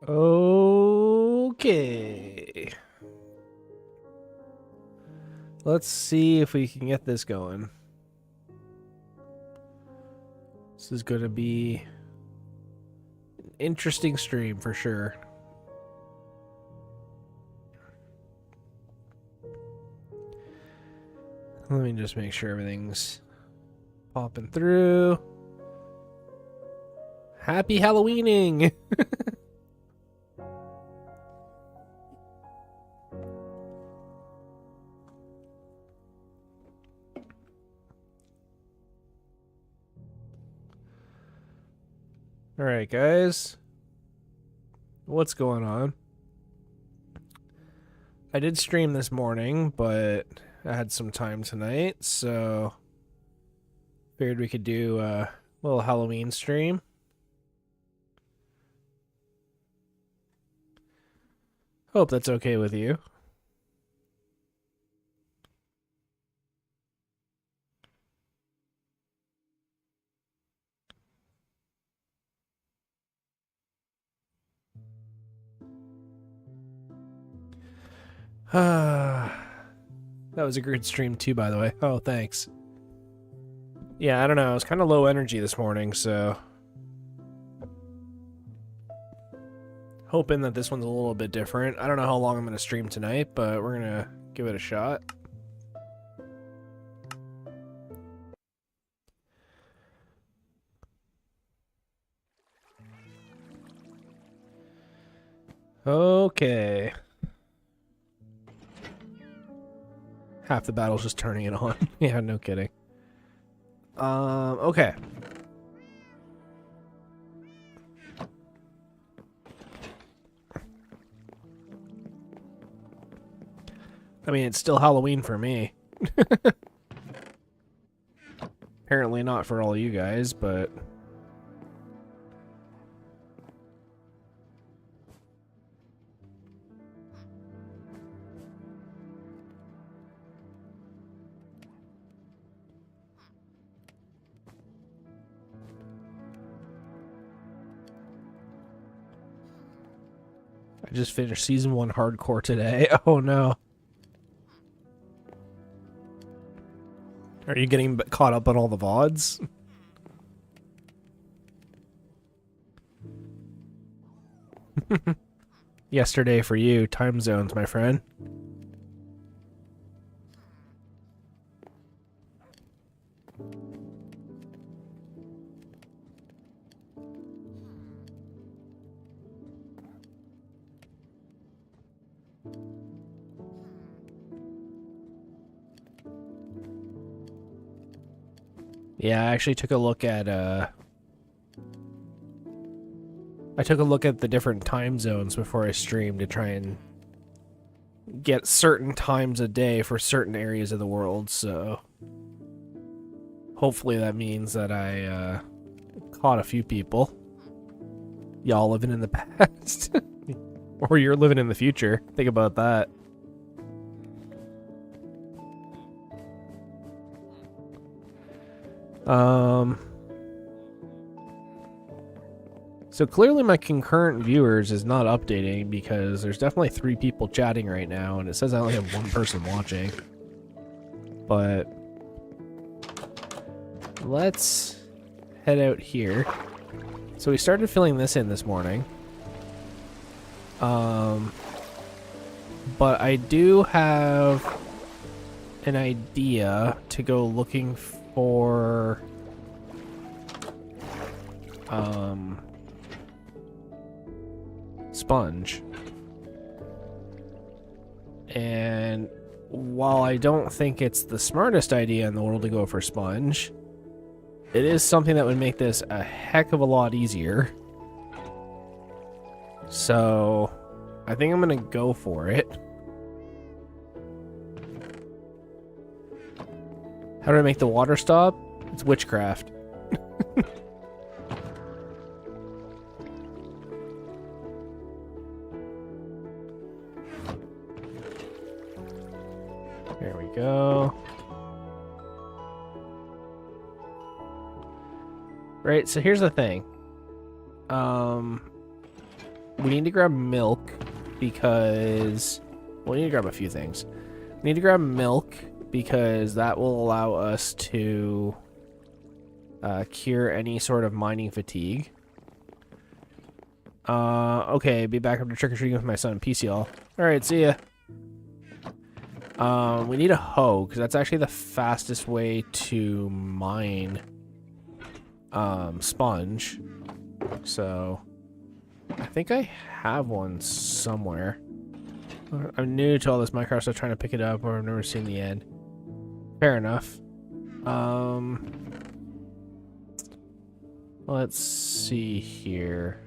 Okay. Let's see if we can get this going. This is going to be an interesting stream for sure. Let me just make sure everything's popping through. Happy Halloweening! Alright, guys. What's going on? I did stream this morning, but I had some time tonight, so figured we could do a little Halloween stream. Hope that's okay with you. That was a good stream too, by the way. Oh, thanks. Yeah, I don't know. I was kind of low energy this morning, so hoping that this one's a little bit different. I don't know how long I'm going to stream tonight, but we're going to give it a shot. Okay. Half the battle's just turning it on. Yeah, no kidding. Okay. I mean, it's still Halloween for me. Apparently not for all you guys, but I just finished Season 1 Hardcore today. Oh no. Are you getting caught up on all the VODs? Yesterday for you, time zones, my friend. Yeah, I actually took a look at the different time zones before I streamed to try and get certain times a day for certain areas of the world, so hopefully that means that I caught a few people. Y'all living in the past. Or you're living in the future. Think about that. So clearly my concurrent viewers is not updating because there's definitely 3 people chatting right now and it says I only have 1 person watching. But let's head out here. So we started filling this in this morning. But I do have an idea to go looking for sponge. And while I don't think it's the smartest idea in the world to go for sponge, it is something that would make this a heck of a lot easier. So I think I'm gonna go for it. How do I make the water stop? It's witchcraft. There we go. Right, so here's the thing. we need to grab milk because... Well, we need to grab a few things. We need to grab milk because that will allow us to cure any sort of mining fatigue. Okay, be back after trick-or-treating with my son. Peace, y'all. Alright, see ya. We need a hoe, because that's actually the fastest way to mine sponge. So, I think I have one somewhere. I'm new to all this Minecraft, so I'm trying to pick it up, or I've never seen the end. Fair enough. Let's see here.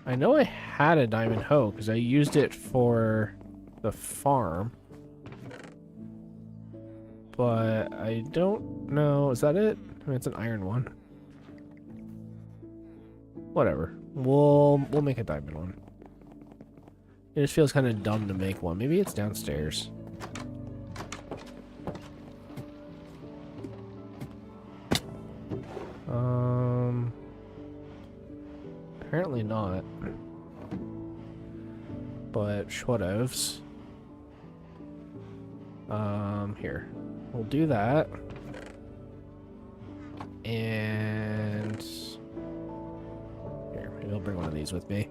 I know I had a diamond hoe because I used it for the farm. But I don't know. Is that it? I mean, it's an iron one. Whatever. We'll make a diamond one. It just feels kind of dumb to make one. Maybe it's downstairs. Apparently not. But whatevs. Here. We'll do that. And here, maybe I'll bring one of these with me.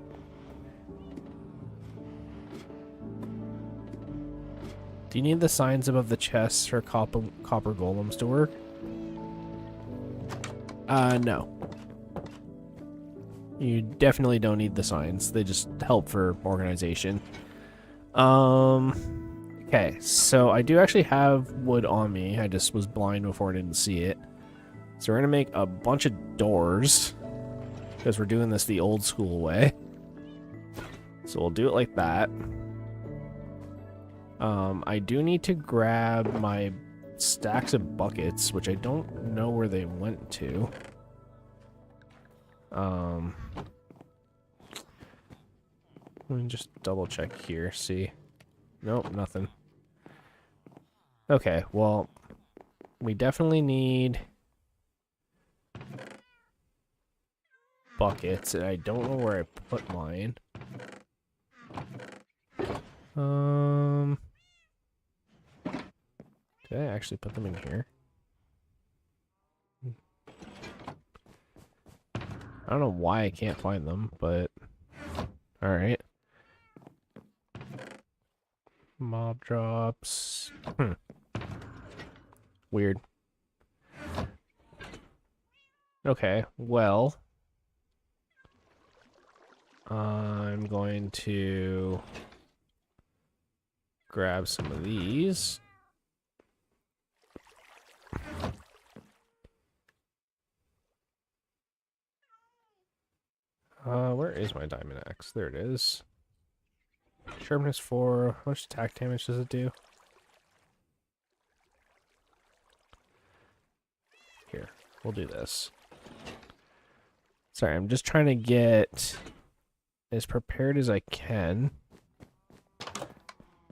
Do you need the signs above the chests for copper golems to work? No. You definitely don't need the signs. They just help for organization. Okay, so I do actually have wood on me. I just was blind before I didn't see it. So we're gonna make a bunch of doors because we're doing this the old school way. So we'll do it like that. I do need to grab my stacks of buckets, which I don't know where they went to. Let me just double check here, see. Nope, nothing. Okay, well, we definitely need buckets, and I don't know where I put mine. Did I actually put them in here? I don't know why I can't find them, but alright. Mob drops. Weird. Okay, well, I'm going to grab some of these. Where is my diamond axe? There it is. Sharpness 4. How much attack damage does it do? Here, we'll do this. Sorry, I'm just trying to get as prepared as I can,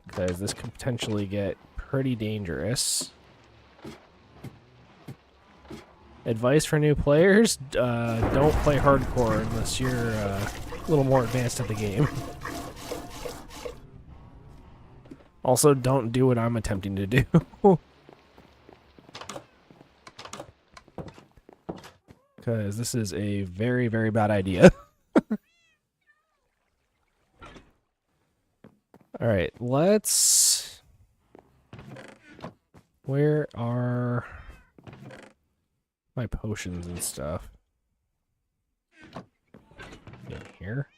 because this could potentially get pretty dangerous. Advice for new players, don't play hardcore unless you're a little more advanced at the game. Also, don't do what I'm attempting to do. Because this is a very, very bad idea. Alright, let's... Where are my potions and stuff? In here?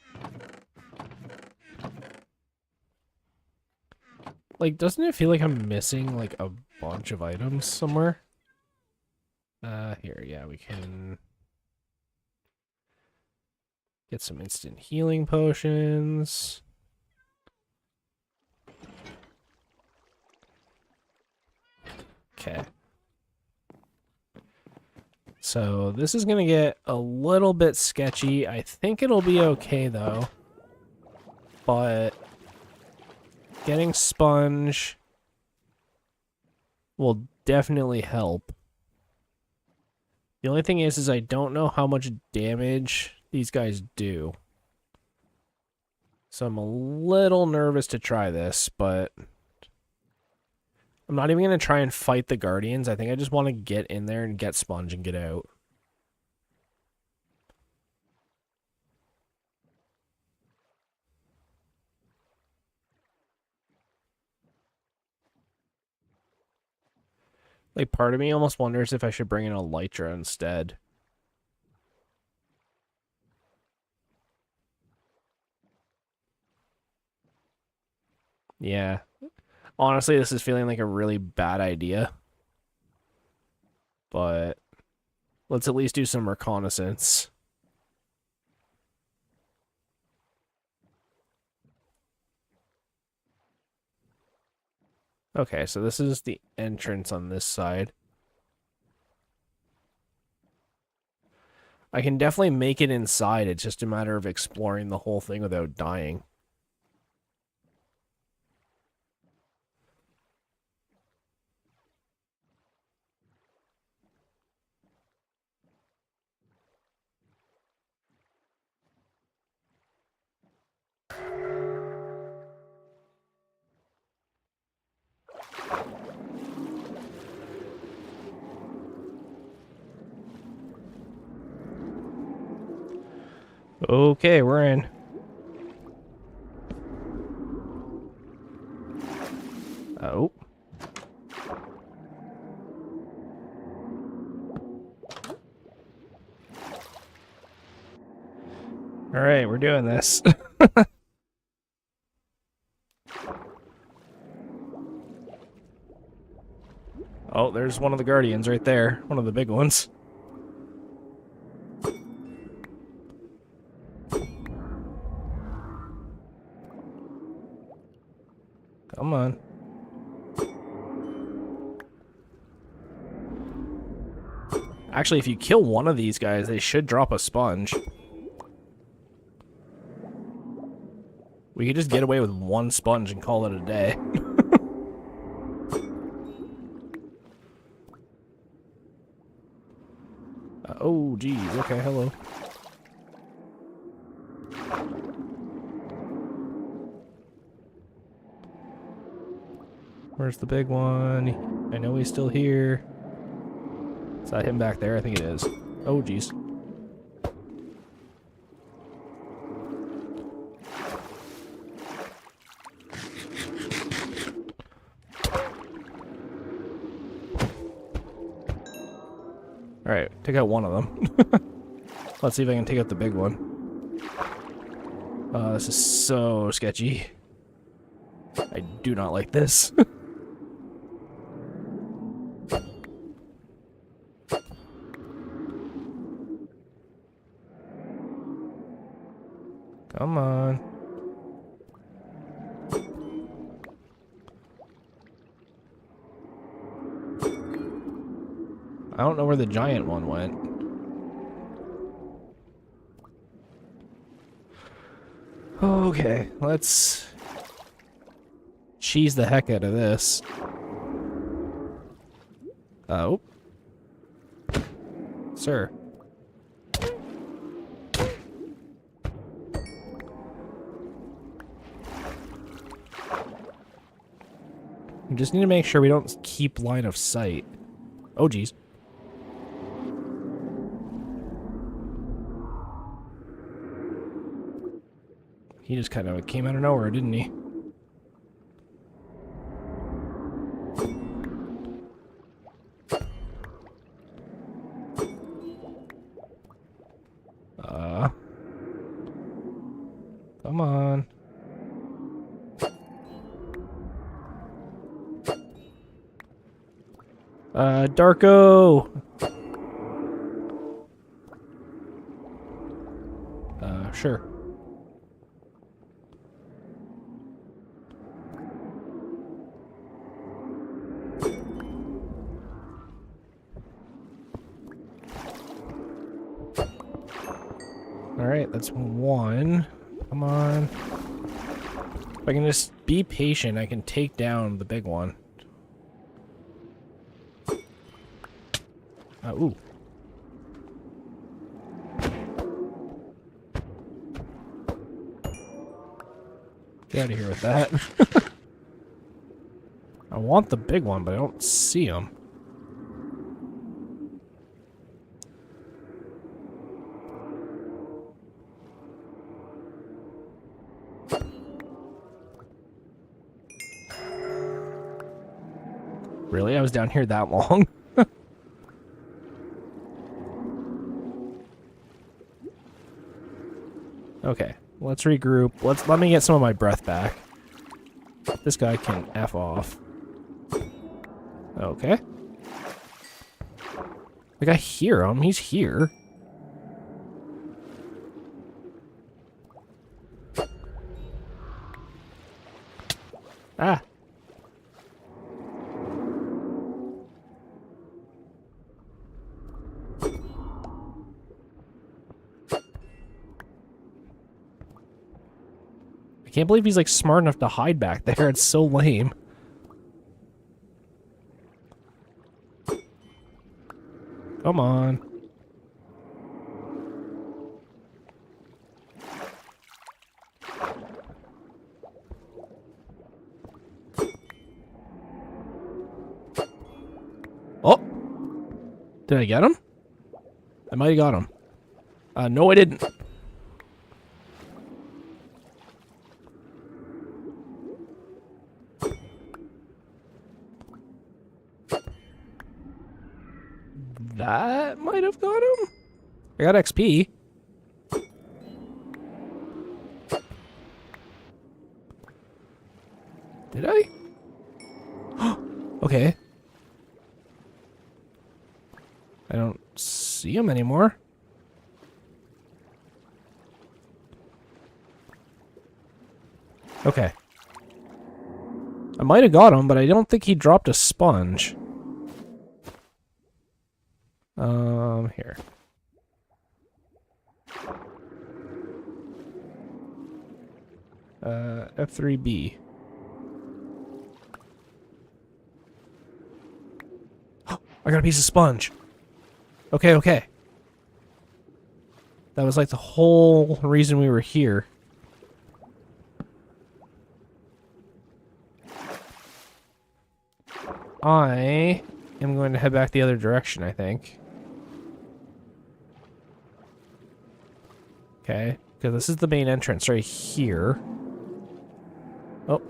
Like, doesn't it feel like I'm missing, like, a bunch of items somewhere? Here, yeah, we can get some instant healing potions. Okay. So, this is gonna get a little bit sketchy. I think it'll be okay, though. But getting sponge will definitely help. The only thing is I don't know how much damage these guys do. So I'm a little nervous to try this, but I'm not even going to try and fight the Guardians. I think I just want to get in there and get Sponge and get out. Like, part of me almost wonders if I should bring in a Elytra instead. Yeah. Honestly, this is feeling like a really bad idea. But let's at least do some reconnaissance. Okay, so this is the entrance on this side. I can definitely make it inside. It's just a matter of exploring the whole thing without dying. Okay, we're in. Oh. All right, we're doing this. Oh, there's one of the Guardians right there. One of the big ones. Come on. Actually, if you kill one of these guys, they should drop a sponge. We could just get away with one sponge and call it a day. Oh, geez. Okay, hello. Where's the big one? I know he's still here. Is that him back there? I think it is. Oh, geez. Alright, take out one of them. Let's see if I can take out the big one. This is so sketchy. I do not like this. Come on. I don't know where the giant one went. Okay, let's cheese the heck out of this. Oh. Sir. We just need to make sure we don't keep line of sight. Oh, geez. He just kind of came out of nowhere, didn't he? Come on. Darko! Sure. Alright, that's one. Come on. If I can just be patient, I can take down the big one. Ooh. Get out of here with that. I want the big one, but I don't see him. Really? I was down here that long? Okay, let's regroup. Let me get some of my breath back. This guy can F off. Okay. Like, I hear him. He's here. Ah. I can't believe he's, like, smart enough to hide back there. It's so lame. Come on. Oh! Did I get him? I might have got him. No, I didn't. That might have got him. I got XP. Did I? Okay. I don't see him anymore. Okay. I might have got him, but I don't think he dropped a sponge. Here. F3B. I got a piece of sponge. Okay, okay. That was like the whole reason we were here. I am going to head back the other direction, I think. Okay, because this is the main entrance right here. Oh.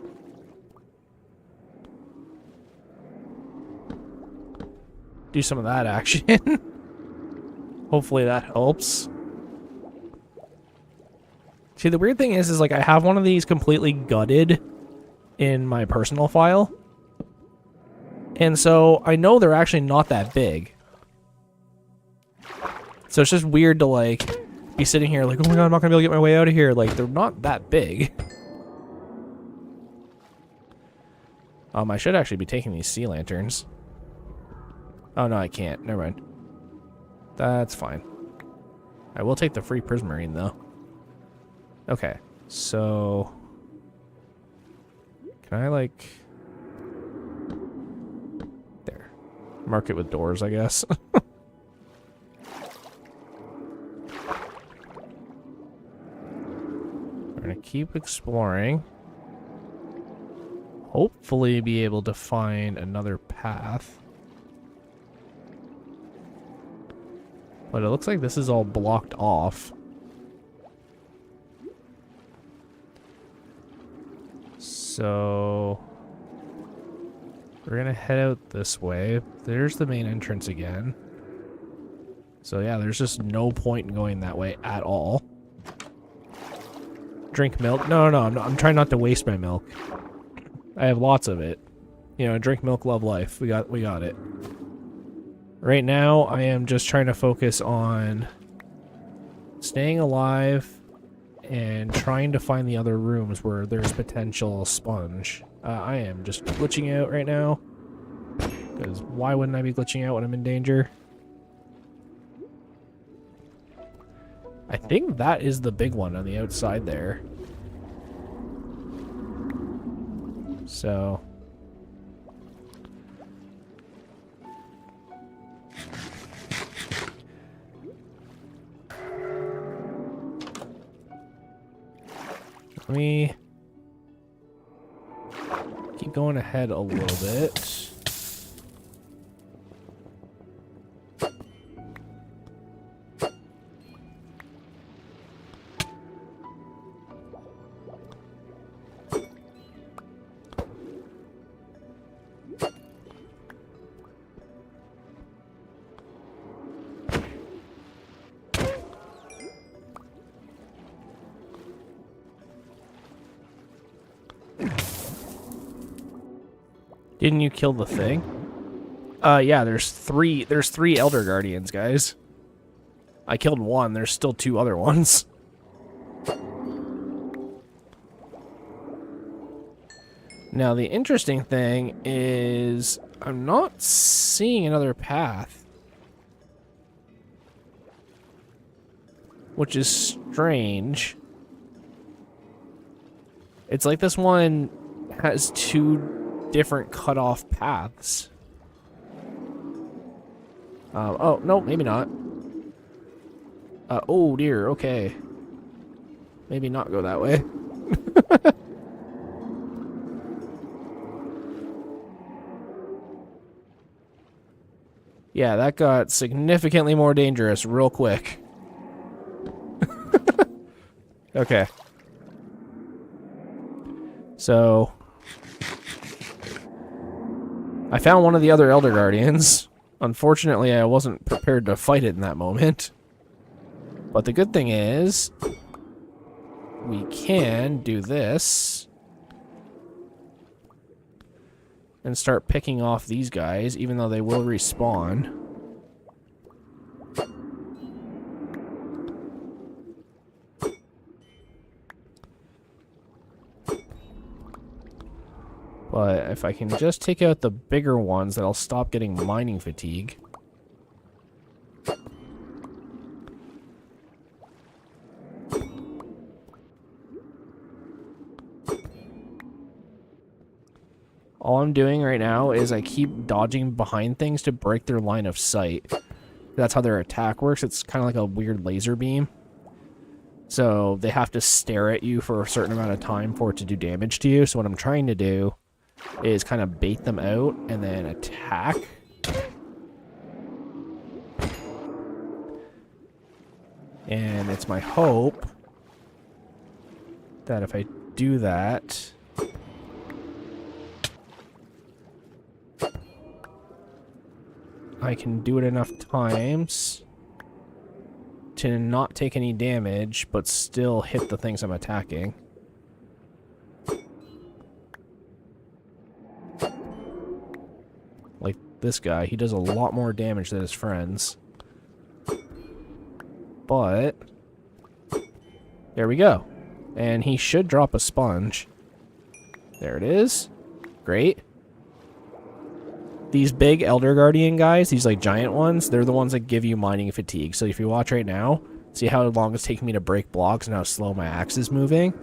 Do some of that action. Hopefully that helps. See, the weird thing is like I have one of these completely gutted in my personal file. And so I know they're actually not that big. So it's just weird to like be sitting here like, oh my god, I'm not gonna be able to get my way out of here. Like, they're not that big. I should actually be taking these sea lanterns. Oh no, I can't. Never mind. That's fine. I will take the free prismarine though. Okay, so can I like there mark it with doors, I guess. We're gonna keep exploring. Hopefully be able to find another path. But it looks like this is all blocked off. So we're gonna head out this way. There's the main entrance again. So yeah, there's just no point in going that way at all. Drink milk? No, I'm trying not to waste my milk. I have lots of it. You know, drink milk, love life. We got it. Right now, I am just trying to focus on staying alive and trying to find the other rooms where there's potential sponge. I am just glitching out right now. Because why wouldn't I be glitching out when I'm in danger? I think that is the big one on the outside there. So let me keep going ahead a little bit. Didn't you kill the thing? Yeah, there's three Elder Guardians, guys. I killed one, there's still 2 other ones. Now, the interesting thing is I'm not seeing another path. Which is strange. It's like this one has 2 different cutoff paths. Oh, no, maybe not. Oh dear, okay. Maybe not go that way. Yeah, that got significantly more dangerous real quick. Okay. So I found one of the other Elder Guardians. Unfortunately, I wasn't prepared to fight it in that moment. But the good thing is, we can do this and start picking off these guys, even though they will respawn. But if I can just take out the bigger ones, then I'll stop getting mining fatigue. All I'm doing right now is I keep dodging behind things to break their line of sight. That's how their attack works. It's kind of like a weird laser beam. So they have to stare at you for a certain amount of time for it to do damage to you. So what I'm trying to do is kind of bait them out and then attack. And it's my hope that if I do that, I can do it enough times to not take any damage, but still hit the things I'm attacking. Like this guy, he does a lot more damage than his friends. But there we go. And he should drop a sponge. There it is. Great. These big Elder Guardian guys, these like giant ones, they're the ones that give you mining fatigue. So if you watch right now, see how long it's taking me to break blocks and how slow my axe is moving?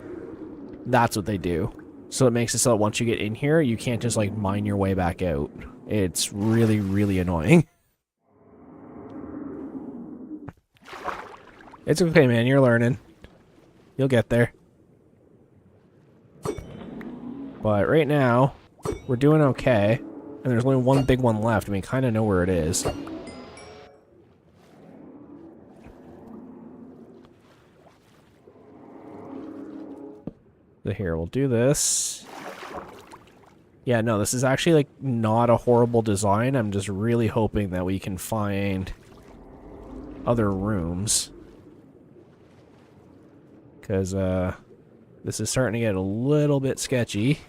That's what they do. So it makes it so that once you get in here, you can't just like mine your way back out. It's really, really annoying. It's okay, man. You're learning. You'll get there. But right now, we're doing okay. And there's only one big one left, and we kind of know where it is. So here, we'll do this. Yeah, no, this is actually, like, not a horrible design. I'm just really hoping that we can find other rooms. Because, this is starting to get a little bit sketchy.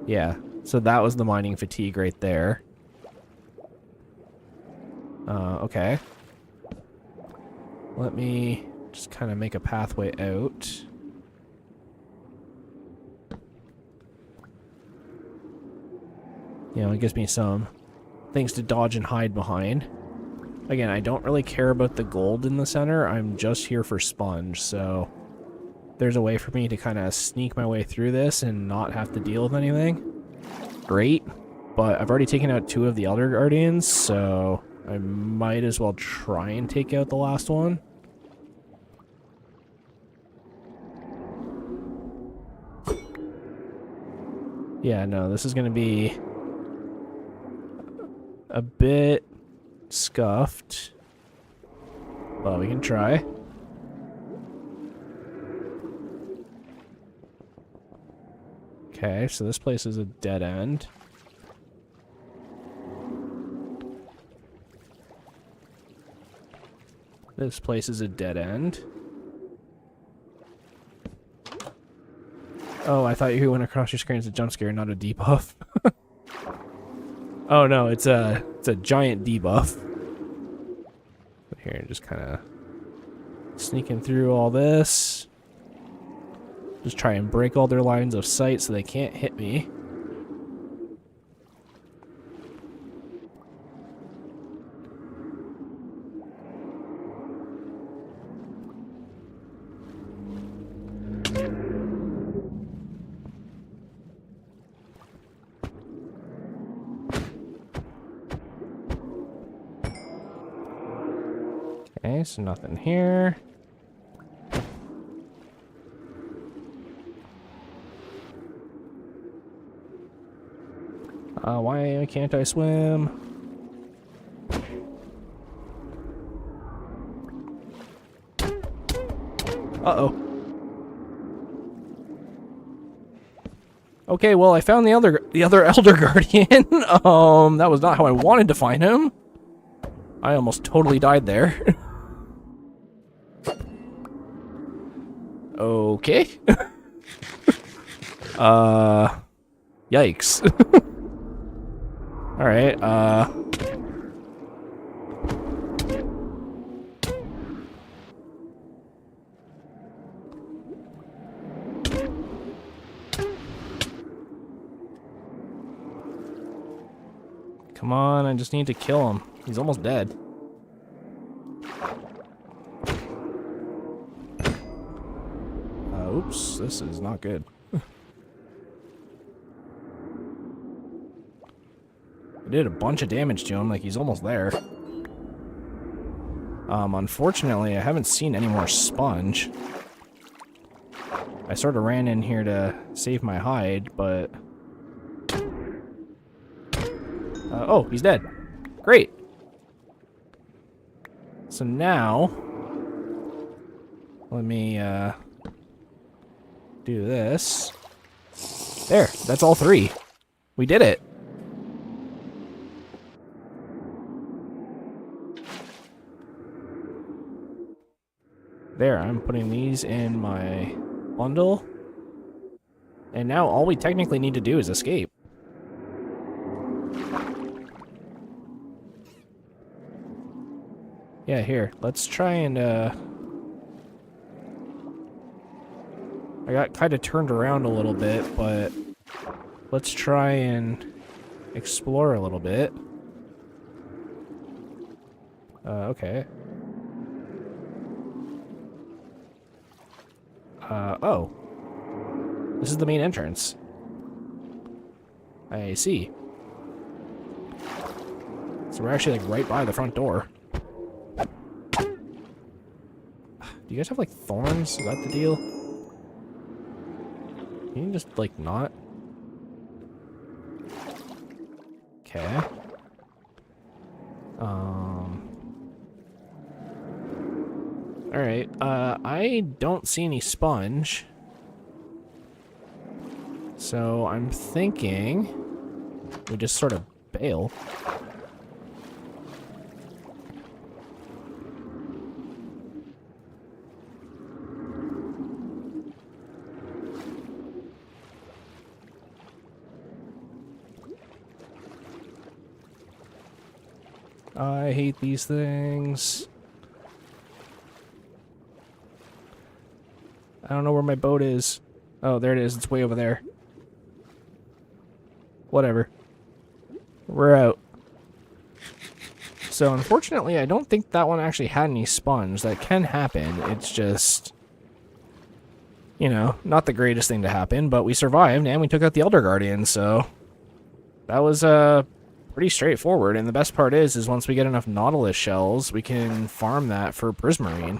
Yeah, so that was the mining fatigue right there. Okay. Let me just kind of make a pathway out. You know, it gives me some things to dodge and hide behind. Again, I don't really care about the gold in the center. I'm just here for sponge, so there's a way for me to kind of sneak my way through this and not have to deal with anything. Great, but I've already taken out 2 of the Elder Guardians, so I might as well try and take out the last one. Yeah, no, this is going to be a bit scuffed, but we can try. Okay, so this place is a dead end. This place is a dead end. Oh, I thought you went across your screen as a jump scare, not a debuff. Oh no, it's a giant debuff. Here, just kind of sneaking through all this. Just try and break all their lines of sight so they can't hit me. Okay, so nothing here. Why can't I swim? Uh-oh. Okay, well, I found the other Elder Guardian. That was not how I wanted to find him. I almost totally died there. Okay. Yikes. Alright, come on, I just need to kill him. He's almost dead. Oops, this is not good. I did a bunch of damage to him, like he's almost there. Unfortunately, I haven't seen any more sponge. I sort of ran in here to save my hide, but... oh, he's dead. Great. So now... let me, do this. There, that's all three. We did it. There, I'm putting these in my bundle. And now all we technically need to do is escape. Yeah, here, let's try and, I got kind of turned around a little bit, but let's try and explore a little bit. Okay. Oh. This is the main entrance. I see. So we're actually, like, right by the front door. Do you guys have, like, thorns? Is that the deal? Can you just, like, not? Okay. Alright, I don't see any sponge. So I'm thinking we just sort of bail. I hate these things. I don't know where my boat is. Oh, there it is. It's way over there. Whatever. We're out. So, unfortunately, I don't think that one actually had any sponge. That can happen. It's just, you know, not the greatest thing to happen, but we survived and we took out the Elder Guardian, so that was pretty straightforward. And the best part is once we get enough Nautilus shells, we can farm that for Prismarine.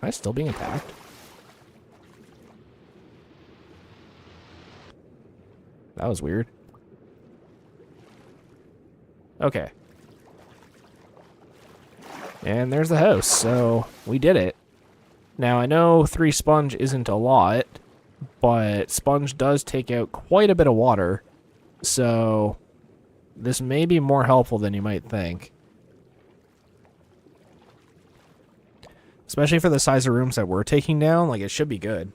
Am I still being attacked? That was weird. Okay. And there's the house, so we did it. Now, I know 3 sponge isn't a lot, but sponge does take out quite a bit of water, so this may be more helpful than you might think. Especially for the size of rooms that we're taking down, like, it should be good.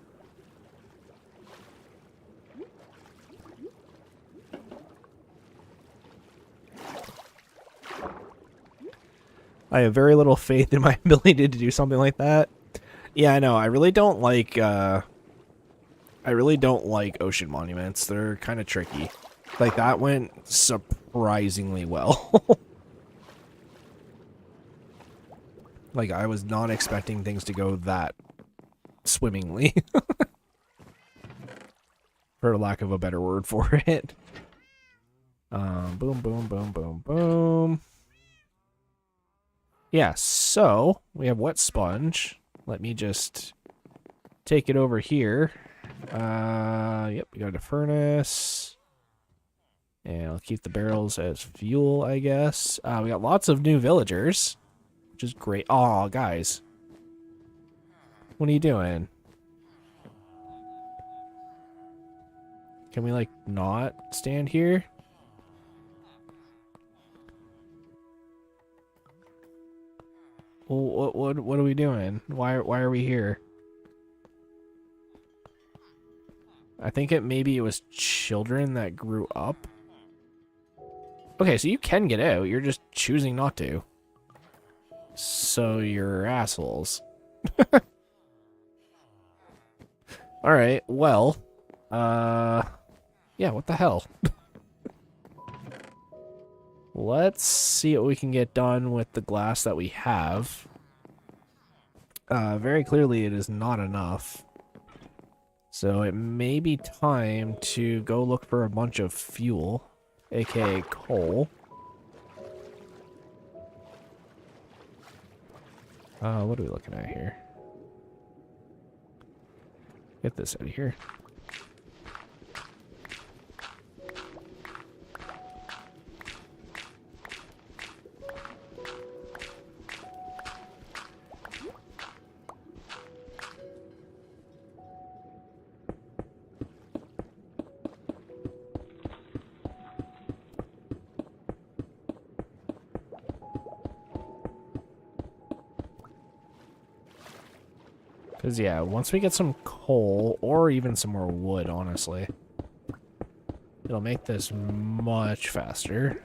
I have very little faith in my ability to do something like that. Yeah, I know. I really don't like ocean monuments. They're kind of tricky. Like, that went surprisingly well. Like, I was not expecting things to go that swimmingly. For lack of a better word for it. Boom, boom, boom, boom, boom. Yeah, so we have wet sponge. Let me just take it over here. Yep, we got a furnace. And I'll keep the barrels as fuel, I guess. We got lots of new villagers, which is great. Aw, guys. What are you doing? Can we, like, not stand here? Well, what are we doing? Why are we here? I think maybe it was children that grew up. Okay, so you can get out. You're just choosing not to. So you're assholes. Alright, well. Yeah, what the hell? Let's see what we can get done with the glass that we have. Very clearly it is not enough. So it may be time to go look for a bunch of fuel, aka coal. What are we looking at here? Get this out of here. Because, yeah, once we get some coal, or even some more wood, honestly, it'll make this much faster.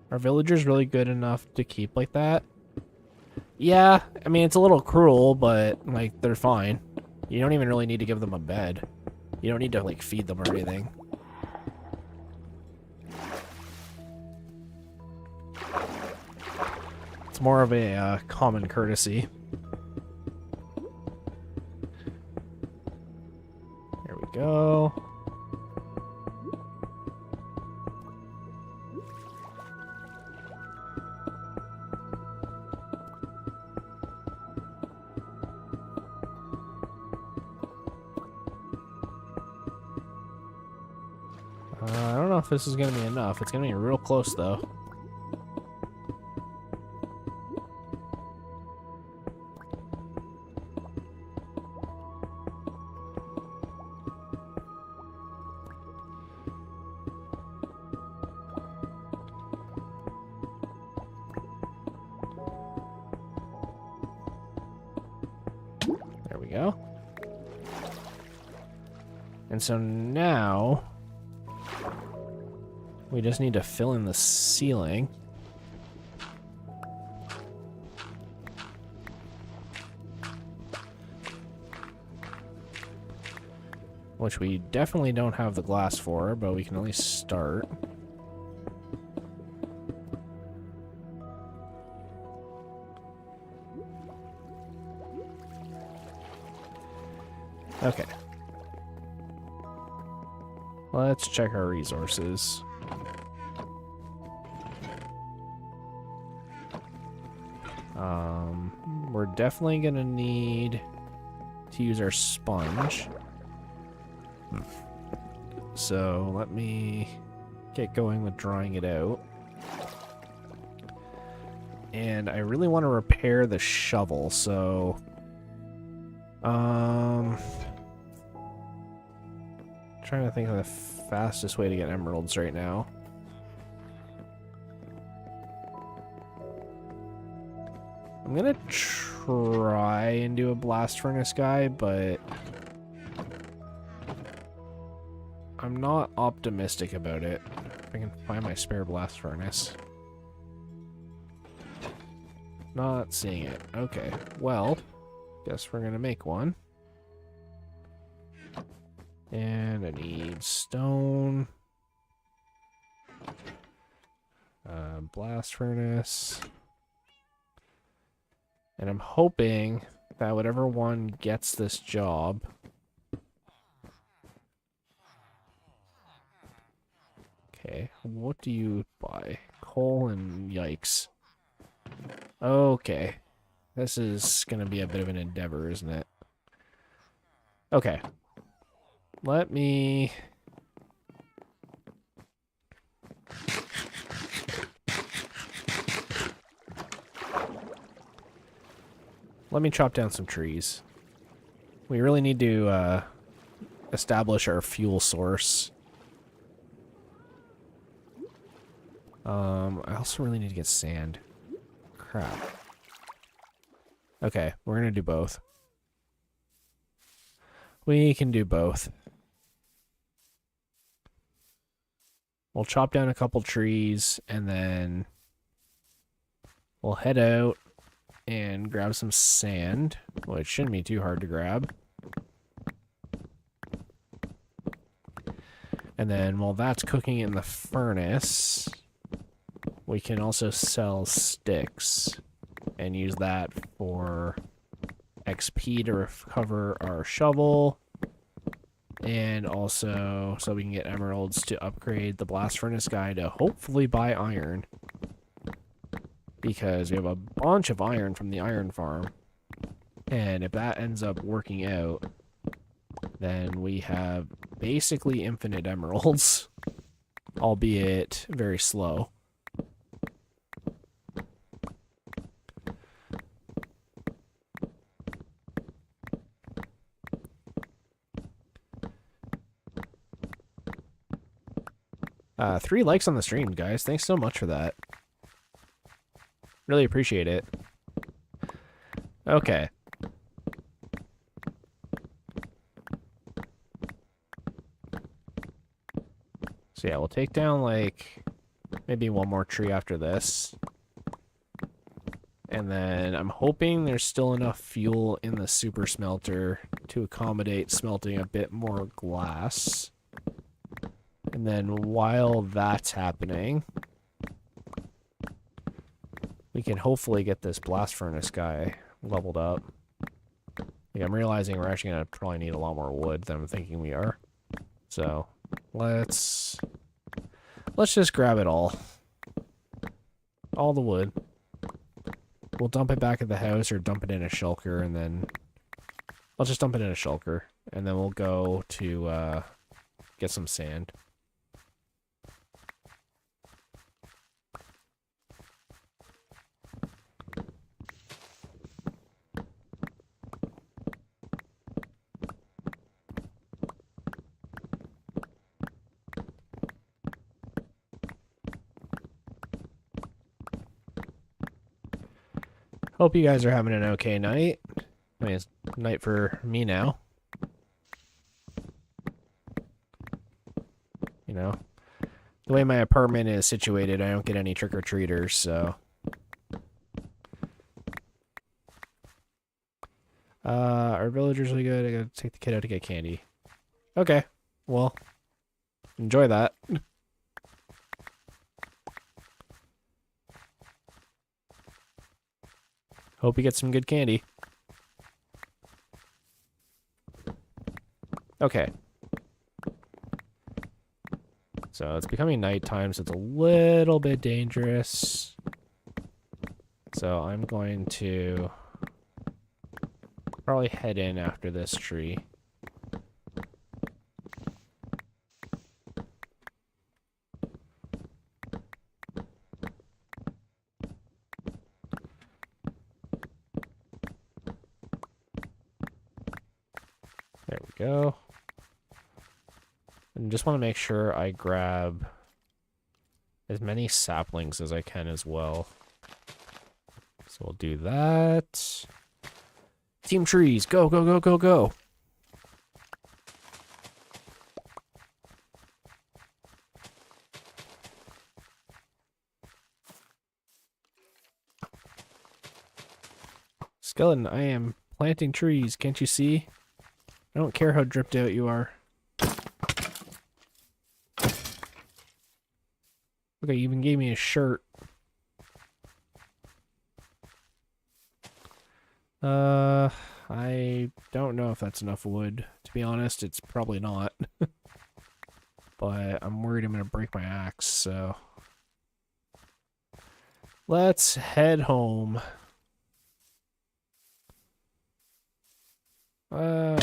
Are villagers really good enough to keep like that? Yeah, I mean, it's a little cruel, but, like, they're fine. You don't even really need to give them a bed. You don't need to, like, feed them or anything. It's more of a common courtesy. There we go. I don't know if this is going to be enough. It's going to be real close, though. There we go. And so now we just need to fill in the ceiling. Which we definitely don't have the glass for, but we can at least start. Okay. Let's check our resources. We're definitely gonna need to use our sponge. So let me get going with drying it out. And I really want to repair the shovel, so... trying to think of the fastest way to get emeralds right now. I'm gonna try and do a blast furnace guy, but I'm not optimistic about it. If I can find my spare blast furnace. Not seeing it. Okay, well, guess we're gonna make one. And I need stone. Blast furnace. And I'm hoping that whatever one gets this job... Okay, what do you buy? Coal and yikes. Okay. This is gonna be a bit of an endeavor, isn't it? Okay. Let me... chop down some trees. We really need to establish our fuel source. I also really need to get sand. Crap. Okay, we're gonna do both. We can do both. We'll chop down a couple trees, and then we'll head out and grab some sand, which shouldn't be too hard to grab. And then while that's cooking in the furnace, we can also sell sticks and use that for XP to recover our shovel, and also so we can get emeralds to upgrade the blast furnace guy to hopefully buy iron, because we have a bunch of iron from the iron farm, and if that ends up working out, then we have basically infinite emeralds, albeit very slow. Three likes on the stream, guys. Thanks so much for that. Really appreciate it. Okay. So yeah, we'll take down, like, maybe one more tree after this. And then I'm hoping there's still enough fuel in the super smelter to accommodate smelting a bit more glass. And then while that's happening, we can hopefully get this blast furnace guy leveled up. Like, I'm realizing we're actually going to probably need a lot more wood than I'm thinking we are. So, let's just grab it all. All the wood. We'll dump it back at the house or dump it in a shulker, and then... I'll just dump it in a shulker, and then we'll go to get some sand. Hope you guys are having an okay night. I mean, it's night for me now. You know, the way my apartment is situated, I don't get any trick-or-treaters, so... Our villager's really good. I gotta take the kid out to get candy. Okay, well, enjoy that. Hope you get some good candy. Okay. So it's becoming nighttime, so it's a little bit dangerous. So I'm going to Probably head in after this tree. There we go. And just want to make sure I grab as many saplings as I can as well. So we'll do that. Team trees, go, go, go, go, go. Skeleton, I am planting trees, can't you see? I don't care how dripped out you are. Okay, you even gave me a shirt. I don't know if that's enough wood. To be honest, it's probably not. But I'm worried I'm gonna break my axe, so... Let's head home. Here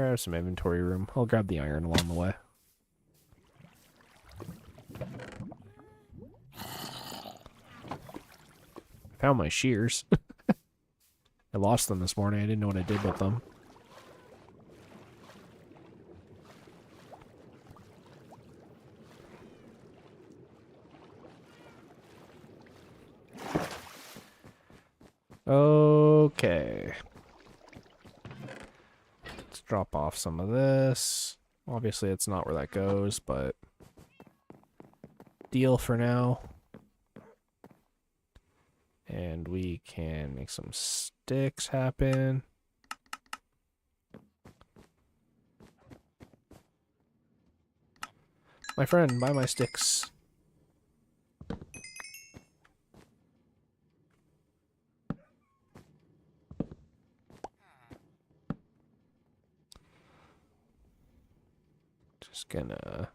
I have some inventory room. I'll grab the iron along the way. Found my shears. I lost them this morning. I didn't know what I did with them. Okay. Let's drop off some of this. Obviously, it's not where that goes, but deal for now. And we can make some sticks happen. My friend, buy my sticks. Just gonna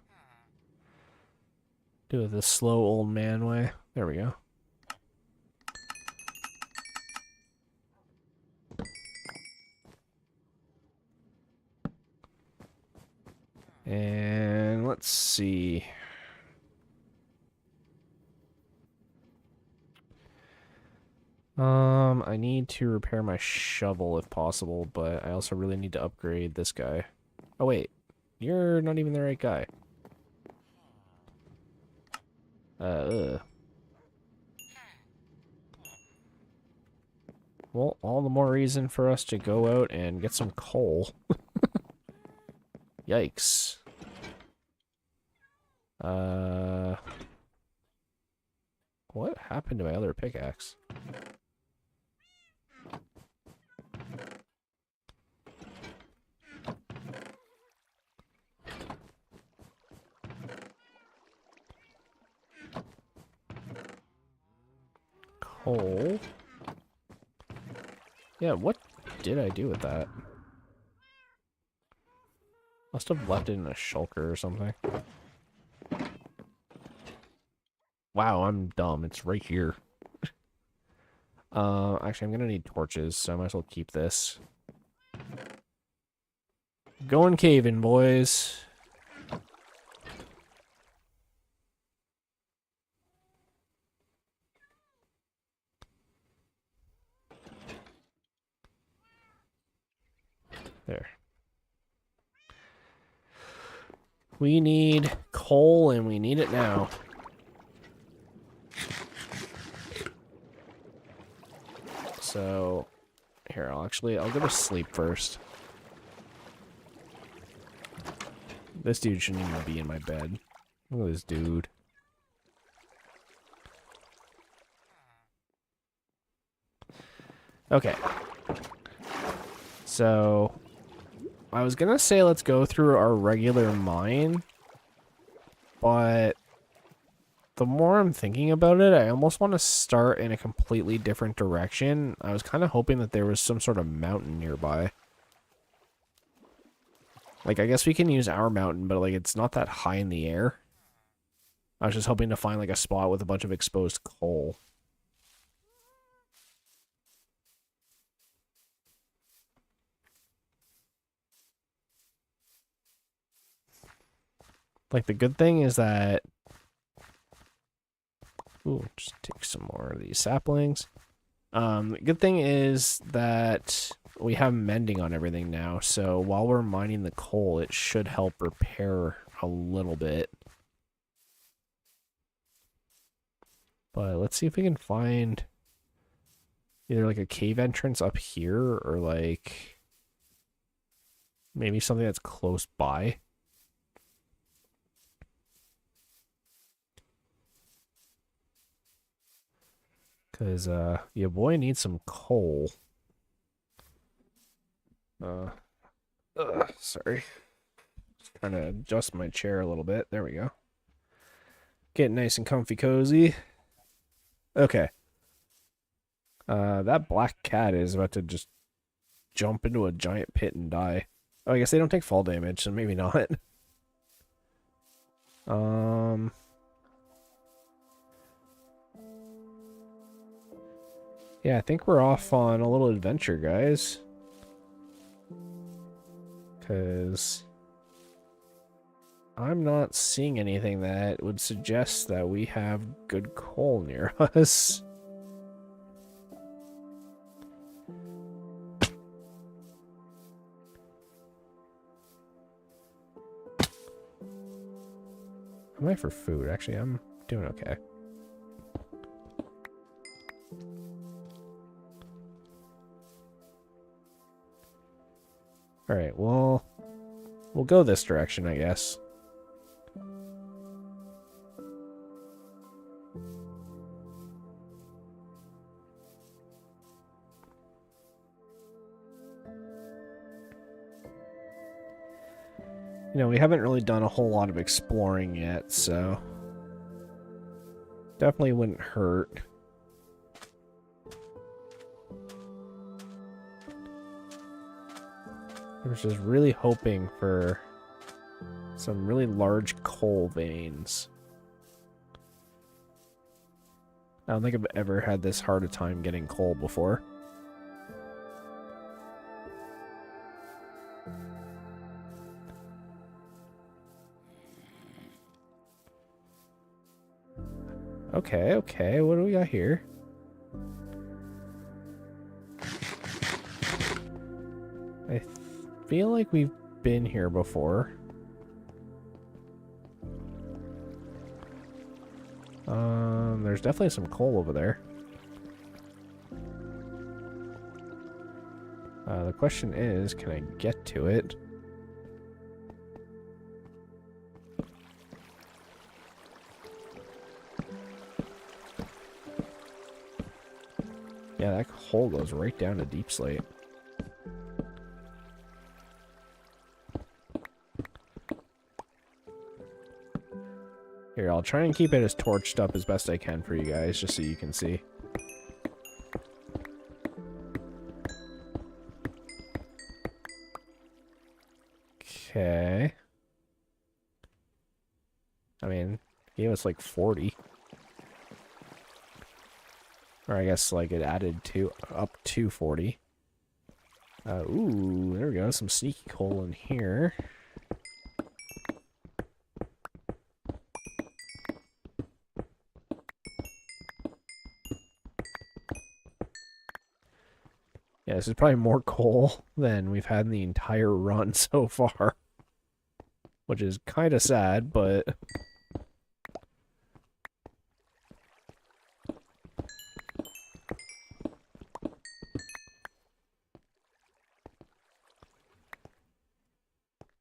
do it the slow old man way. There we go. And let's see. I need to repair my shovel if possible, but I also really need to upgrade this guy. Oh wait, you're not even the right guy. Well, all the more reason for us to go out and get some coal. Yikes. What happened to my other pickaxe? Coal? Yeah, what did I do with that? Must have left it in a shulker or something. Wow, I'm dumb. It's right here. Actually, I'm gonna need torches, so I might as well keep this. Going caving, boys. There. We need coal, and we need it now. So, here, I'll go to sleep first. This dude shouldn't even be in my bed. Look at this dude. Okay. So, I was gonna say let's go through our regular mine, but the more I'm thinking about it, I almost want to start in a completely different direction. I was kind of hoping that there was some sort of mountain nearby. Like, I guess we can use our mountain, but, like, it's not that high in the air. I was just hoping to find like a spot with a bunch of exposed coal. Like the good thing is that, ooh, just take some more of these saplings. The good thing is that we have mending on everything now, so while we're mining the coal, it should help repair a little bit. But let's see if we can find either like a cave entrance up here or like maybe something that's close by. Because your boy needs some coal. Sorry. Just trying to adjust my chair a little bit. There we go. Get nice and comfy cozy. Okay. That black cat is about to just jump into a giant pit and die. Oh, I guess they don't take fall damage, so maybe not. Yeah, I think we're off on a little adventure, guys. Because I'm not seeing anything that would suggest that we have good coal near us. Am I for food? Actually, I'm doing okay. Alright, well, we'll go this direction, I guess. You know, we haven't really done a whole lot of exploring yet, so definitely wouldn't hurt. I was just really hoping for some really large coal veins. I don't think I've ever had this hard a time getting coal before. Okay, okay, what do we got here? I feel like we've been here before. There's definitely some coal over there. The question is, can I get to it? Yeah, that hole goes right down to deep slate. Here, I'll try and keep it as torched up as best I can for you guys, just so you can see. Okay. I mean, he gave us like 40. Or I guess like it added to up to 40. Ooh, there we go. Some sneaky coal in here. Yeah, this is probably more coal than we've had in the entire run so far. Which is kind of sad, but...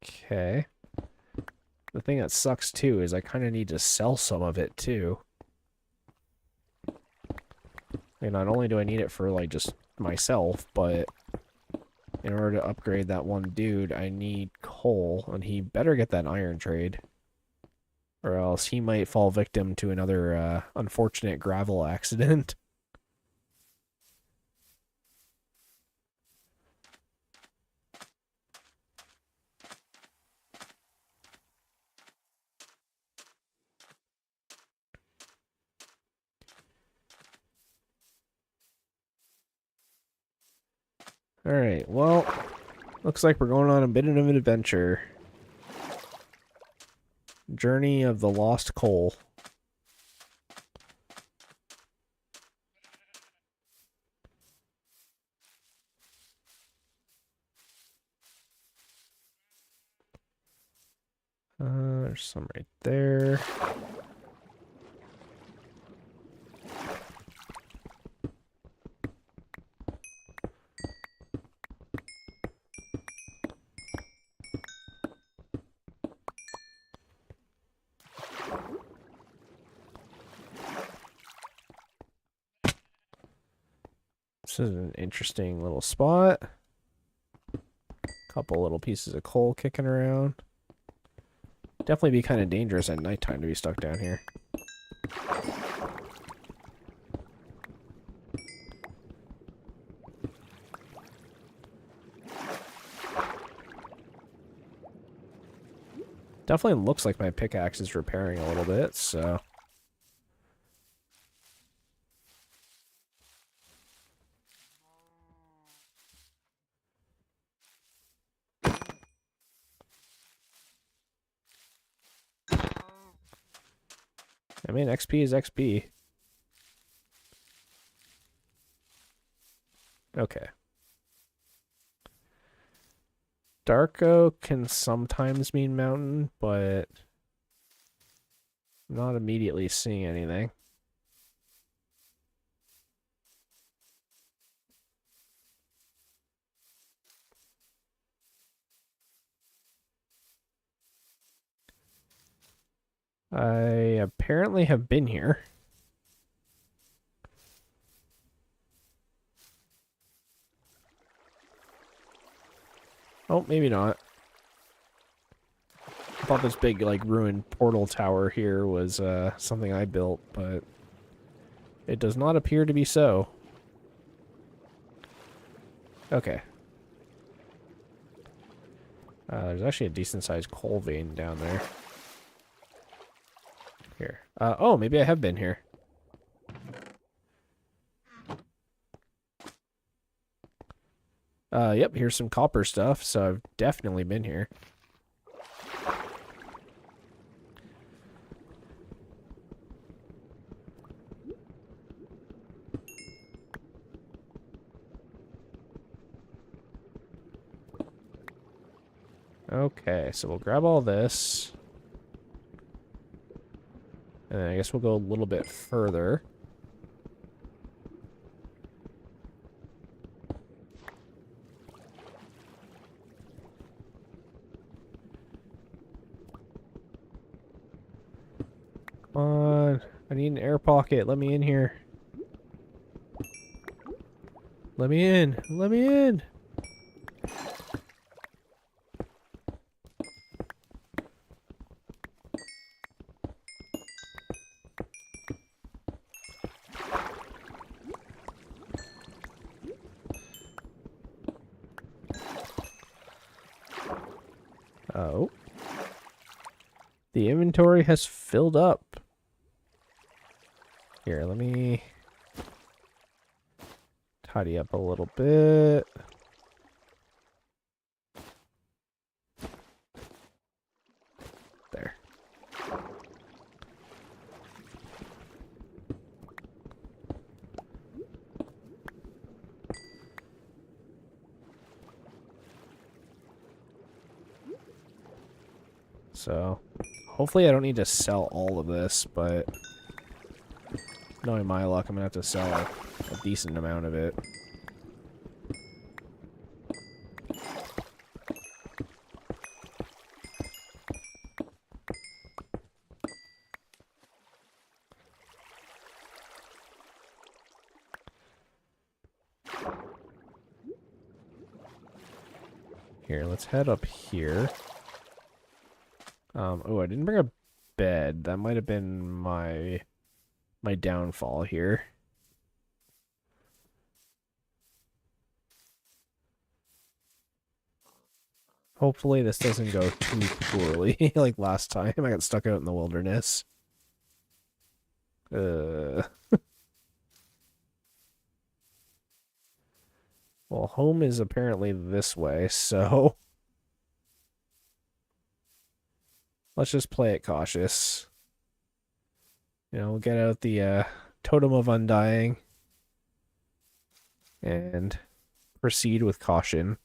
Okay. The thing that sucks, too, is I kind of need to sell some of it, too. And not only do I need it for, like, just myself, but in order to upgrade that one dude, I need coal, and he better get that iron trade. Or else he might fall victim to another unfortunate gravel accident. Alright, well, looks like we're going on a bit of an adventure. Journey of the Lost Coal. There's some right there. This is an interesting little spot. Couple little pieces of coal kicking around. Definitely be kind of dangerous at nighttime to be stuck down here. Definitely looks like my pickaxe is repairing a little bit, so... I mean, XP is XP. Okay. Dark oak can sometimes mean mountain, but I'm not immediately seeing anything. I apparently have been here. Oh, maybe not. I thought this big, like, ruined portal tower here was something I built, but it does not appear to be so. Okay. There's actually a decent-sized coal vein down there. Here. Oh, maybe I have been here. Yep, here's some copper stuff, so I've definitely been here. Okay, so we'll grab all this. And then I guess we'll go a little bit further. Come on. I need an air pocket. Let me in here. Let me in. Let me in. Oh. The inventory has filled up. Here, let me tidy up a little bit. There. So, hopefully I don't need to sell all of this, but knowing my luck, I'm gonna have to sell a decent amount of it. Here, let's head up here. Oh, I didn't bring a bed. That might have been my downfall here. Hopefully this doesn't go too poorly like last time. I got stuck out in the wilderness. Well, Well, home is apparently this way, so let's just play it cautious. You know, we'll get out the Totem of Undying and proceed with caution.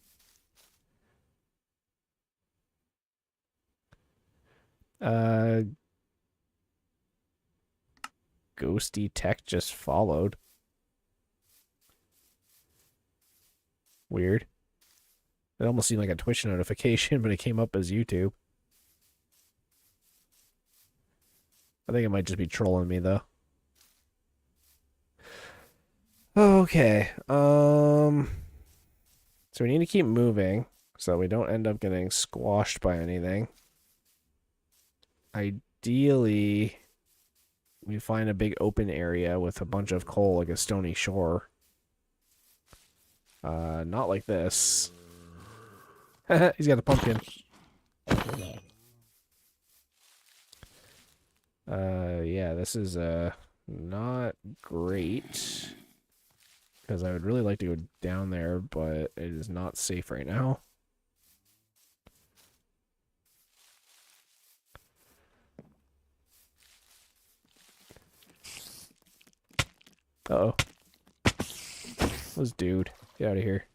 Ghosty tech just followed. Weird. It almost seemed like a Twitch notification, but it came up as YouTube. I think it might just be trolling me, though. Okay. So we need to keep moving so we don't end up getting squashed by anything. Ideally, we find a big open area with a bunch of coal, like a stony shore. Not like this. He's got a pumpkin. Yeah, this is, not great. Because I would really like to go down there, but it is not safe right now. Uh-oh. This dude. Get out of here.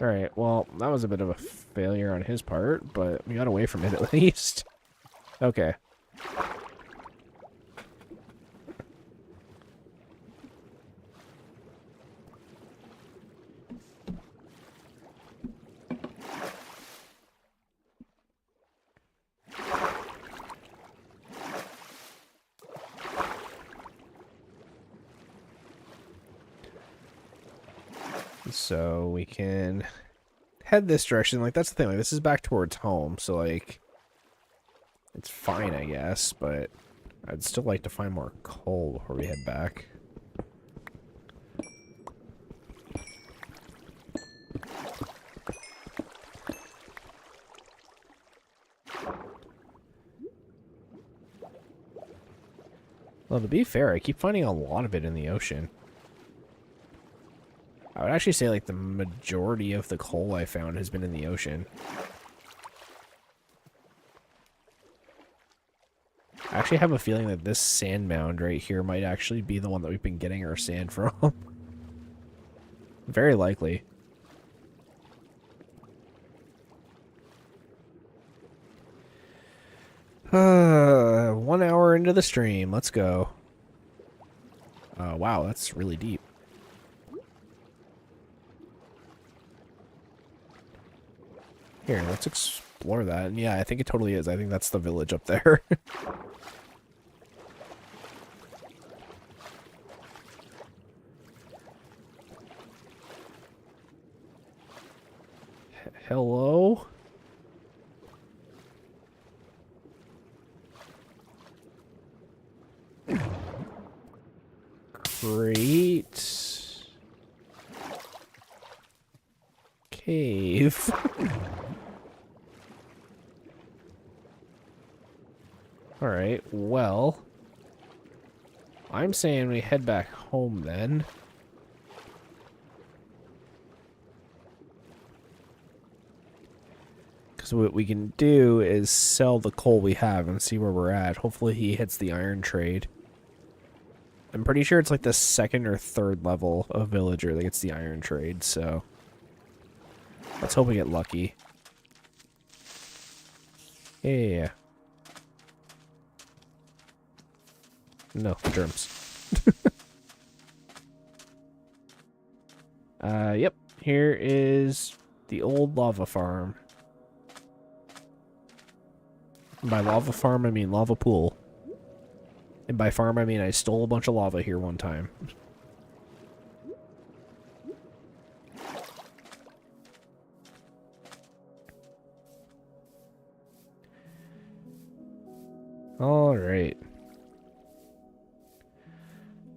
Alright, well, that was a bit of a failure on his part, but we got away from it at least. Okay. So we can head this direction. Like, that's the thing. Like, this is back towards home, so, like, it's fine, I guess, but I'd still like to find more coal before we head back. Well, to be fair, I keep finding a lot of it in the ocean. I would actually say, like, the majority of the coal I found has been in the ocean. I actually have a feeling that this sand mound right here might actually be the one that we've been getting our sand from. Very likely. One hour into the stream. Let's go. Wow, that's really deep. Here, let's explore that. And yeah, I think it totally is. I think that's the village up there. Hello? Great. Cave. Alright, well, I'm saying we head back home then. Because what we can do is sell the coal we have and see where we're at. Hopefully he hits the iron trade. I'm pretty sure it's like the second or third level of villager that gets the iron trade, so let's hope we get lucky. Yeah. No, germs. Yep. Here is the old lava farm. And by lava farm, I mean lava pool. And by farm, I mean I stole a bunch of lava here one time. Alright.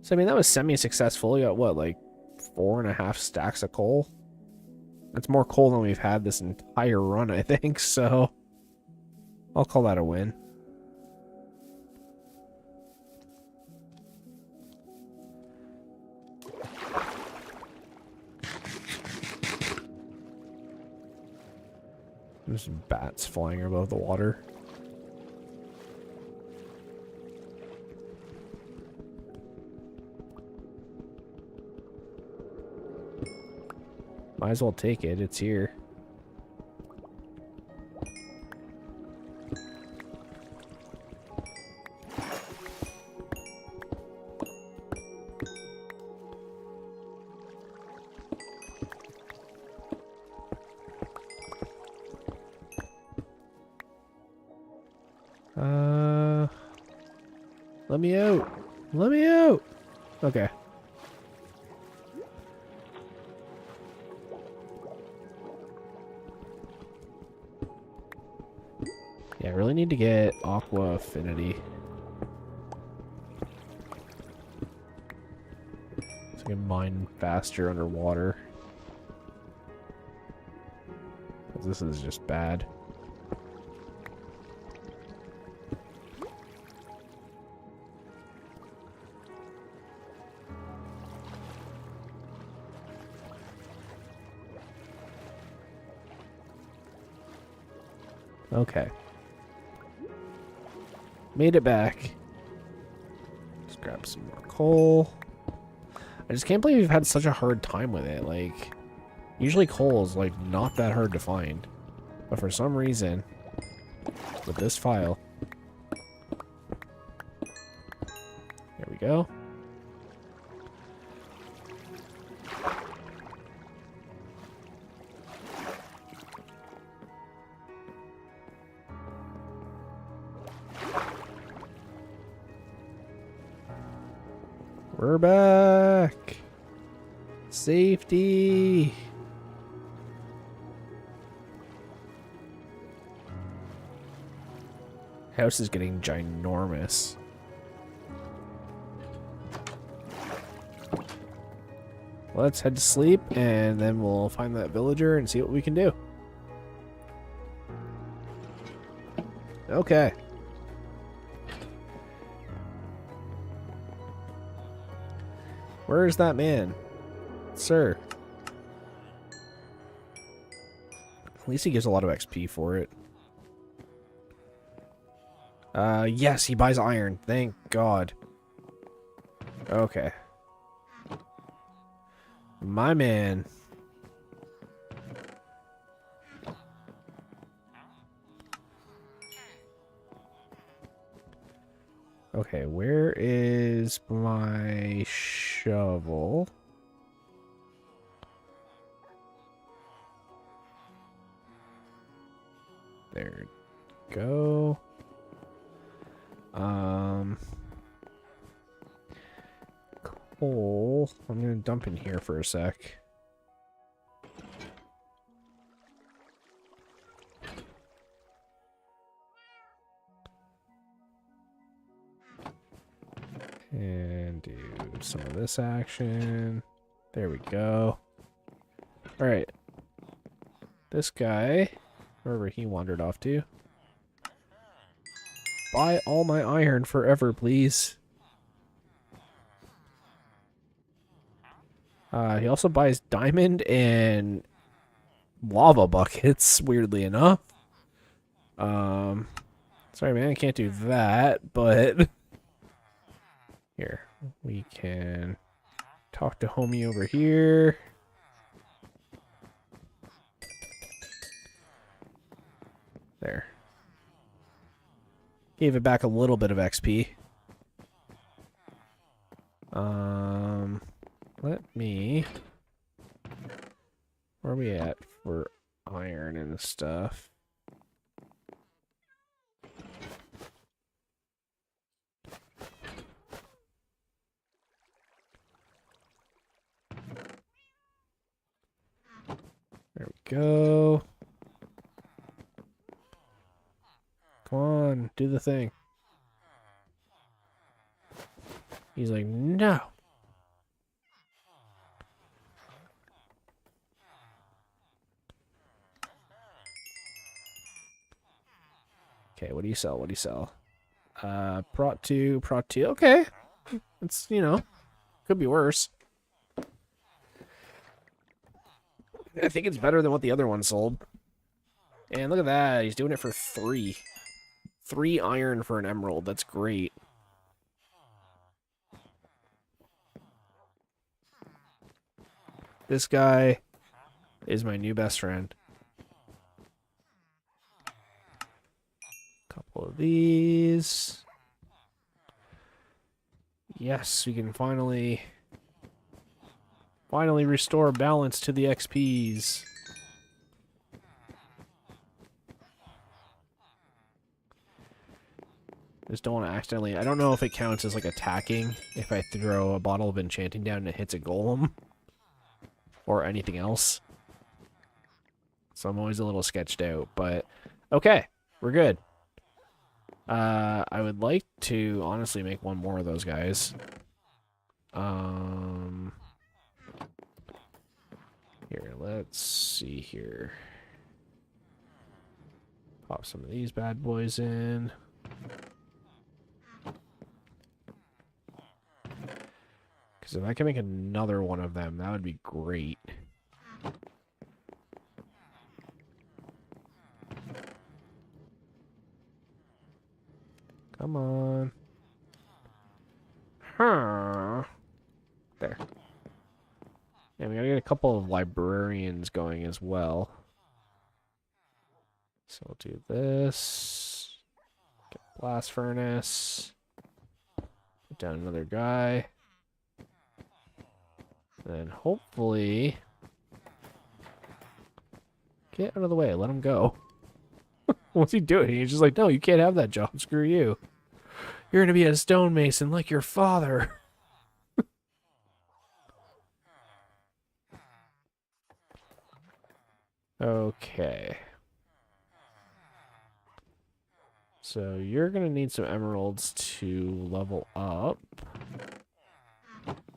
So, I mean, that was semi-successful. You got, what, like 4.5 stacks of coal? That's more coal than we've had this entire run, I think, so I'll call that a win. There's some bats flying above the water. Might as well take it. It's here. Let me out. Let me out. Okay. Yeah, I really need to get Aqua Affinity. So I can mine faster underwater. 'Cause this is just bad. Okay. Made it back. Let's grab some more coal. I just can't believe we've had such a hard time with it. Like, usually coal is, like, not that hard to find. But for some reason, with this file... There we go. We're back! Safety! House is getting ginormous. Let's head to sleep, and then we'll find that villager and see what we can do. Okay. Where is that man? Sir. At least he gives a lot of XP for it. Yes, he buys iron. Thank God. Okay. My man. Okay, where is my shovel? There we go. Coal. I'm gonna dump in here for a sec. And do some of this action. There we go. Alright. This guy, wherever he wandered off to. Buy all my iron forever, please. He also buys diamond and lava buckets, weirdly enough. Sorry man, I can't do that, but... Here, we can talk to homie over here. There. Gave it back a little bit of XP. Let me... Where are we at for iron and stuff? There we go. Come on, do the thing. He's like, no. Okay, what do you sell? What do you sell? Prot 2, Prot 2. Okay. It's, you know, could be worse. I think it's better than what the other one sold. And look at that, he's doing it for 3. 3 iron for an emerald, that's great. This guy is my new best friend. Couple of these. Yes, we can finally restore balance to the XPs. Just don't want to accidentally... I don't know if it counts as, like, attacking if I throw a bottle of enchanting down and it hits a golem. Or anything else. So I'm always a little sketched out, but... Okay, we're good. I would like to, honestly, make one more of those guys. Here, let's see here. Pop some of these bad boys in. Because if I can make another one of them, that would be great. Come on. Huh. There. And we gotta get a couple of librarians going as well. So we'll do this. Get blast furnace. Put down another guy. And hopefully... Get out of the way. Let him go. What's he doing? He's just like, no, you can't have that job. Screw you. You're gonna be a stonemason like your father. Okay. So you're gonna need some emeralds to level up.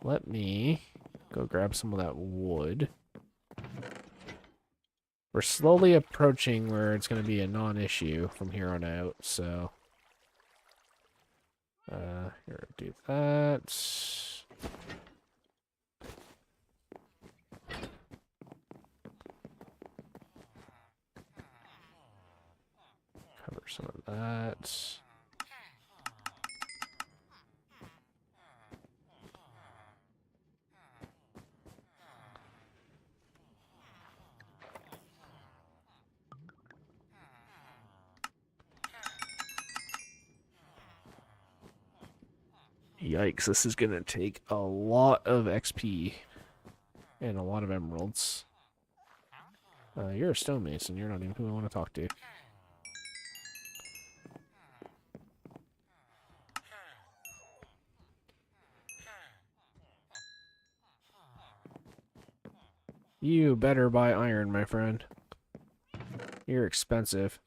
Let me go grab some of that wood. We're slowly approaching where it's gonna be a non-issue from here on out, so... here, do that. Cover some of that. Yikes, this is gonna take a lot of XP and a lot of emeralds. You're a stonemason, you're not even who I want to talk to. You better buy iron, my friend. You're expensive.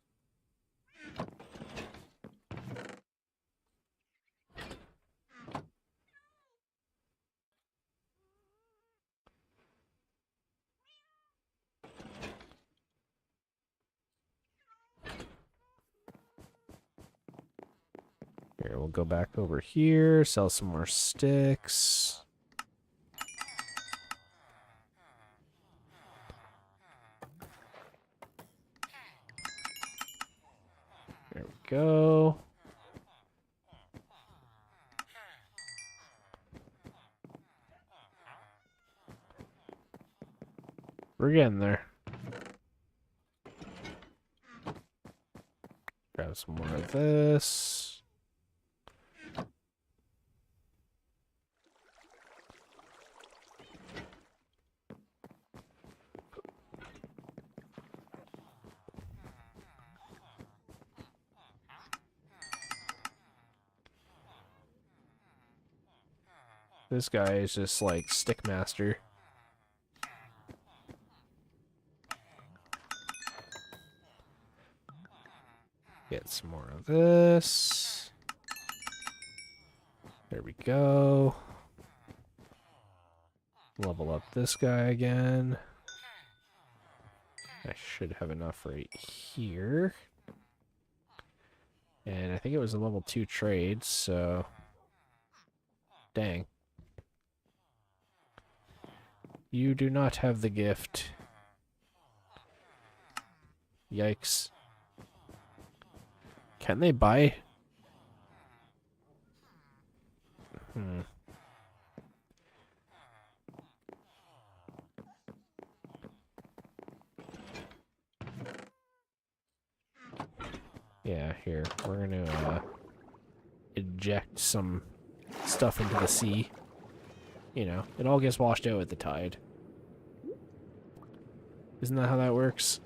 Here, we'll go back over here, sell some more sticks. There we go. We're getting there. Grab some more of this. This guy is just like stick master. Get some more of this. There we go. Level up this guy again. I should have enough right here. And I think it was a level 2 trade, so... Dang. You do not have the gift. Yikes. Can they buy? Yeah, here. We're gonna eject some stuff into the sea. You know, it all gets washed out with the tide. Isn't that how that works?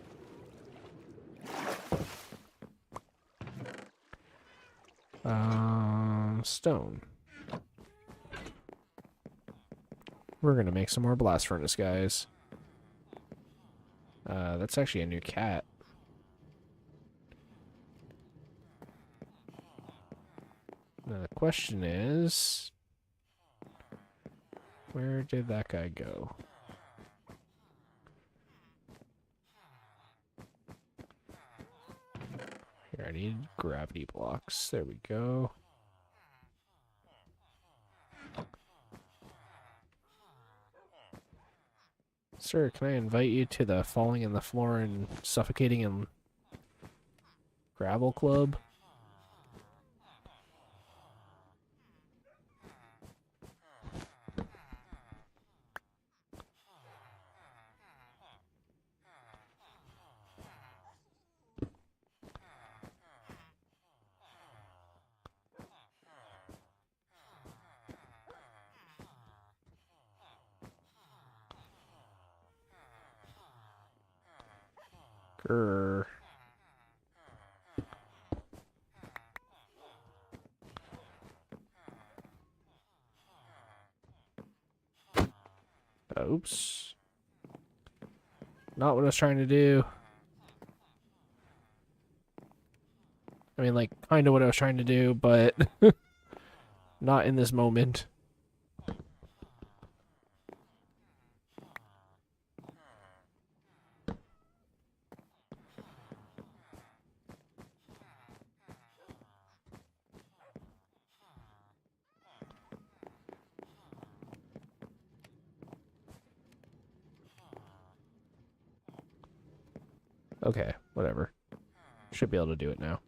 Stone. We're gonna make some more blast furnace, guys. That's actually a new cat. Now the question is, where did that guy go? Here, I need gravity blocks. There we go. Sir, can I invite you to the falling in the floor and suffocating in gravel club? Grr. Oops. Not what I was trying to do. I mean, like, kind of what I was trying to do, but not in this moment. Okay, whatever. Should be able to do it now.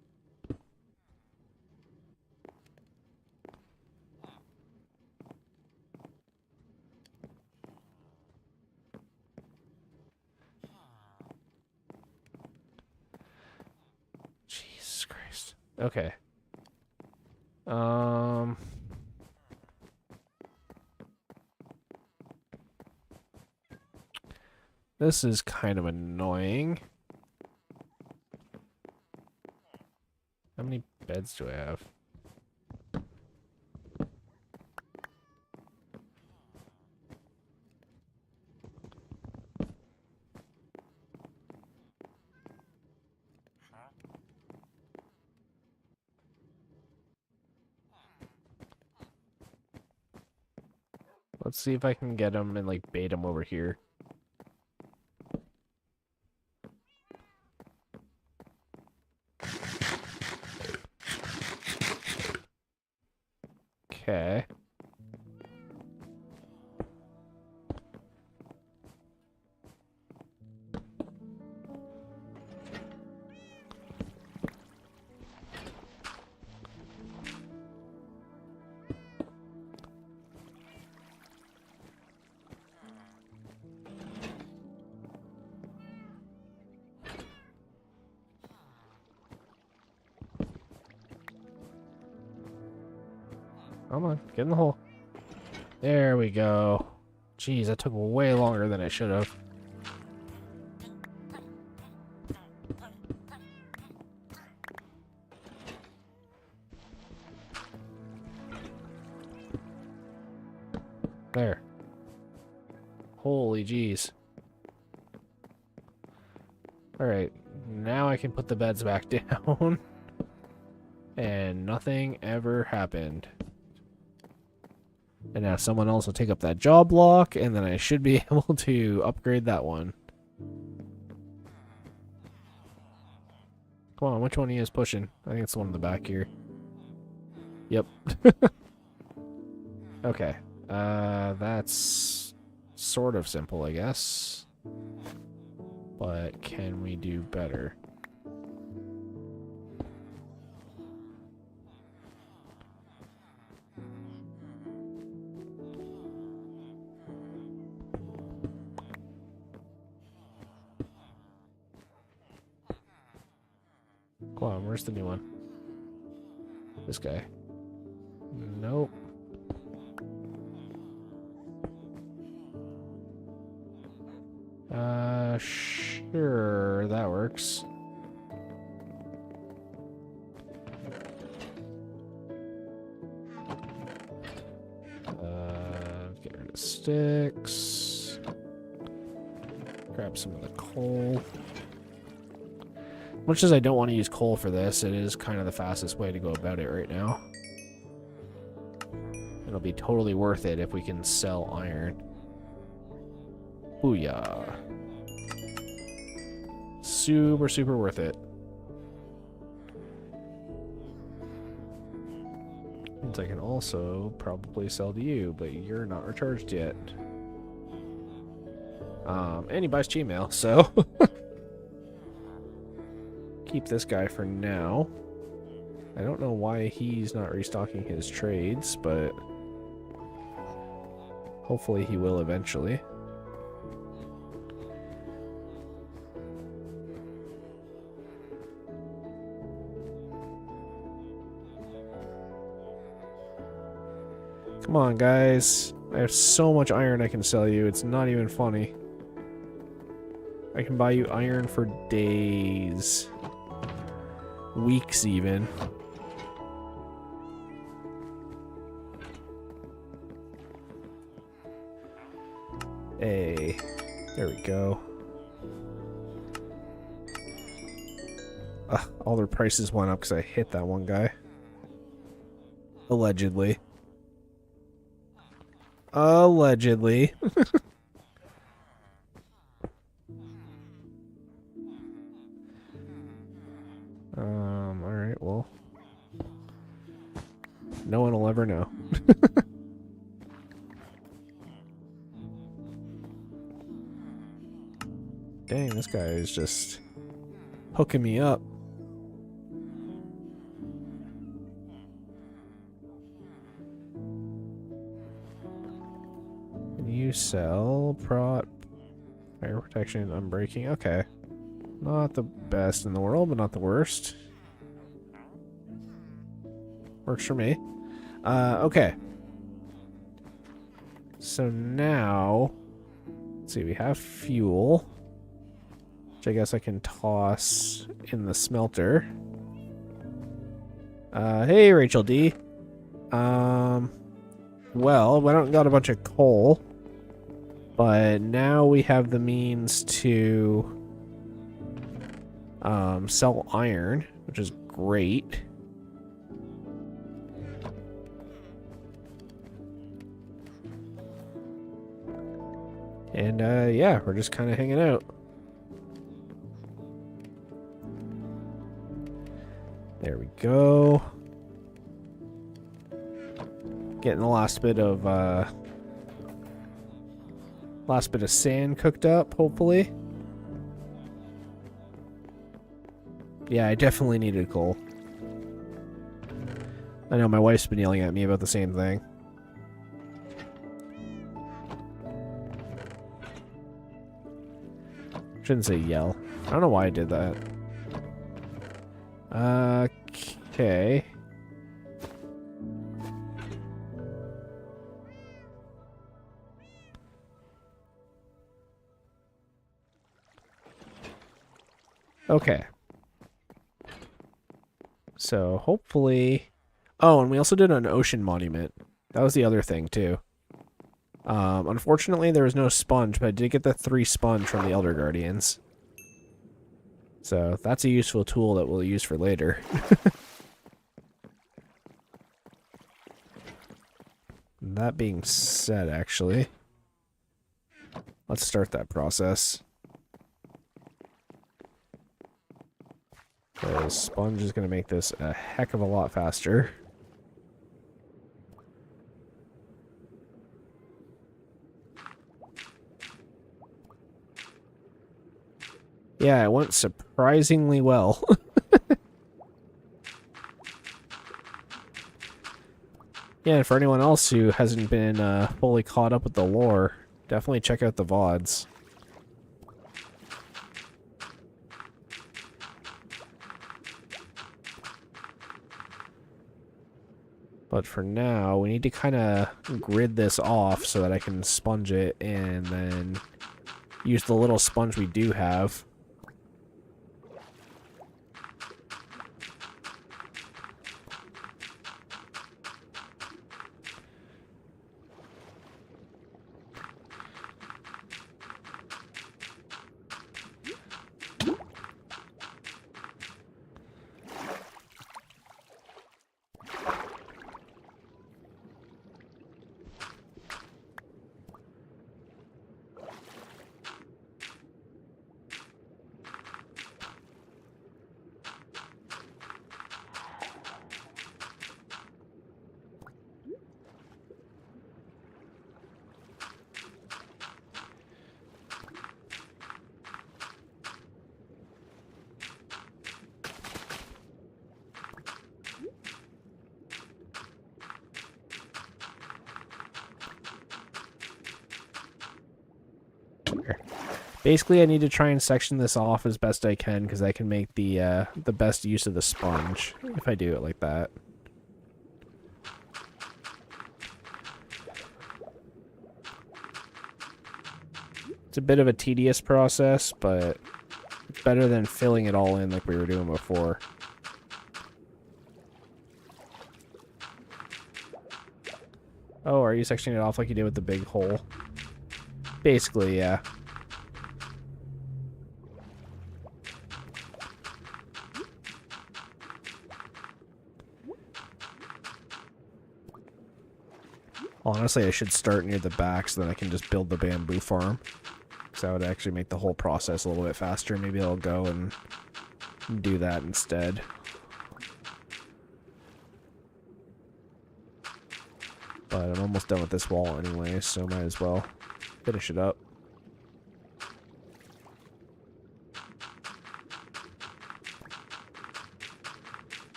Jesus Christ. Okay. This is kind of annoying. How many beds do I have? Let's see if I can get them and like bait them over here. Okay. Come on, get in the hole. There we go. Jeez, that took way longer than it should have. There. Holy jeez. Alright, now I can put the beds back down. And nothing ever happened. And now someone else will take up that job block, and then I should be able to upgrade that one. Come on, which one he is pushing? I think it's the one in the back here. Yep. Okay. That's sort of simple, I guess. But can we do better? Come on, where's the new one? This guy. Nope. Sure, that works. Get rid of sticks. Grab some of the coal. Much as I don't want to use coal for this, it is kind of the fastest way to go about it right now. It'll be totally worth it if we can sell iron. Booyah. Super, super worth it. Means I can also probably sell to you, but you're not recharged yet. And he buys Gmail, so... Keep this guy for now. I don't know why he's not restocking his trades, but... hopefully he will eventually. Come on, guys. I have so much iron I can sell you, it's not even funny. I can buy you iron for days. Weeks, even. Hey, there we go. All their prices went up because I hit that one guy. Allegedly. Allegedly. Alright, well. No one will ever know. Dang, this guy is just hooking me up. Can you sell fire protection, unbreaking? Okay. Not the best in the world, but not the worst. Works for me. Okay. So now, let's see, we have fuel, which I guess I can toss in the smelter. Hey, Rachel D. Well, I don't got a bunch of coal, but now we have the means to sell iron, which is great. And yeah, we're just kind of hanging out. There we go. Getting the last bit of sand cooked up, hopefully. Yeah, I definitely needed coal. I know my wife's been yelling at me about the same thing. Shouldn't say yell. I don't know why I did that. Okay. Okay. So hopefully... Oh, and we also did an ocean monument. That was the other thing, too. Unfortunately, there was no sponge, but I did get the 3 sponge from the Elder Guardians. So that's a useful tool that we'll use for later. That being said, actually, let's start that process. Because sponge is going to make this a heck of a lot faster. Yeah, it went surprisingly well. Yeah, and for anyone else who hasn't been fully caught up with the lore, definitely check out the VODs. But for now, we need to kind of grid this off so that I can sponge it and then use the little sponge we do have. Basically, I need to try and section this off as best I can because I can make the best use of the sponge if I do it like that. It's a bit of a tedious process, but it's better than filling it all in like we were doing before. Oh, are you sectioning it off like you did with the big hole? Basically, yeah. Honestly, I should start near the back so that I can just build the bamboo farm. So that would actually make the whole process a little bit faster. Maybe I'll go and do that instead. But I'm almost done with this wall anyway, so might as well finish it up.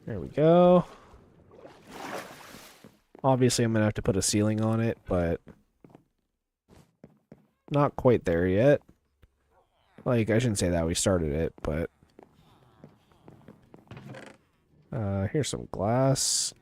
There we go. Obviously, I'm going to have to put a ceiling on it, but not quite there yet. Like, I shouldn't say that, we started it, but... here's some glass.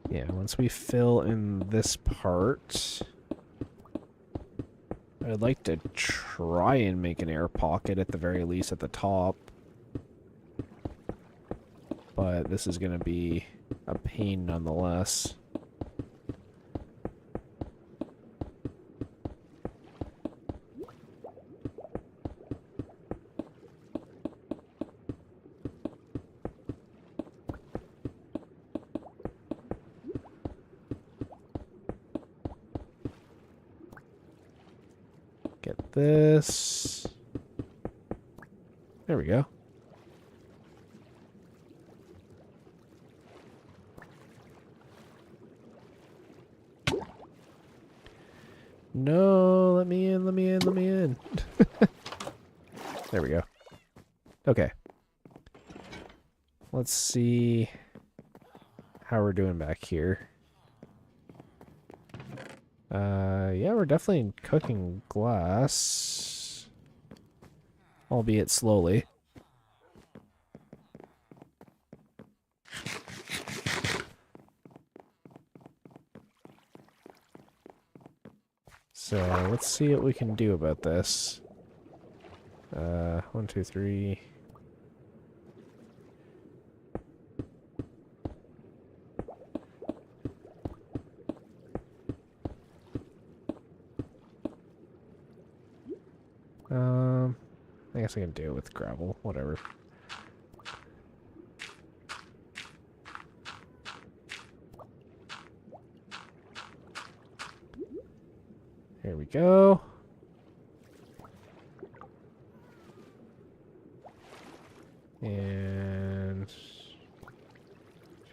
Yeah, once we fill in this part, I'd like to try and make an air pocket at the very least at the top. But this is going to be a pain nonetheless. Get this. There we go. No, let me in, let me in, let me in. There we go. Okay. Let's see how we're doing back here. Yeah, we're definitely cooking glass. Albeit slowly. So, let's see what we can do about this. 1, 2, 3... I guess I can do it with gravel, whatever. Here we go. And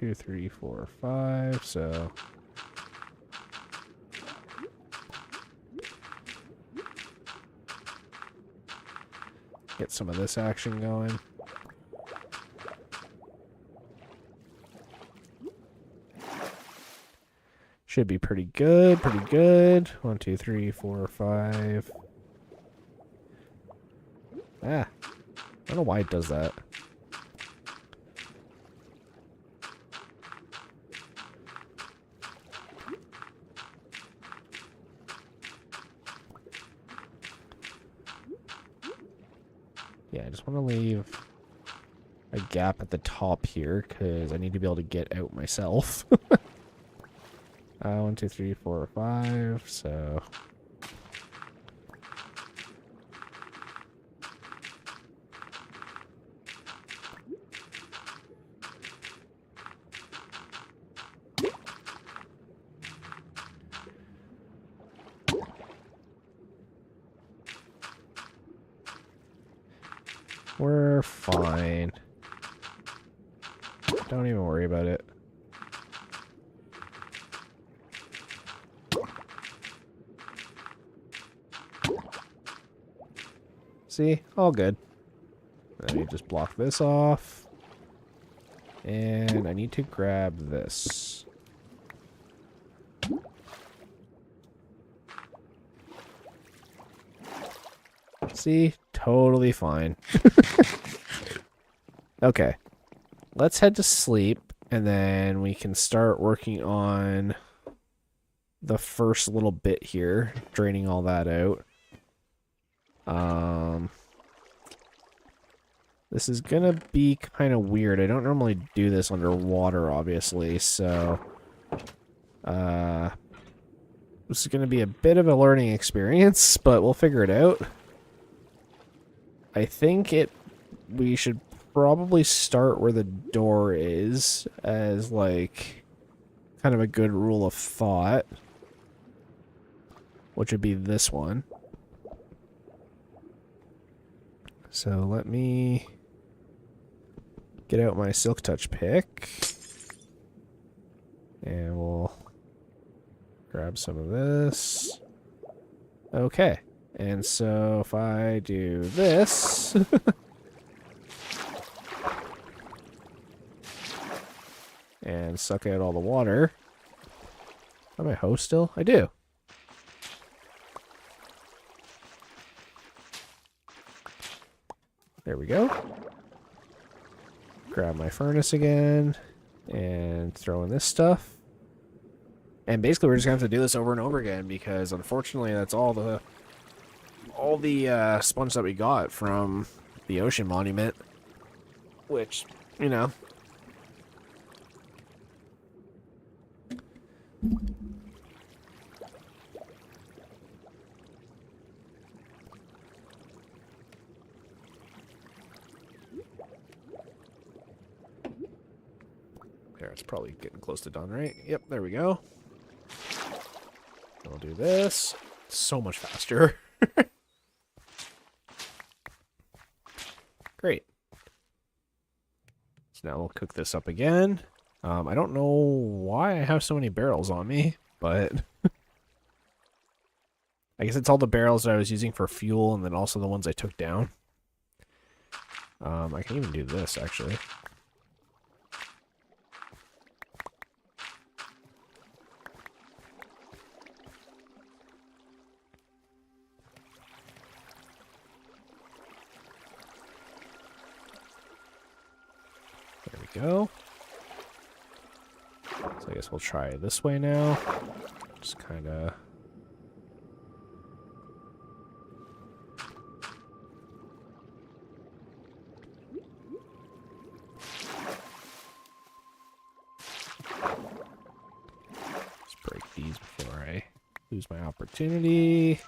2, 3, 4, 5, so... Get some of this action going. Should be pretty good, pretty good. 1, 2, 3, 4, 5. Ah. I don't know why it does that. Yeah, I just want to leave a gap at the top here because I need to be able to get out myself. 1, 2, 3, 4, 5. So we're fine. Don't even worry about it. See? All good. Let me just block this off. And I need to grab this. See? Totally fine. Okay. Let's head to sleep, and then we can start working on the first little bit here, draining all that out. This is gonna be kind of weird. I don't normally do this underwater, obviously, so this is gonna be a bit of a learning experience, but we'll figure it out. I think we should probably start where the door is as like kind of a good rule of thought, which would be this one. So let me get out my Silk Touch pick, and we'll grab some of this. Okay, and so if I do this, and suck out all the water. Have I host still? I do. There we go. Grab my furnace again and throw in this stuff. And basically we're just gonna have to do this over and over again because unfortunately that's all the sponge that we got from the ocean monument. Which, you know. There, it's probably getting close to done, right? Yep, there we go. I'll do this. So much faster. Great. So now we'll cook this up again. I don't know why I have so many barrels on me, but I guess it's all the barrels that I was using for fuel and then also the ones I took down. I can even do this, actually. There we go. So I guess we'll try it this way now. Just kind of... Just break these before I lose my opportunity.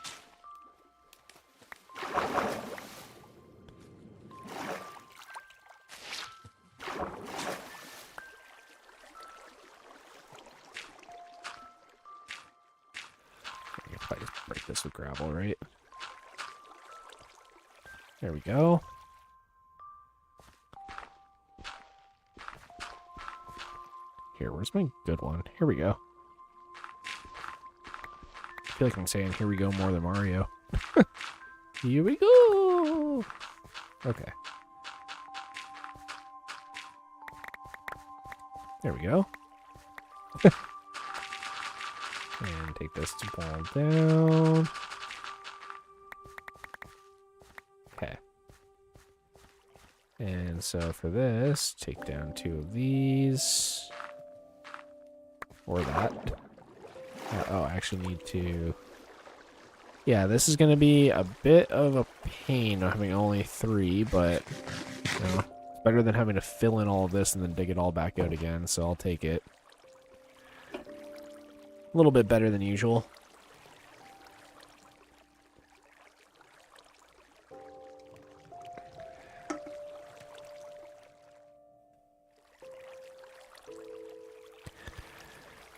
If I just break this with gravel, right? There we go. Here, where's my good one? Here we go. I feel like I'm saying here we go more than Mario. Here we go! Okay. There we go. And take this ball down. Okay. And so for this, take down 2 of these. Or that. Oh, I actually need to... Yeah, this is going to be a bit of a pain having only 3, but, you know, it's better than having to fill in all of this and then dig it all back out again, so I'll take it. A little bit better than usual.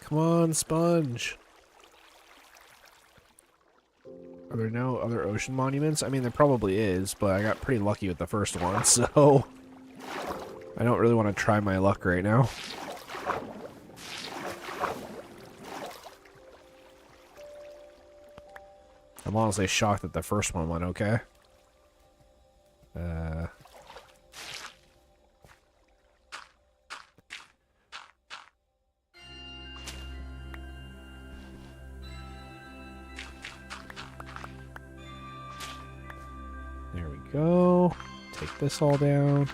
Come on, sponge. Are there no other ocean monuments? I mean, there probably is, but I got pretty lucky with the first one, so I don't really want to try my luck right now. I'm honestly shocked that the first one went okay. There we go. Take this all down.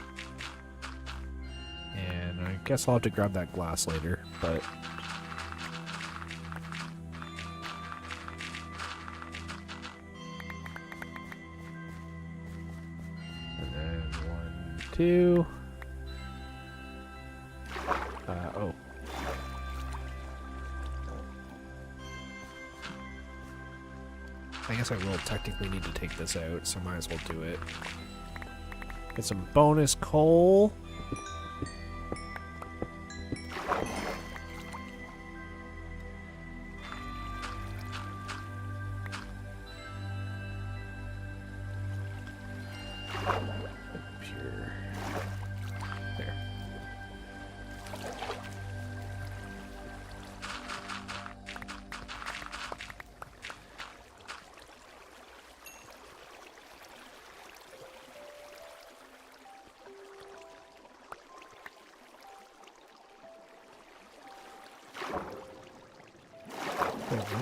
And I guess I'll have to grab that glass later, but... And then 1, 2... oh. I guess I will technically need to take this out, so might as well do it. Get some bonus coal. Up here. There.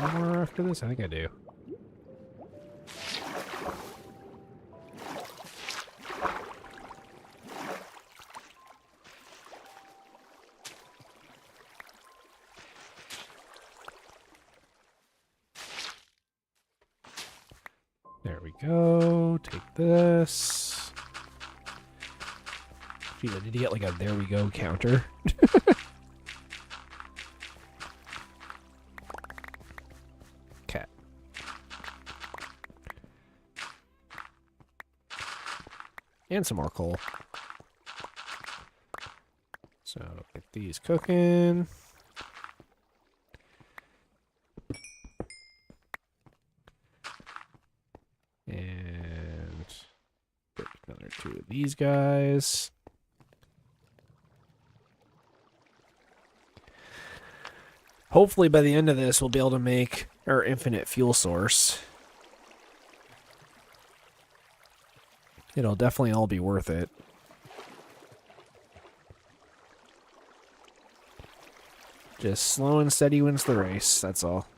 One more after this? I think I do. There we go. Take this. Geez, I need to get like a there we go counter. Cat. And some more coal. So get these cooking. And get another 2 of these guys. Hopefully by the end of this, we'll be able to make our infinite fuel source. It'll definitely all be worth it. Just slow and steady wins the race, that's all.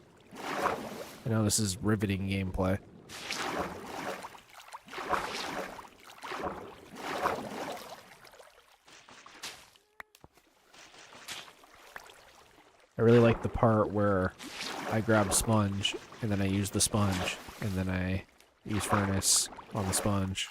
I know this is riveting gameplay. I really like the part where I grab sponge, and then I use the sponge, and then I use furnace on the sponge.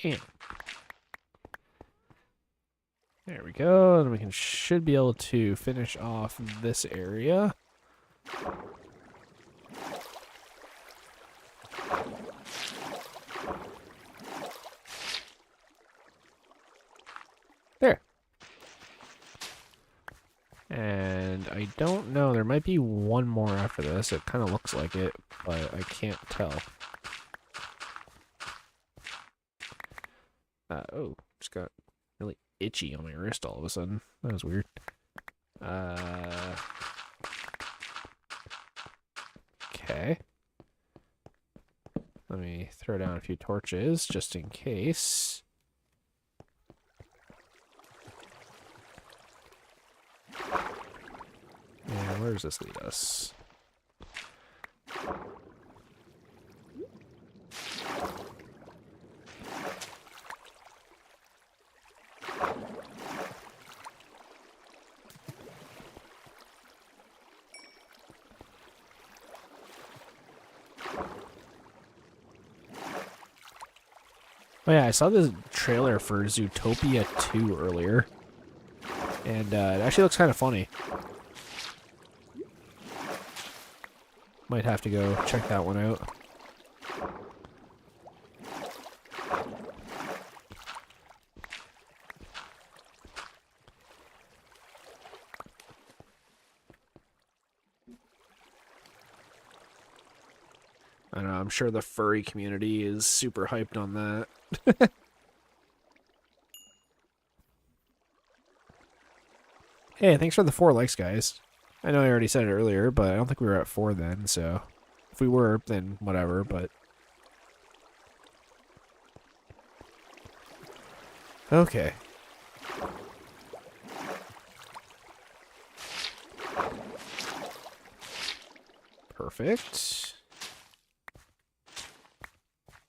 Bam. There we go, and we should be able to finish off this area. There. And I don't know, there might be one more after this. It kind of looks like it, but I can't tell. Oh, just got really itchy on my wrist all of a sudden. That was weird. Okay. Let me throw down a few torches just in case. And where does this lead us? Oh yeah, I saw this trailer for Zootopia 2 earlier, and it actually looks kind of funny. Might have to go check that one out. I know, I'm sure the furry community is super hyped on that. Hey, thanks for the 4 likes, guys. I know I already said it earlier, but I don't think we were at 4 then, so... If we were, then whatever, but... Okay. Perfect.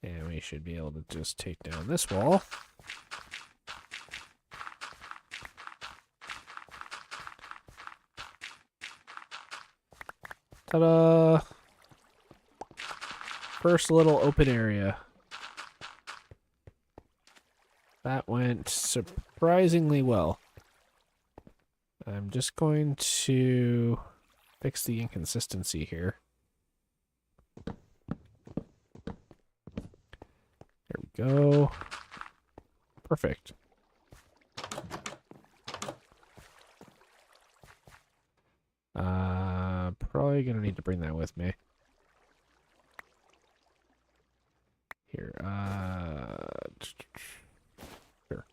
And we should be able to just take down this wall. Ta-da! First little open area. That went surprisingly well. I'm just going to fix the inconsistency here. There we go. Perfect. Probably gonna need to bring that with me. Here, sure.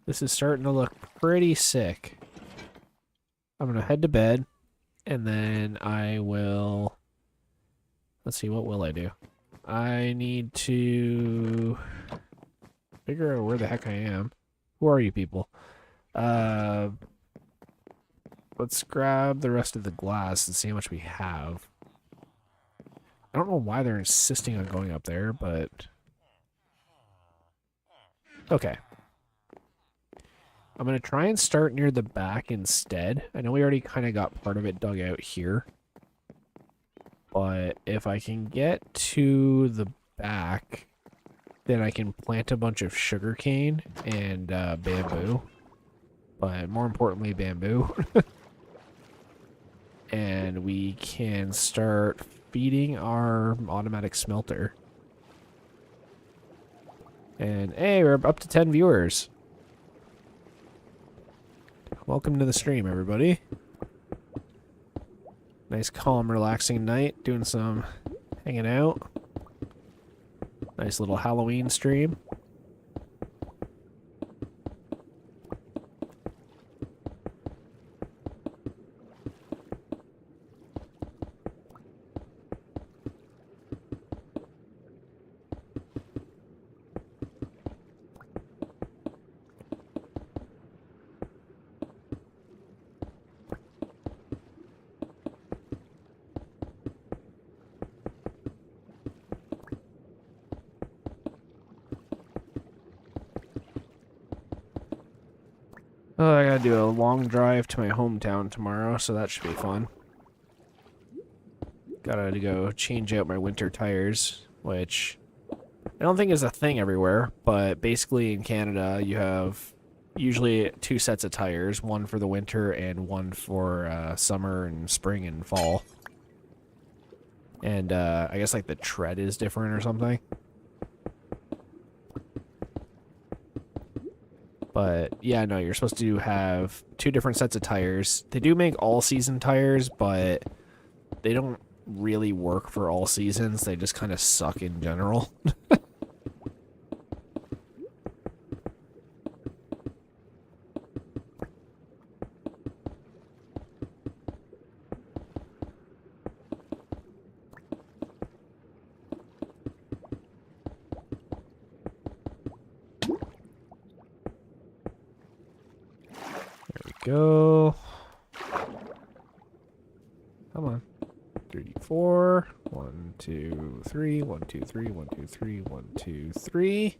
This is starting to look pretty sick. I'm gonna head to bed, and then I will... Let's see, what will I do? I need to figure out where the heck I am. Who are you people? Let's grab the rest of the glass and see how much we have. I don't know why they're insisting on going up there, but... Okay. I'm going to try and start near the back instead. I know we already kind of got part of it dug out here. But if I can get to the back, then I can plant a bunch of sugarcane and bamboo. But more importantly, bamboo. And we can start feeding our automatic smelter. And hey, we're up to 10 viewers. Welcome to the stream, everybody. Nice, calm, relaxing night. Doing some hanging out. Nice little Halloween stream. Oh, I gotta do a long drive to my hometown tomorrow, so that should be fun. Gotta go change out my winter tires, which I don't think is a thing everywhere, but basically in Canada you have usually 2 sets of tires, one for the winter and one for summer and spring and fall. And I guess like the tread is different or something. But yeah, no, you're supposed to have 2 different sets of tires. They do make all-season tires, but they don't really work for all seasons. They just kind of suck in general. Go. Come on. 34. 1, 2, 3. 1, 2, 3. 1, 2, 3. 1, 2, 3.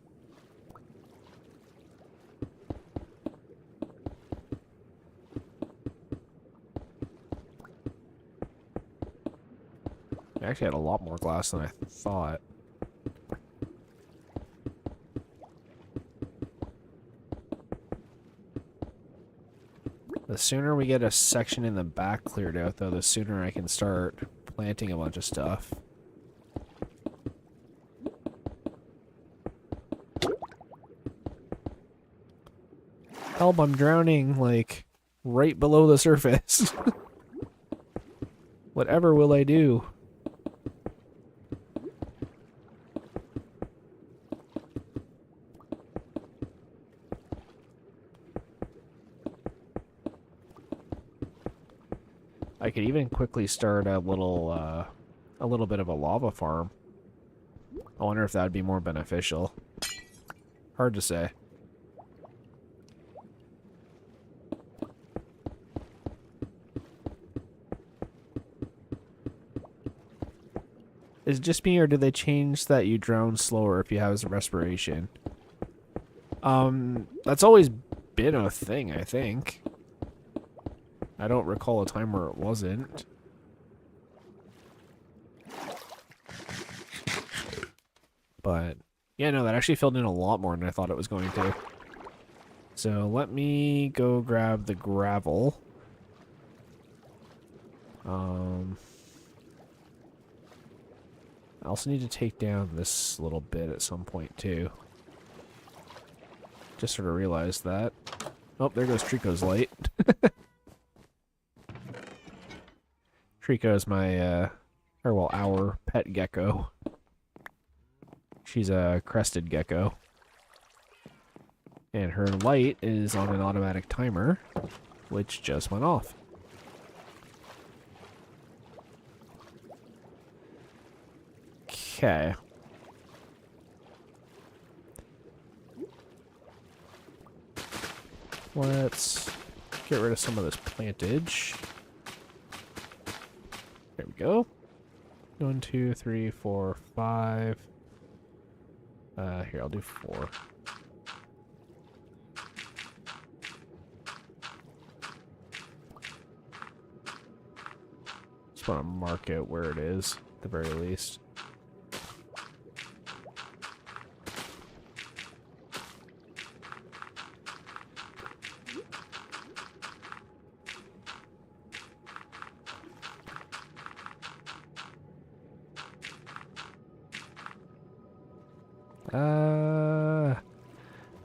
I actually had a lot more glass than I thought. The sooner we get a section in the back cleared out, though, the sooner I can start planting a bunch of stuff. Help, I'm drowning, like, right below the surface. Whatever will I do? I could even quickly start a little bit of a lava farm. I wonder if that would be more beneficial. Hard to say. Is it just me, or do they change that you drown slower if you have respiration? That's always been a thing, I think. I don't recall a time where it wasn't. But, yeah, no, that actually filled in a lot more than I thought it was going to. So, let me go grab the gravel. I also need to take down this little bit at some point, too. Just sort of realized that. Oh, there goes Trico's light. Trico is my, our pet gecko. She's a crested gecko. And her light is on an automatic timer, which just went off. Okay. Let's get rid of some of this plantage. There we go. 1, 2, 3, 4, 5. Here, I'll do 4. Just want to mark out where it is, at the very least.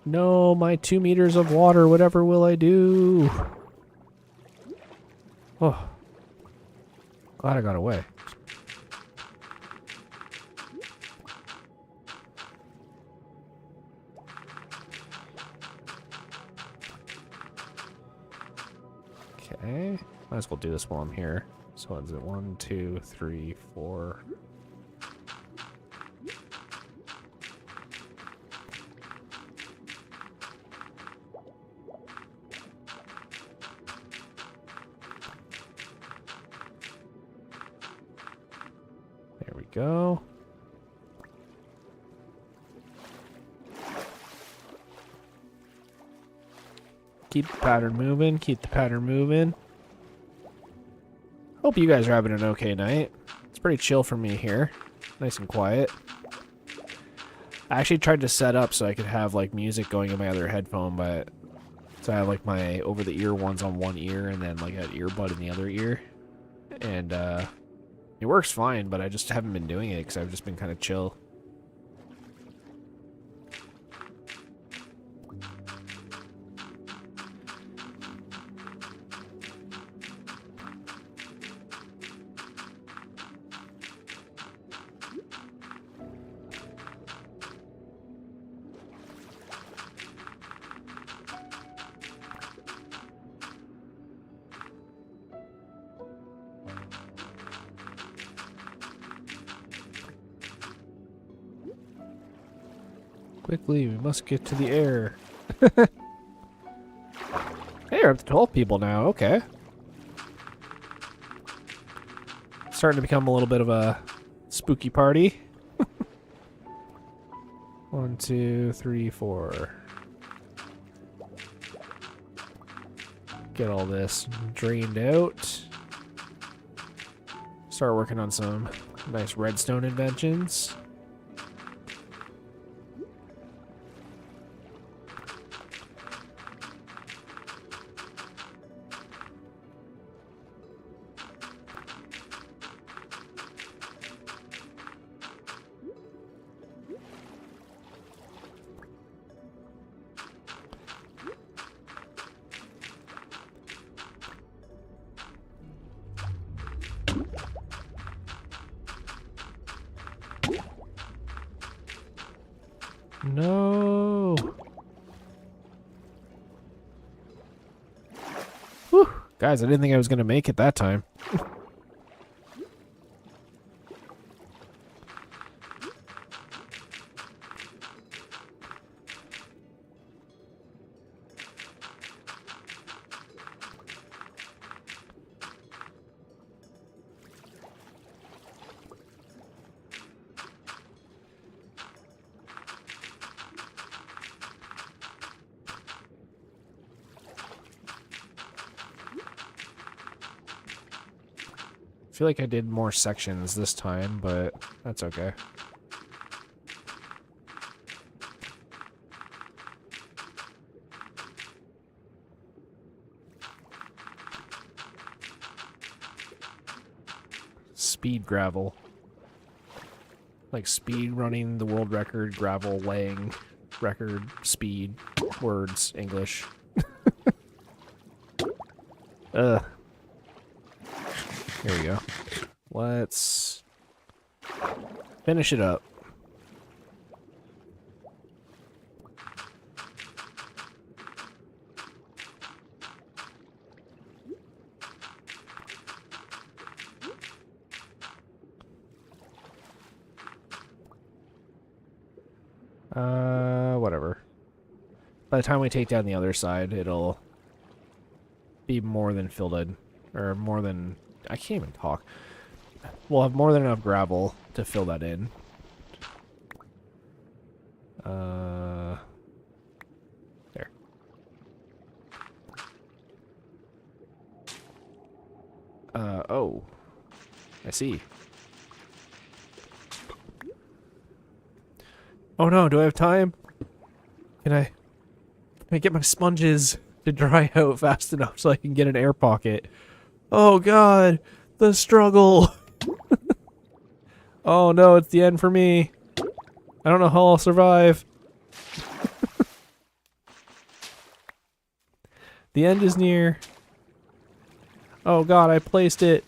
No, my 2 meters of water, whatever will I do? Oh. Glad I got away. Okay. Might as well do this while I'm here. So what is it? 1, 2, 3, 4. There we go. Keep the pattern moving. Keep the pattern moving. Hope you guys are having an okay night. It's pretty chill for me here. Nice and quiet. I actually tried to set up so I could have like music going in my other headphone, but so I have like my over-the-ear ones on one ear and then like an earbud in the other ear. And it works fine, but I just haven't been doing it because I've just been kind of chill. Quickly, we must get to the air. Hey, we're up to 12 people now. Okay. Starting to become a little bit of a spooky party. 1, 2, 3, 4. Get all this drained out. Start working on some nice redstone inventions. No. Whew. Guys, I didn't think I was going to make it that time. I feel like I did more sections this time, but that's okay. Speed gravel. Like speed running the world record, gravel laying record, speed, words, English. Ugh. Here we go. Let's finish it up. Whatever. By the time we take down the other side, it'll be more than filled in. Or more than... I can't even talk. We'll have more than enough gravel to fill that in. There. Oh. I see. Oh no, do I have time? Can I get my sponges to dry out fast enough so I can get an air pocket? Oh god, the struggle. Oh no, it's the end for me. I don't know how I'll survive. The end is near. Oh god, I placed it.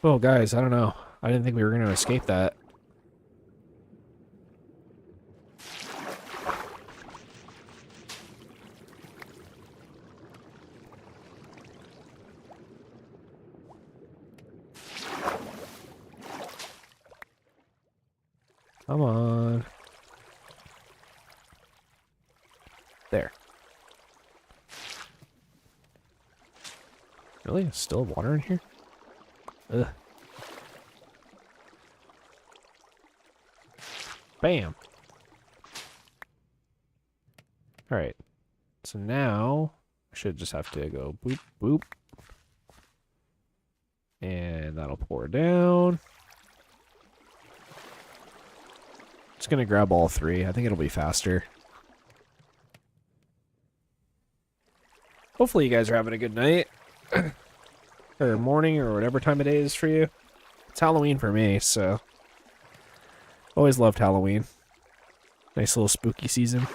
Oh guys, I don't know. I didn't think we were going to escape that. Come on. There. Really? There's still water in here? Ugh. Bam. Alright. So now I should just have to go boop, boop. And that'll pour down. Just gonna grab all three. I think it'll be faster. Hopefully you guys are having a good night. Or morning, or whatever time of day is for you. It's Halloween for me, so... Always loved Halloween. Nice little spooky season.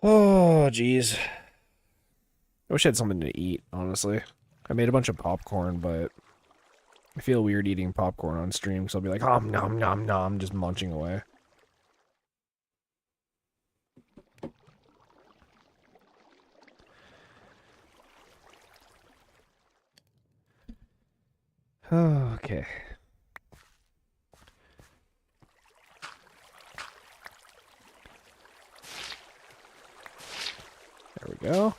Oh, jeez. I wish I had something to eat, honestly. I made a bunch of popcorn, but I feel weird eating popcorn on stream, so I'll be like, nom nom nom, just munching away. Okay. There we go.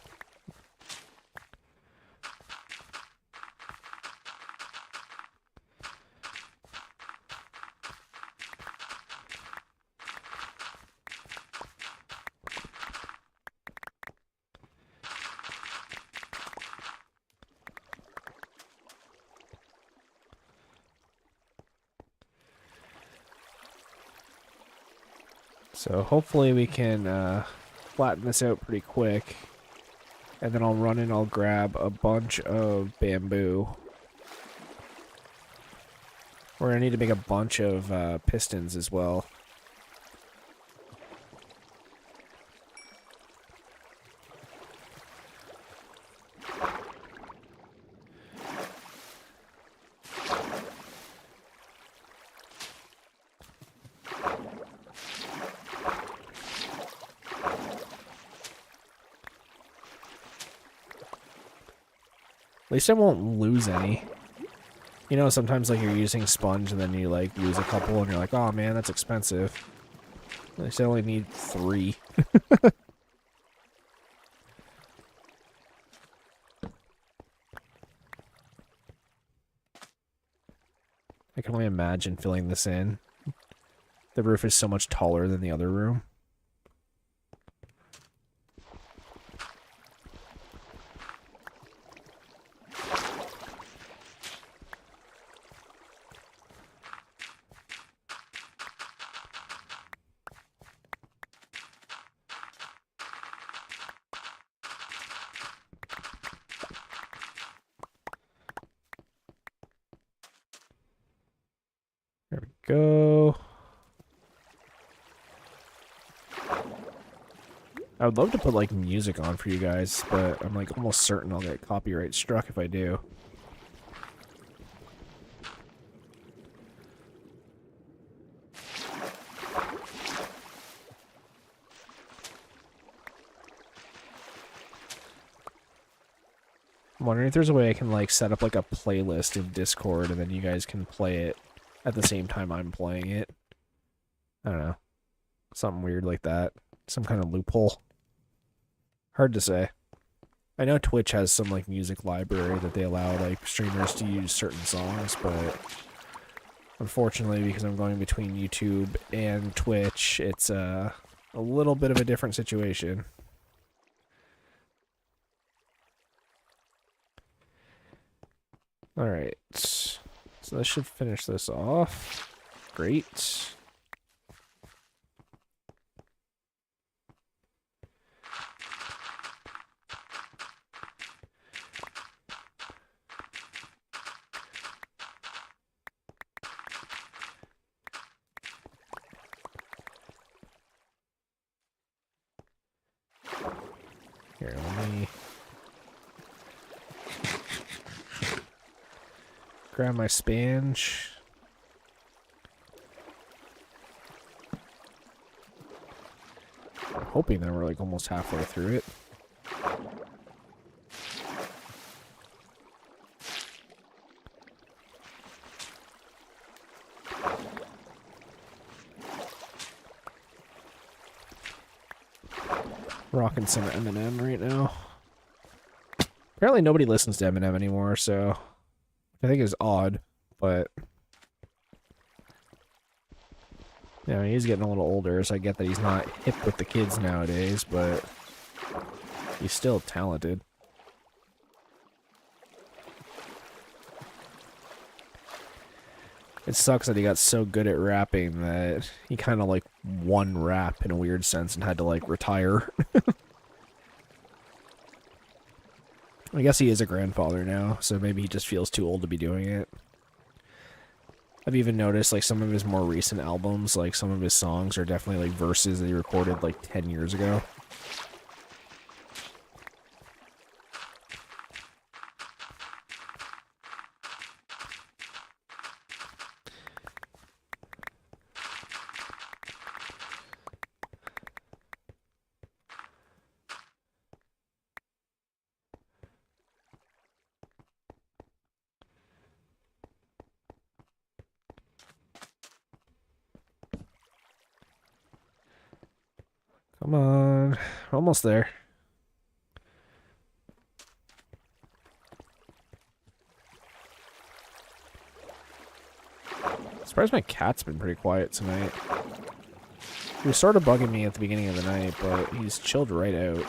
So hopefully we can flatten this out pretty quick. And then I'll run and I'll grab a bunch of bamboo. We're going to need to make a bunch of pistons as well. At least I won't lose any. You know, sometimes like you're using sponge and then you like lose a couple and you're like, oh man, that's expensive. At least I only need 3. I can only imagine filling this in. The roof is so much taller than the other room. There we go. I would love to put like music on for you guys, but I'm like almost certain I'll get copyright struck if I do. I'm wondering if there's a way I can like set up like a playlist in Discord and then you guys can play it at the same time I'm playing it. I don't know. Something weird like that. Some kind of loophole. Hard to say. I know Twitch has some like music library that they allow like streamers to use certain songs, but unfortunately because I'm going between YouTube and Twitch, it's a little bit of a different situation. Alright, so this should finish this off. Great. Here, let me grab my sponge. I'm hoping that we're like almost halfway through it. Rocking some Eminem right now. Apparently nobody listens to Eminem anymore, so I think is odd, but yeah, he's getting a little older, so I get that he's not hip with the kids nowadays, but he's still talented. It sucks that he got so good at rapping that he kind of like won rap in a weird sense and had to like retire. I guess he is a grandfather now, so maybe he just feels too old to be doing it. I've even noticed like some of his more recent albums, like some of his songs are definitely like verses that he recorded like 10 years ago. Come on, almost there. I'm surprised my cat's been pretty quiet tonight. He was sort of bugging me at the beginning of the night, but he's chilled right out.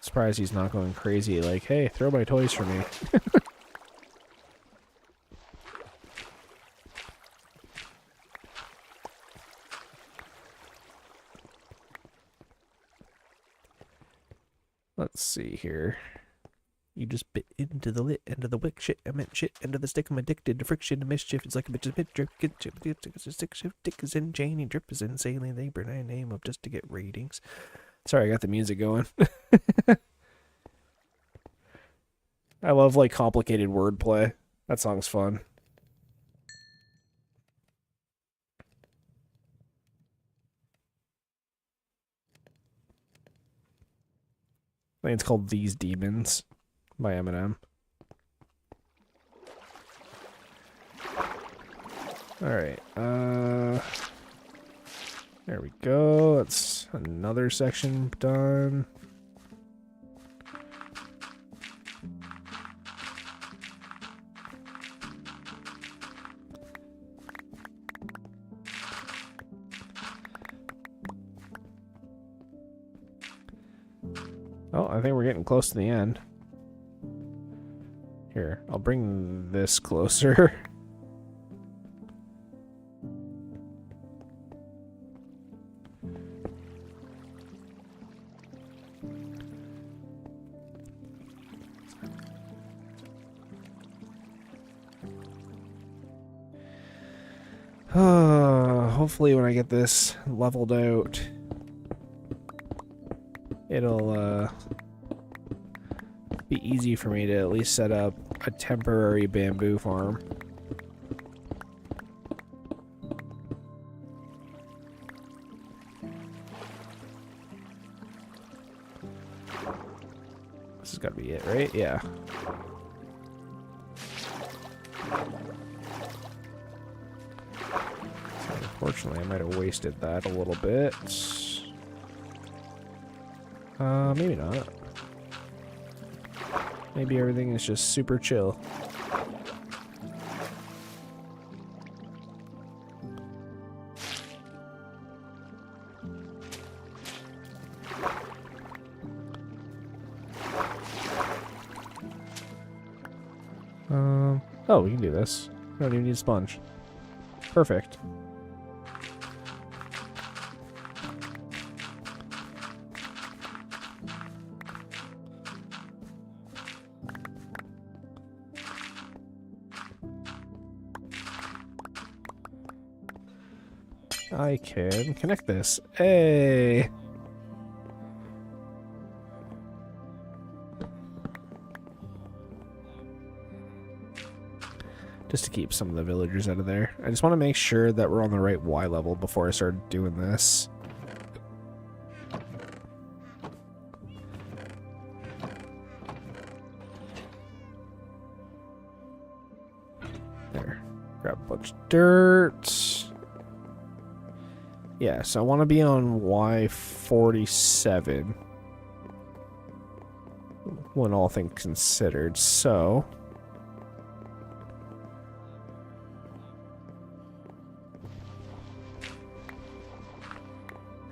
Surprised he's not going crazy like, hey, throw my toys for me. Let's see here. You just bit into the lit end of the wick. Shit, I meant shit. End of the stick. I'm addicted to friction and mischief. It's like a bitch's bit drip. Get chip. It's a stick shift. Dick is in Janie. Drip is in saline. They burn my name up just to get ratings. Sorry, I got the music going. I love like complicated wordplay. That song's fun. I think it's called These Demons by Eminem. Alright, there we go. That's another section done. Oh, I think we're getting close to the end. Here, I'll bring this closer. Hopefully when I get this leveled out, it'll be easy for me to at least set up a temporary bamboo farm. This has got to be it, right? Yeah. Unfortunately, I might have wasted that a little bit. Maybe not. Maybe everything is just super chill. Oh, we can do this. We don't even need a sponge. Perfect. I can connect this. Hey! Just to keep some of the villagers out of there. I just want to make sure that we're on the right Y level before I start doing this. There. Grab a bunch of dirt. Yeah, so I want to be on Y47 when all things considered. So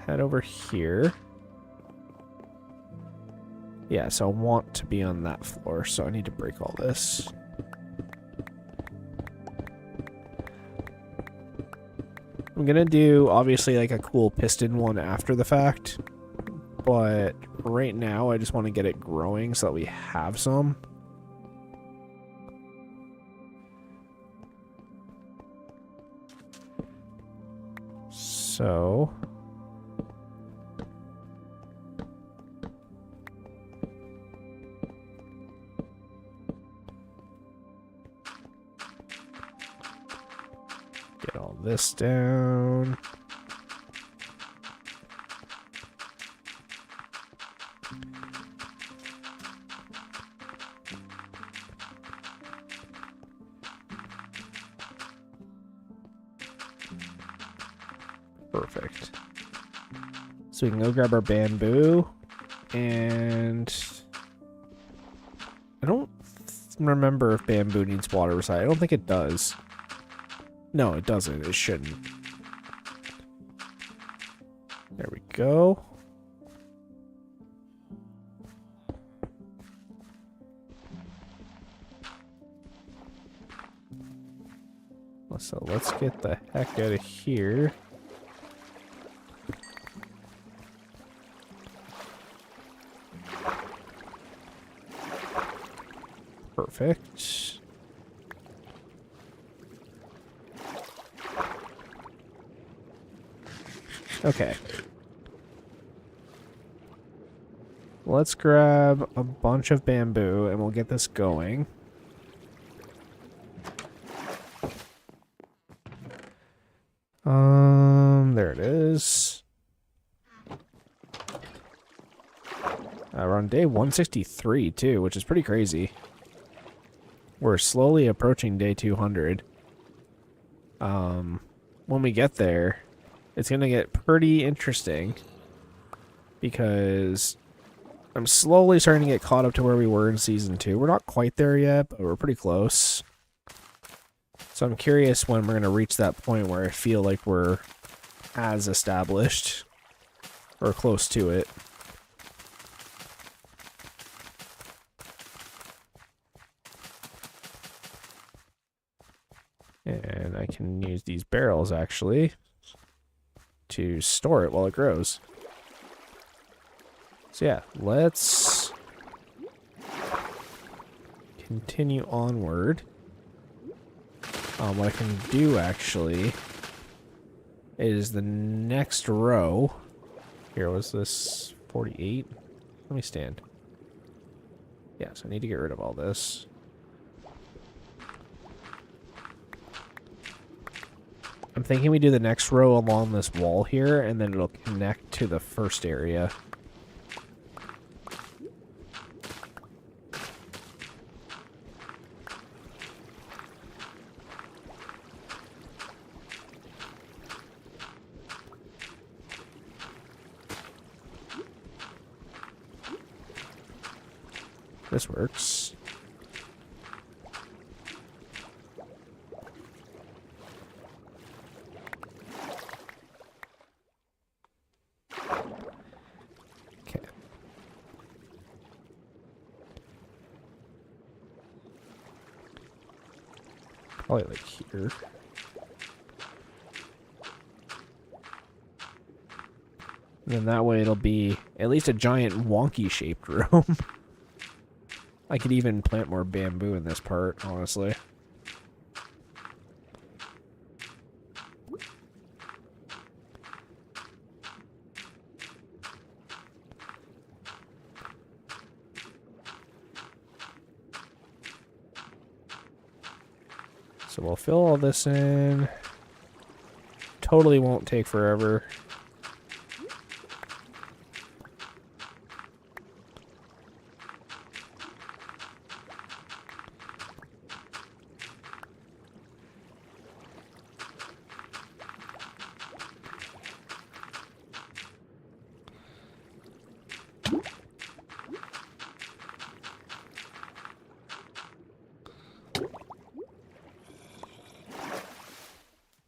head over here. Yeah, so I want to be on that floor, so I need to break all this. I'm gonna do, obviously, like a cool piston one after the fact, but right now I just want to get it growing so that we have some. So get all this down. Perfect. So we can go grab our bamboo, and I don't remember if bamboo needs water beside. I don't think it does. No, it doesn't. It shouldn't. There we go. So let's get the heck out of here. Perfect. Okay. Let's grab a bunch of bamboo and we'll get this going. There it is. We're on day 163 too, which is pretty crazy. We're slowly approaching day 200. When we get there, it's gonna get pretty interesting because I'm slowly starting to get caught up to where we were in season 2. We're not quite there yet, but we're pretty close. So I'm curious when we're gonna reach that point where I feel like we're as established or close to it. And I can use these barrels actually to store it while it grows. So yeah, let's continue onward. What I can do actually is the next row. Here, was this 48? Let me stand. Yeah, so I need to get rid of all this. I'm thinking we do the next row along this wall here, and then it'll connect to the first area. This works. Okay. Probably like here. And then that way it'll be at least a giant wonky shaped room. I could even plant more bamboo in this part, honestly. So we'll fill all this in. Totally won't take forever.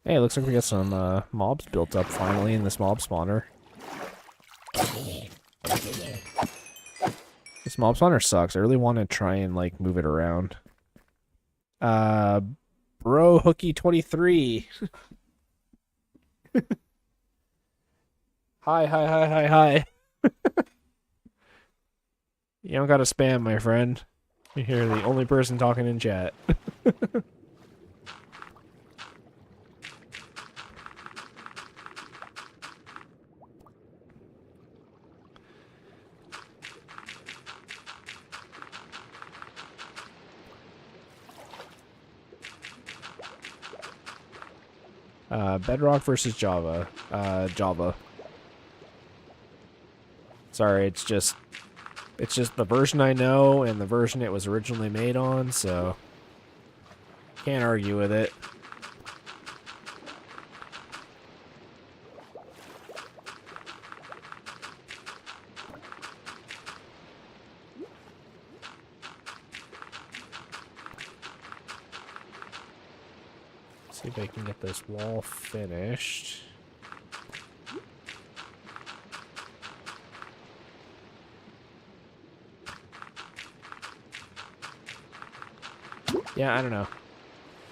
Hey, looks like we got some mobs built up finally in this mob spawner. This mob spawner sucks. I really want to try and like move it around. Bro Hooky 23. Hi. You don't gotta spam, my friend. You're the only person talking in chat. Bedrock versus Java. Java. Sorry, it's just the version I know and the version it was originally made on, so can't argue with it. See if I can get this wall finished. Yeah, I don't know.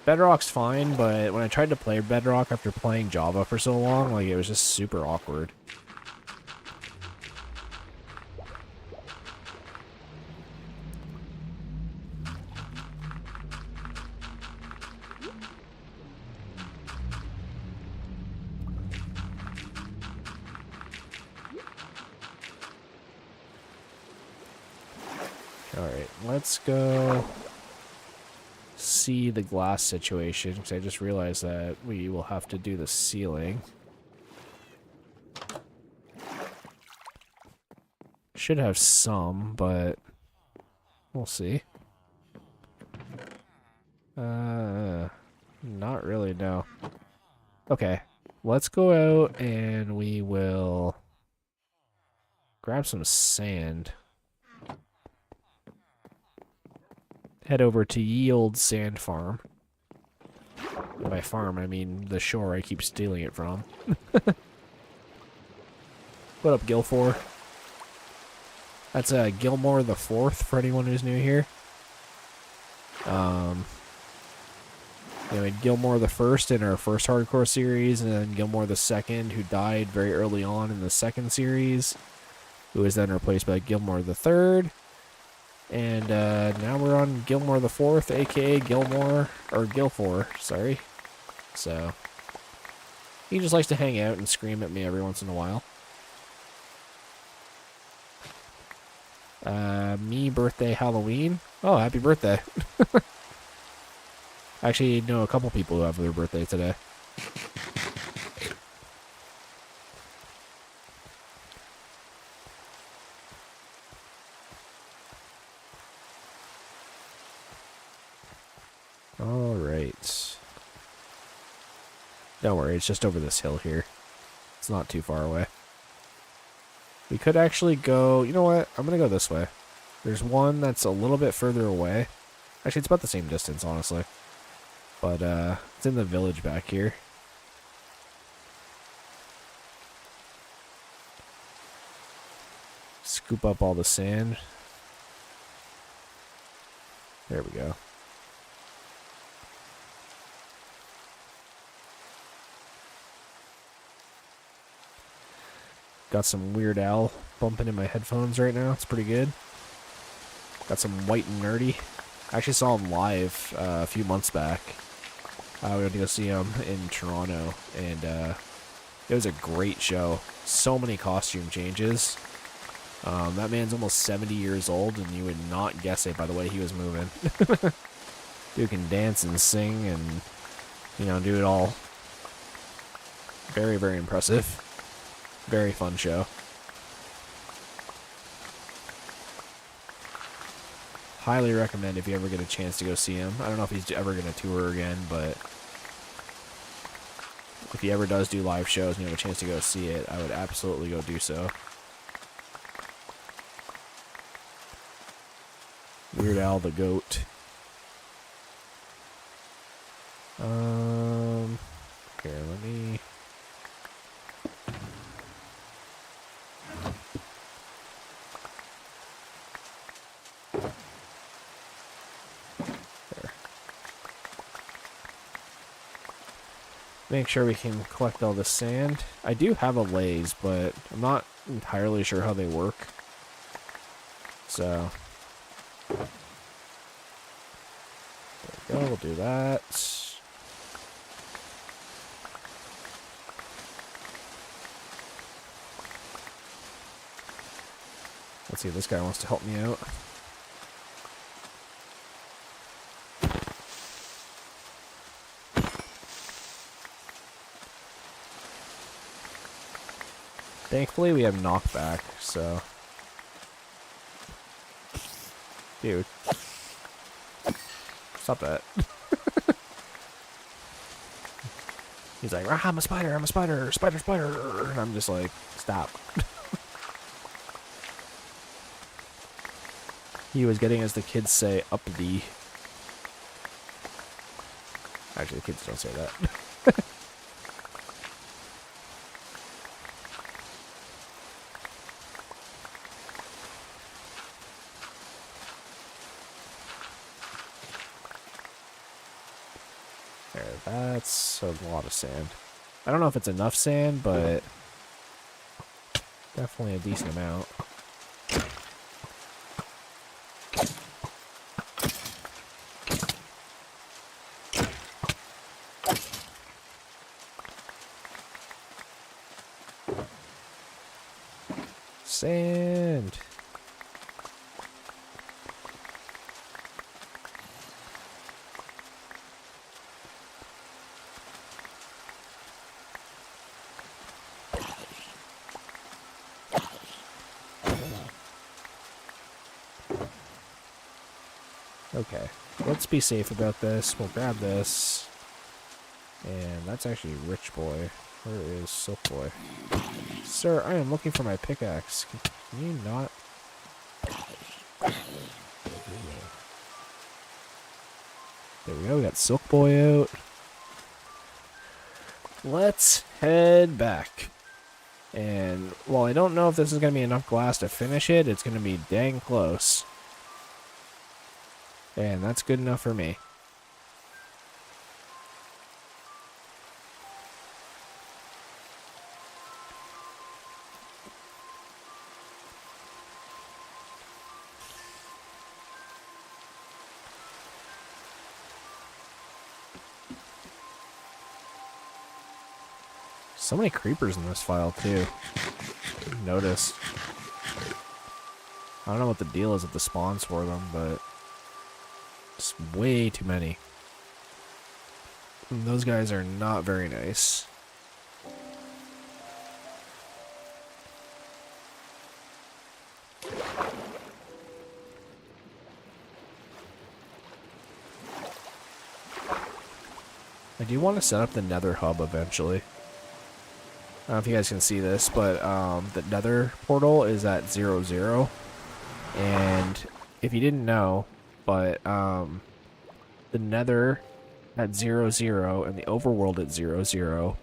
Bedrock's fine, but when I tried to play Bedrock after playing Java for so long, like, it was just super awkward. Alright, let's go see the glass situation, because I just realized that we will have to do the ceiling. Should have some, but we'll see. Not really, no. Okay, let's go out and we will grab some sand. Head over to Ye Old Sand Farm. And by farm, I mean the shore I keep stealing it from. What up, Gilfor? That's Gilmore the Fourth for anyone who's new here. We had Gilmore the First in our first hardcore series, and then Gilmore the Second, who died very early on in the second series, who was then replaced by Gilmore the Third. And now we're on Gilmore the Fourth, aka Gilmore, or Gilfor, sorry. So, he just likes to hang out and scream at me every once in a while. Me birthday Halloween. Oh, happy birthday. I actually know a couple people who have their birthday today. Alright. Don't worry, it's just over this hill here. It's not too far away. We could actually go... You know what? I'm going to go this way. There's one that's a little bit further away. Actually, it's about the same distance, honestly. But, it's in the village back here. Scoop up all the sand. There we go. Got some Weird Al bumping in my headphones right now. It's pretty good. Got some White and Nerdy. I actually saw him live a few months back. We went to go see him in Toronto, and it was a great show. So many costume changes. That man's almost 70 years old, and you would not guess it by the way he was moving. Dude can dance and sing and, you know, do it all. Very, very impressive. Very fun show. Highly recommend if you ever get a chance to go see him. I don't know if he's ever going to tour again, but if he ever does do live shows and you have a chance to go see it, I would absolutely go do so. Weird Al the Goat. Here, let me... There. Make sure we can collect all the sand. I do have a lathe, but I'm not entirely sure how they work. So... There we go, we'll do that. Let's see if this guy wants to help me out. Thankfully, we have knockback, so... Dude. Stop that. He's like, ah, I'm a spider, spider, spider. And I'm just like, stop. He was getting, as the kids say, uppity. Actually, the kids don't say that. There, that's a lot of sand. I don't know if it's enough sand, but definitely a decent amount. Sand. Okay, let's be safe about this. We'll grab this. And that's actually Rich Boy. Where is Silk Boy? Sir, I am looking for my pickaxe. Can you not? There we go, we got Silk Boy out. Let's head back. And while I don't know if this is going to be enough glass to finish it, it's going to be dang close. And that's good enough for me. So many creepers in this file, too. Notice. I don't know what the deal is with the spawns for them, but it's way too many. And those guys are not very nice. I do want to set up the Nether hub eventually. I don't know if you guys can see this, but the Nether portal is at 0, and if you didn't know, but the Nether at 0, and the Overworld at 0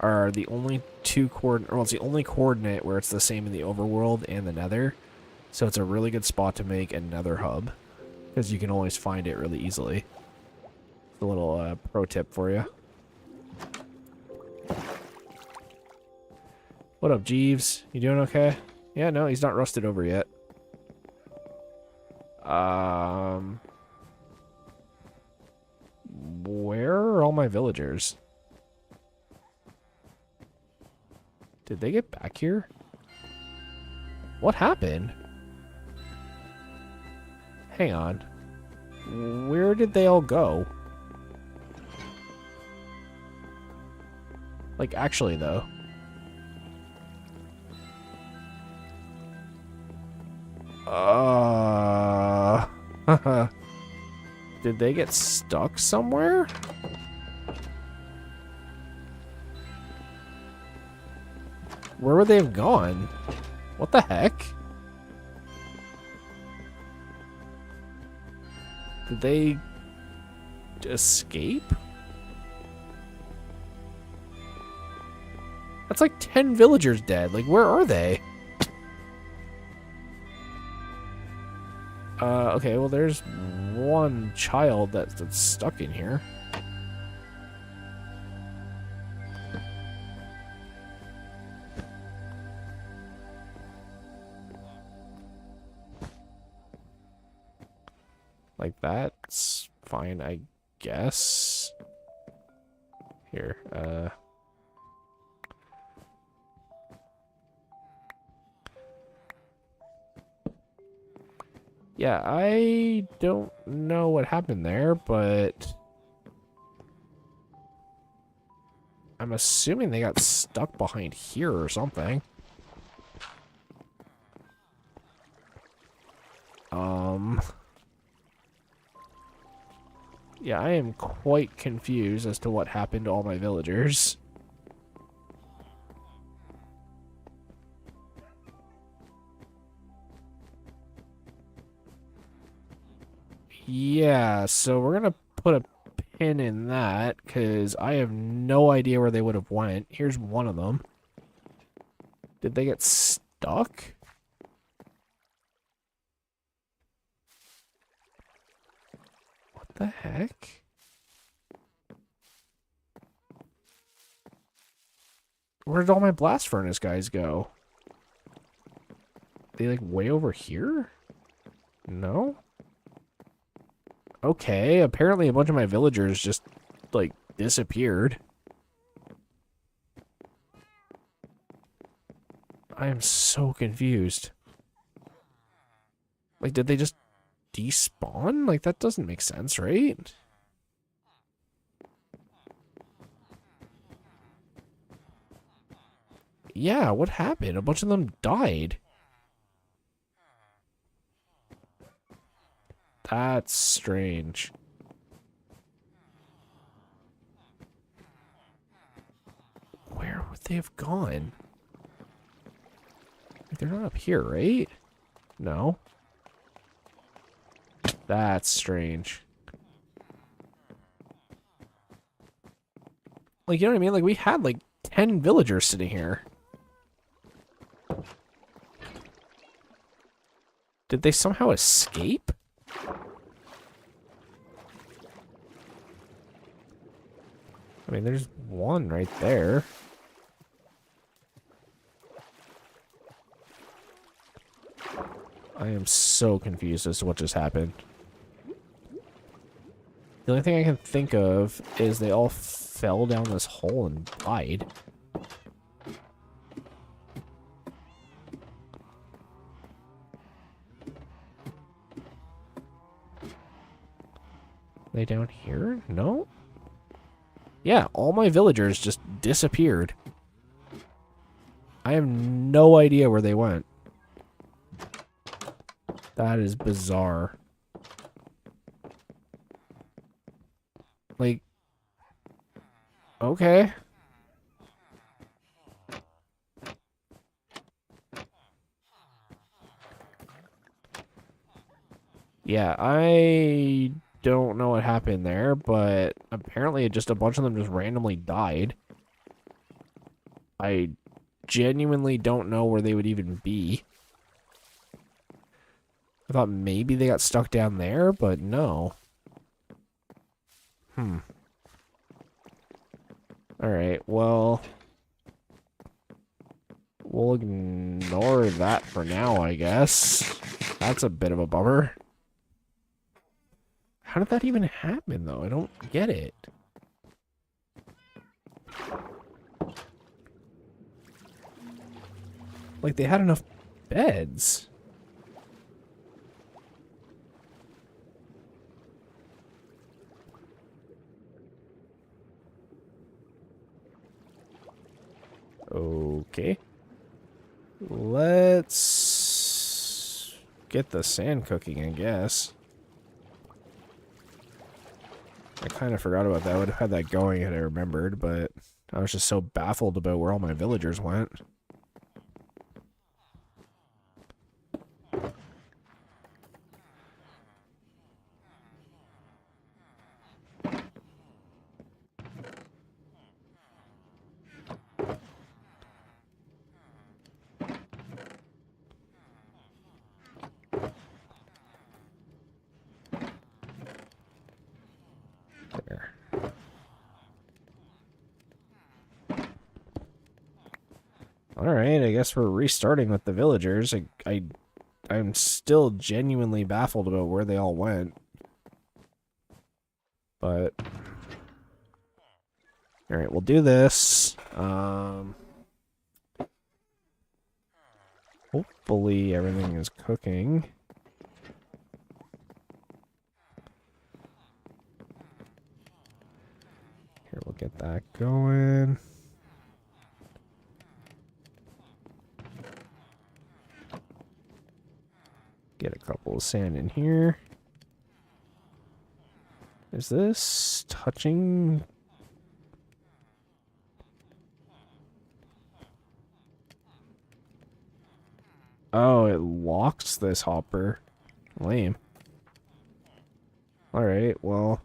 are the only two coordinate, well, it's the only coordinate where it's the same in the Overworld and the Nether, so it's a really good spot to make a Nether hub, because you can always find it really easily. A little pro tip for you. What up, Jeeves? You doing okay? Yeah, no, he's not rusted over yet. Where are all my villagers? Did they get back here? What happened? Hang on. Where did they all go? Like, actually, though. Did they get stuck somewhere? Where would they have gone? What the heck? Did they escape? That's like 10 villagers dead. Like, where are they? Okay, well, there's one child that's stuck in here. Like, that's fine, I guess. Here, yeah, I don't know what happened there, but I'm assuming they got stuck behind here or something. Yeah, I am quite confused as to what happened to all my villagers. Yeah, so we're gonna put a pin in that, because I have no idea where they would have went. Here's one of them. Did they get stuck? What the heck? Where did all my blast furnace guys go? They like way over here? No? Okay, apparently a bunch of my villagers just like disappeared. I am so confused. Like, did they just despawn? Like, that doesn't make sense, right? Yeah, what happened? A bunch of them died. That's strange. Where would they have gone? They're not up here, right? No. That's strange. Like, you know what I mean? Like, we had, like, 10 villagers sitting here. Did they somehow escape? I mean, there's one right there. I am so confused as to what just happened. The only thing I can think of is they all fell down this hole and died. They down here? No? Yeah, all my villagers just disappeared. I have no idea where they went. That is bizarre. Like, okay. Yeah, I don't know what happened there, but apparently just a bunch of them just randomly died. I genuinely don't know where they would even be. I thought maybe they got stuck down there, but no. Alright, well, we'll ignore that for now, I guess. That's a bit of a bummer. How did that even happen, though? I don't get it. Like, they had enough beds. Okay. Let's get the sand cooking, I guess. I kind of forgot about that. I would have had that going had I remembered, but I was just so baffled about where all my villagers went. Alright, I guess we're restarting with the villagers. I'm still genuinely baffled about where they all went. But... Alright, we'll do this. Hopefully everything is cooking. Here, we'll get that going. Get a couple of sand in here. Is this touching? Oh, it locks this hopper. Lame. Alright, well.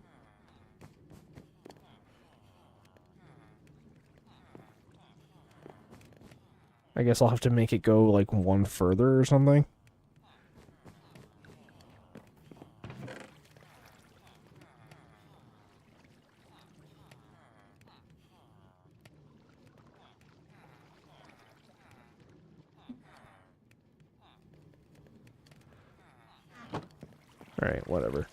I guess I'll have to make it go like one further or something. Alright, whatever.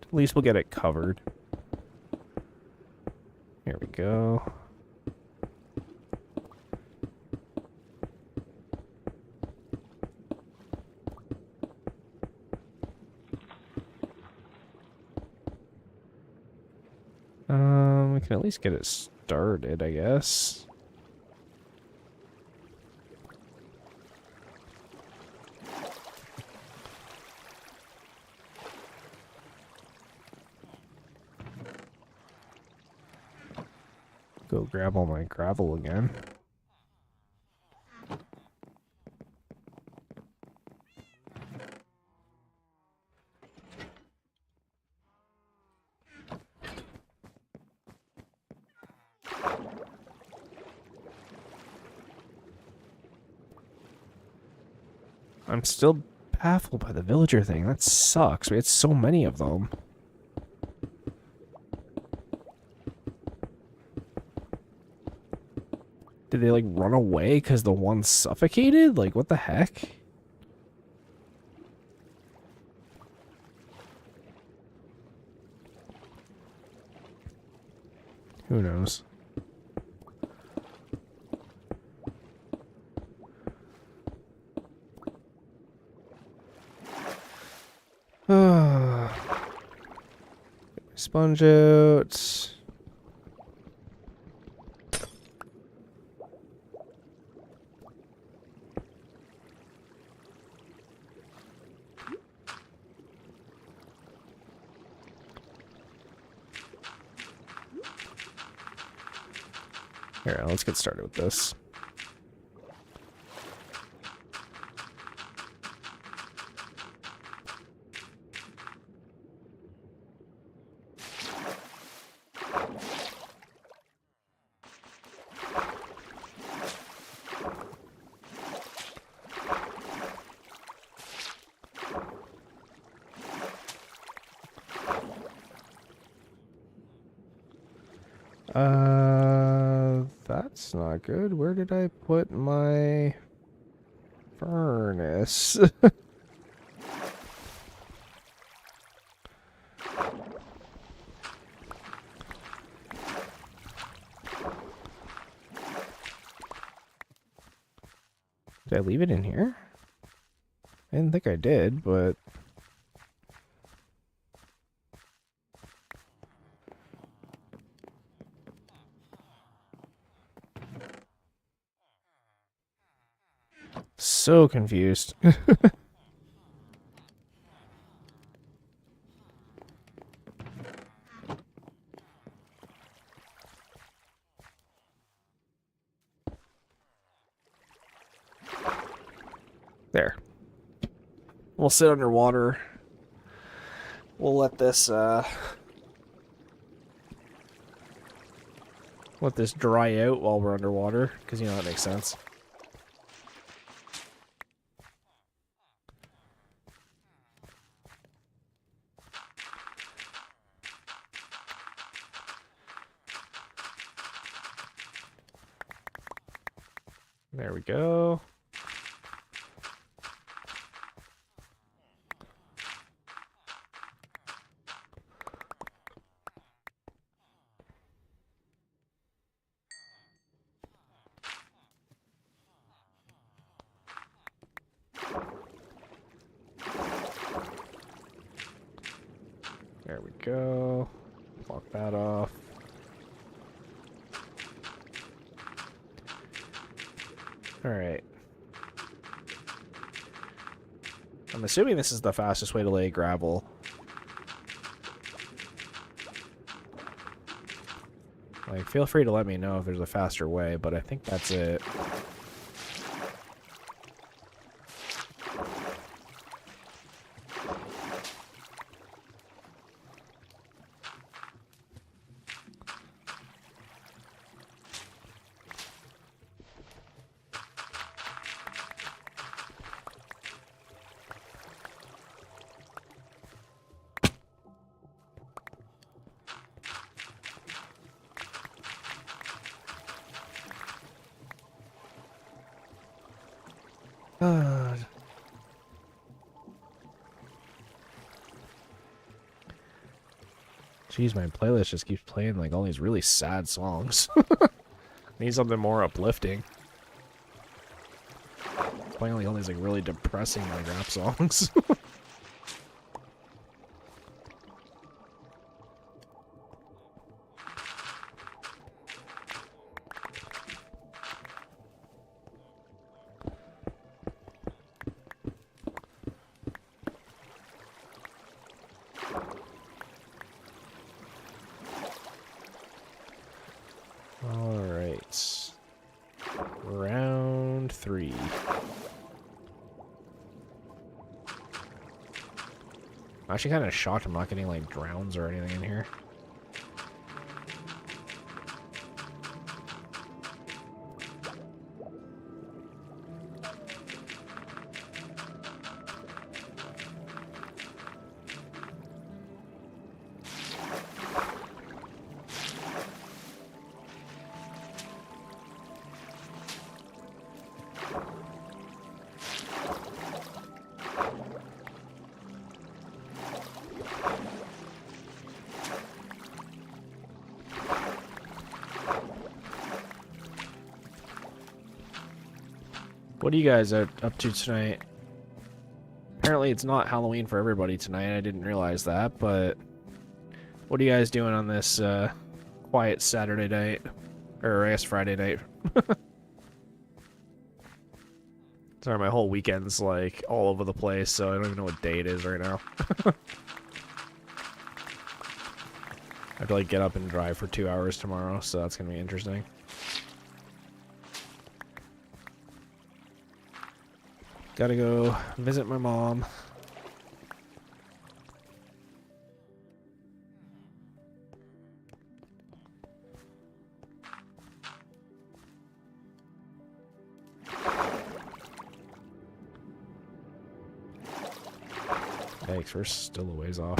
At least we'll get it covered. Here we go. We can at least get it started, I guess. Go grab all my gravel again. I'm still baffled by the villager thing. That sucks. We had so many of them. Did they, like, run away because the one suffocated? Like, what the heck? Who knows? Sponge out. Here, let's get started with this. That's not good. Where did I put my furnace? Did I leave it in here? I didn't think I did, but... So confused. We'll sit underwater. We'll let this dry out while we're underwater, because you know that makes sense. There we go. There we go. Lock that off. Alright. I'm assuming this is the fastest way to lay gravel. Like, feel free to let me know if there's a faster way, but I think that's it. Jeez, my playlist just keeps playing like all these really sad songs. Need something more uplifting. It's playing like all these like really depressing like rap songs. Alright. Round 3. I'm actually kind of shocked I'm not getting like drowns or anything in here. What are you guys up to tonight? Apparently it's not Halloween for everybody tonight. I didn't realize that, but what are you guys doing on this quiet Saturday night? Or I guess Friday night. Sorry, my whole weekend's like all over the place, so I don't even know what day it is right now. I have to like get up and drive for 2 hours tomorrow, so that's gonna be interesting. Gotta go visit my mom. Yikes, we're still a ways off.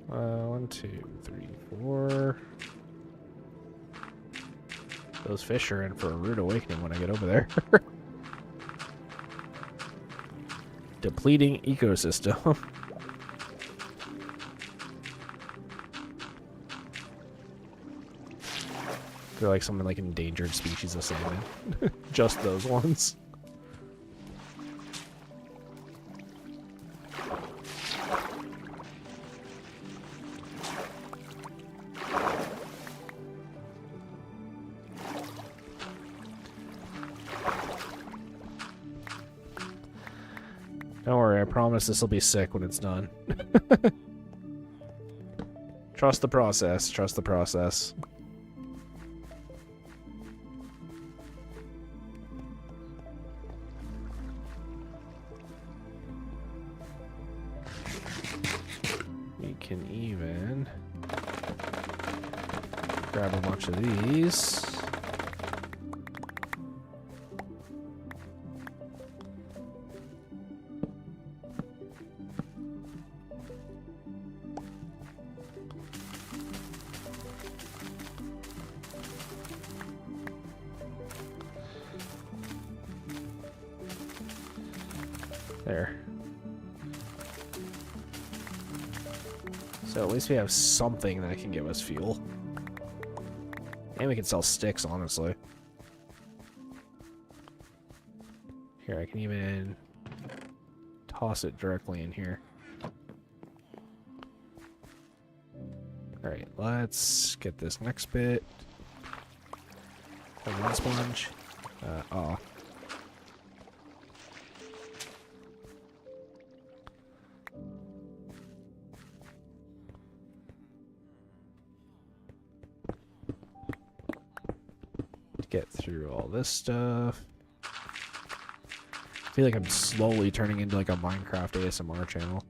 One, two, three, four. Those fish are in for a rude awakening when I get over there. Depleting ecosystem. They're like something like endangered species of salmon. Just those ones. Don't worry, I promise this will be sick when it's done. Trust the process. Trust the process. We can even grab a bunch of these. There. So at least we have something that can give us fuel. And we can sell sticks, honestly. Here, I can even toss it directly in here. Alright, let's get this next bit. One sponge. Oh. Get through all this stuff. I feel like I'm slowly turning into like a Minecraft ASMR channel.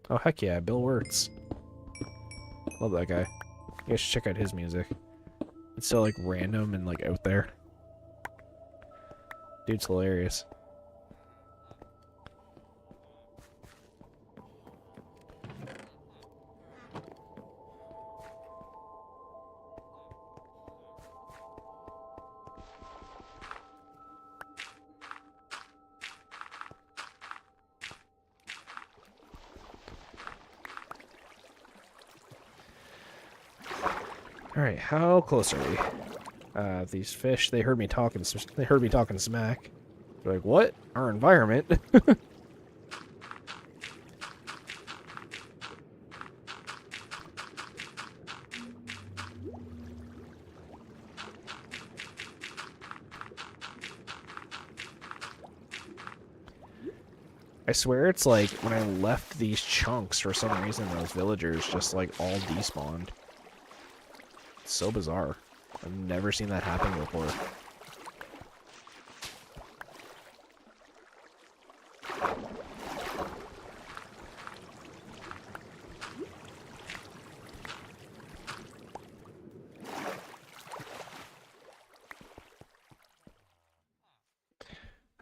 Oh heck yeah, Bill Wirtz. Love that guy. You guys should check out his music. It's so like random and like out there. Dude's hilarious. Alright, how close are we? These fish, they heard me talking smack. They're like, what? Our environment? I swear it's like when I left these chunks, for some reason those villagers just like all despawned. It's so bizarre. I've never seen that happen before.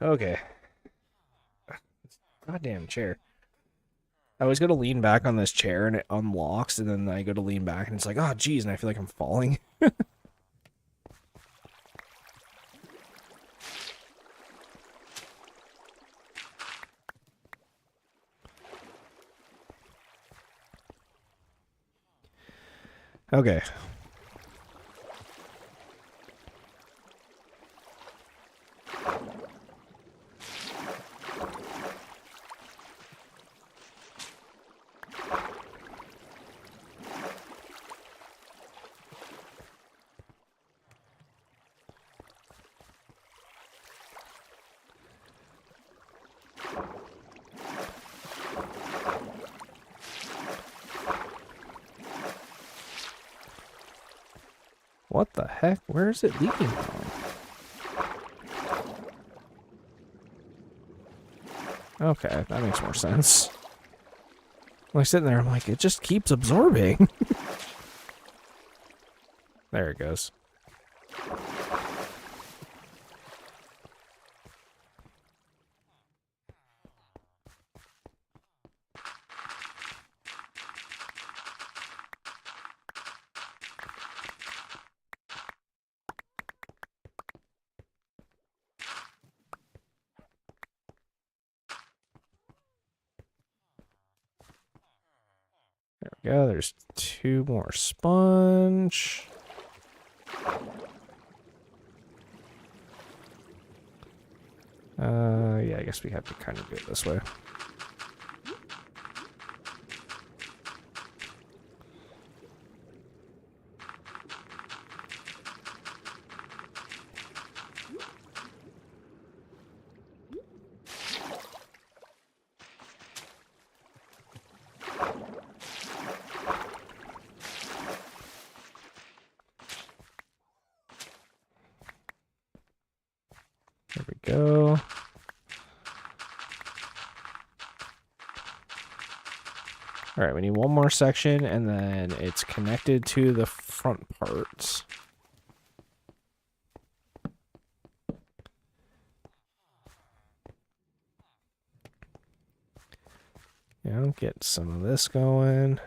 Okay. Goddamn chair. I was gonna lean back on this chair and it unlocks, and then I go to lean back and it's like, oh geez, and I feel like I'm falling. Okay. What the heck? Where is it leaking from? Okay, that makes more sense. I'm like sitting there, I'm like, it just keeps absorbing. There it goes. There we go, there's 2 more sponge. Yeah, I guess we have to kind of do it this way. go. All right, we need one more section, and then it's connected to the front parts. Yeah, get some of this going.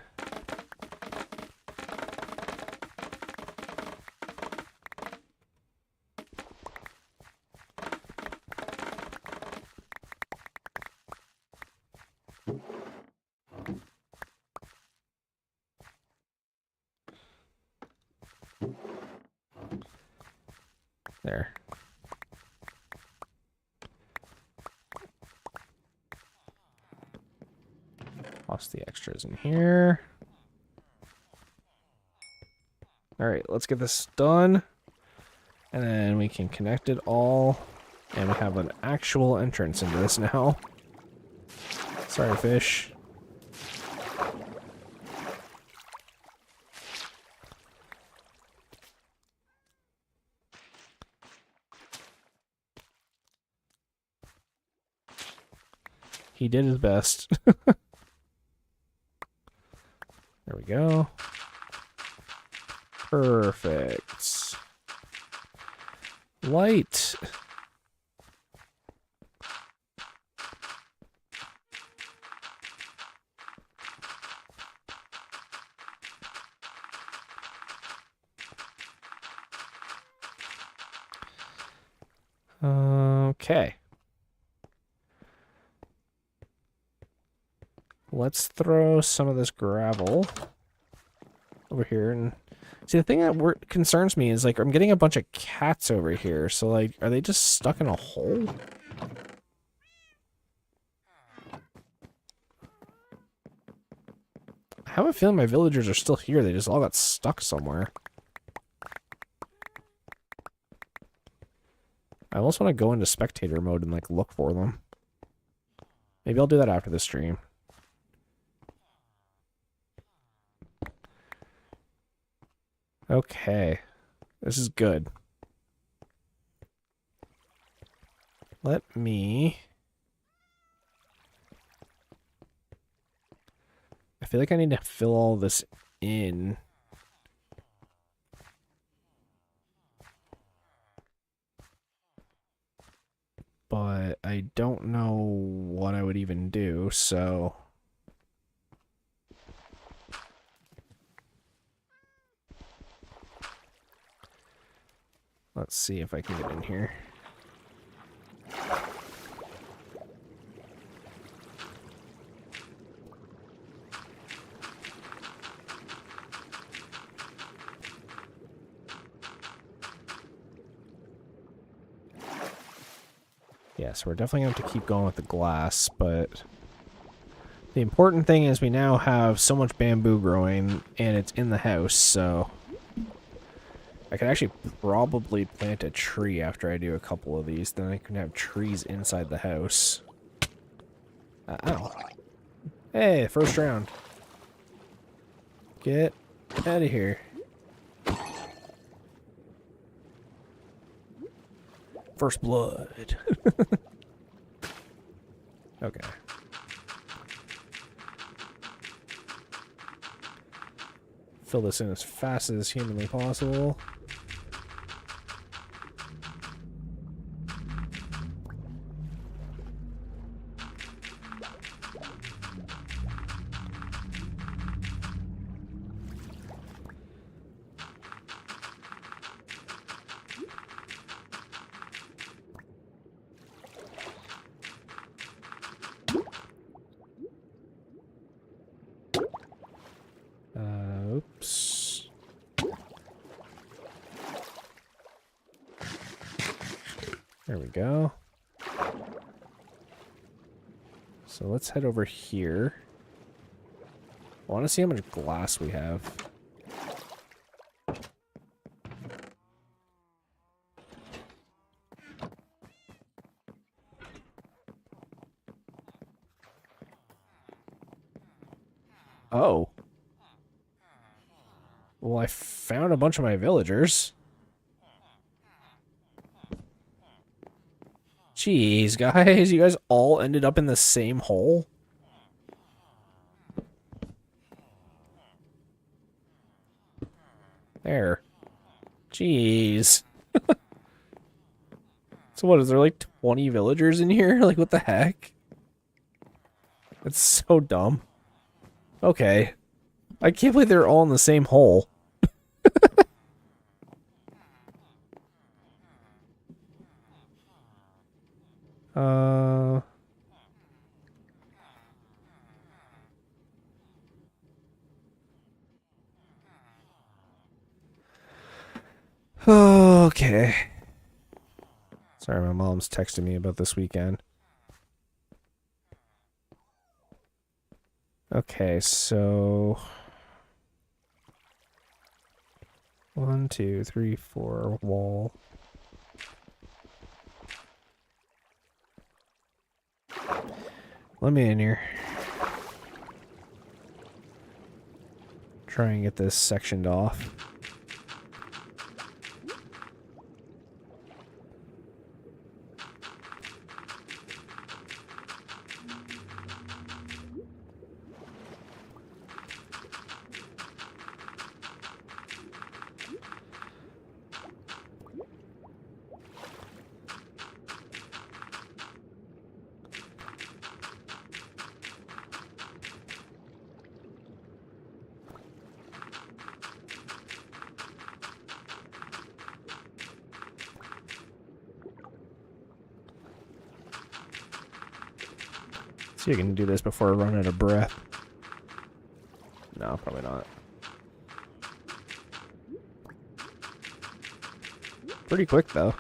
There. Toss the extras in here. All right, let's get this done. And then we can connect it all. And we have an actual entrance into this now. Sorry, fish. He did his best. There we go. Perfect. Light. Okay. Let's throw some of this gravel over here. And see, the thing that concerns me is, like, I'm getting a bunch of cats over here. So, like, are they just stuck in a hole? I have a feeling my villagers are still here. They just all got stuck somewhere. I almost want to go into spectator mode and, like, look for them. Maybe I'll do that after the stream. Okay. This is good. Let me... I feel like I need to fill all this in. But I don't know what I would even do, so... Let's see if I can get in here. Yes, we're definitely going to have to keep going with the glass, but the important thing is we now have so much bamboo growing, and it's in the house, so I could actually probably plant a tree after I do a couple of these. Then I can have trees inside the house. Ow. Hey, first round. Get out of here. First blood. Okay. Fill this in as fast as humanly possible. Oops. There we go. So let's head over here. I want to see how much glass we have. Oh. Well, I found a bunch of my villagers. Jeez, guys, you guys all ended up in the same hole? There. Jeez. So what, is there like 20 villagers in here? Like, what the heck? That's so dumb. Okay. I can't believe they're all in the same hole. Okay. Sorry, my mom's texting me about this weekend. Okay, so 1, 2, 3, 4 wall. Let me in here. Try and get this sectioned off. See if I can do this before I run out of breath. No, probably not. Pretty quick, though.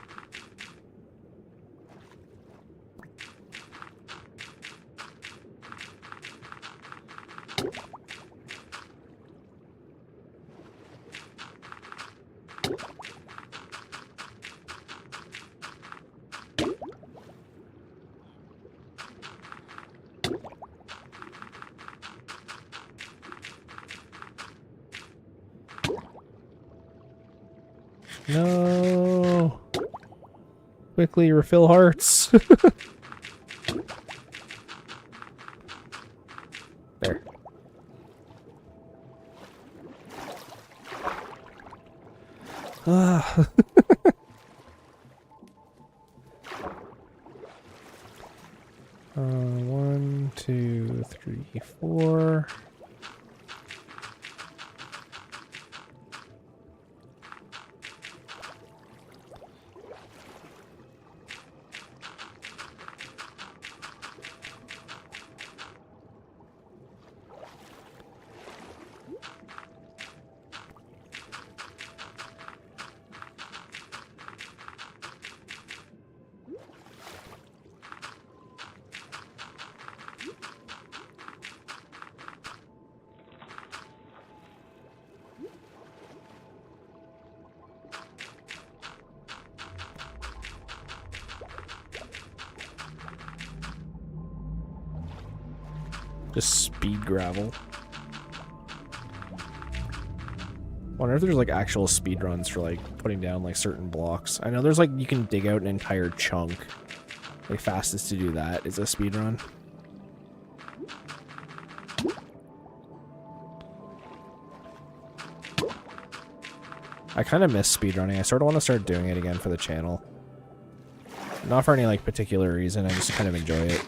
No. Quickly refill hearts. There. Ah. 1, 2, 3, 4. Just speed gravel. Wonder if there's like actual speed runs for like putting down like certain blocks. I know there's like you can dig out an entire chunk. Like fastest to do that is a speed run. I kind of miss speedrunning. I sort of want to start doing it again for the channel. Not for any like particular reason, I just kind of enjoy it.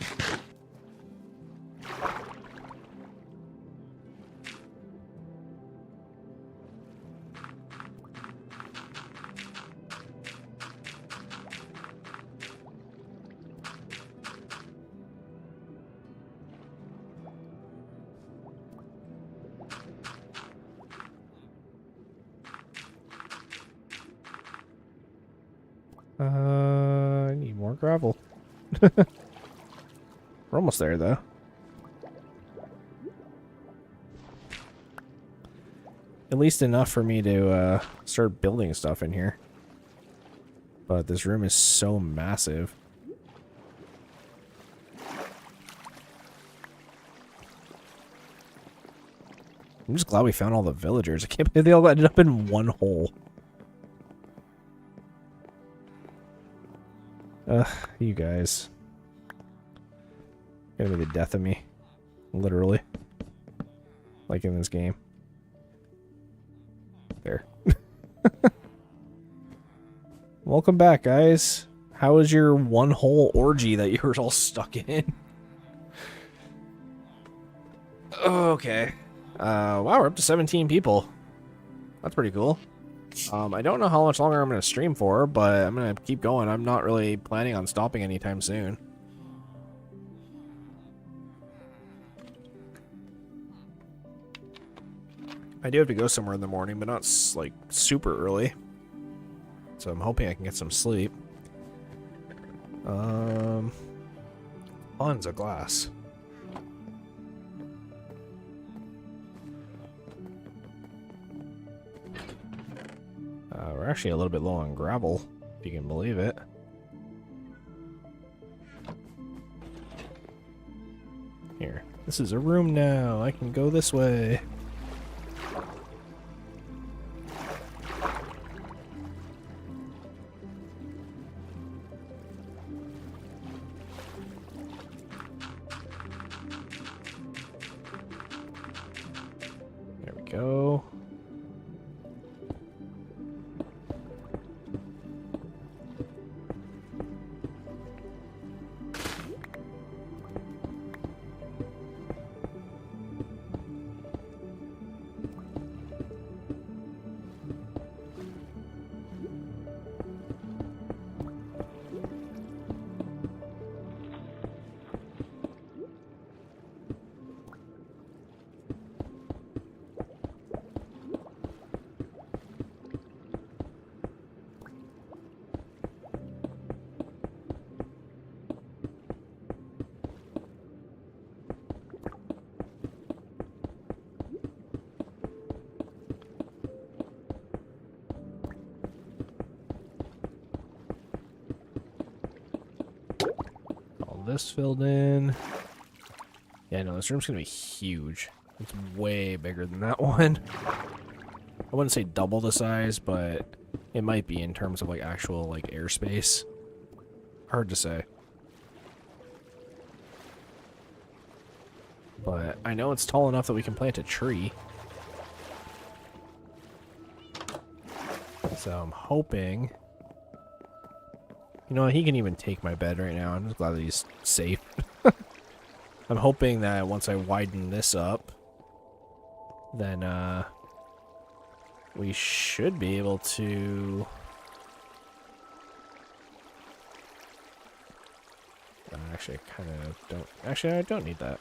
I need more gravel. We're almost there, though. At least enough for me to start building stuff in here. But this room is so massive. I'm just glad we found all the villagers. I can't believe they all ended up in one hole. Ugh, you guys. Gonna be the death of me. Literally. Like in this game. There. Welcome back, guys. How was your one whole orgy that you were all stuck in? Okay. Wow, we're up to 17 people. That's pretty cool. I don't know how much longer I'm going to stream for, but I'm going to keep going. I'm not really planning on stopping anytime soon. I do have to go somewhere in the morning, but not like super early. So I'm hoping I can get some sleep. Tons of glass. We're actually a little bit low on gravel, if you can believe it. Here, this is a room now. I can go this way. There we go. This filled in. Yeah, no, this room's gonna be huge. It's way bigger than that one. I wouldn't say double the size, but it might be in terms of like actual like airspace. Hard to say. But I know it's tall enough that we can plant a tree. So I'm hoping... You know what, he can even take my bed right now. I'm just glad that he's safe. I'm hoping that once I widen this up, then we should be able to... Actually, I kind of don't... Actually, I don't need that.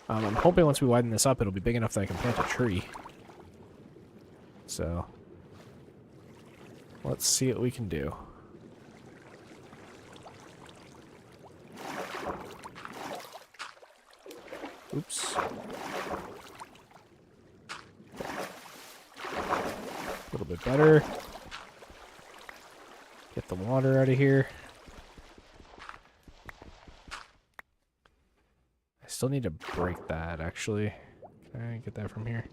I'm hoping once we widen this up, it'll be big enough that I can plant a tree. So, let's see what we can do. Oops. A little bit better. Get the water out of here. I still need to break that, actually. Can I get that from here?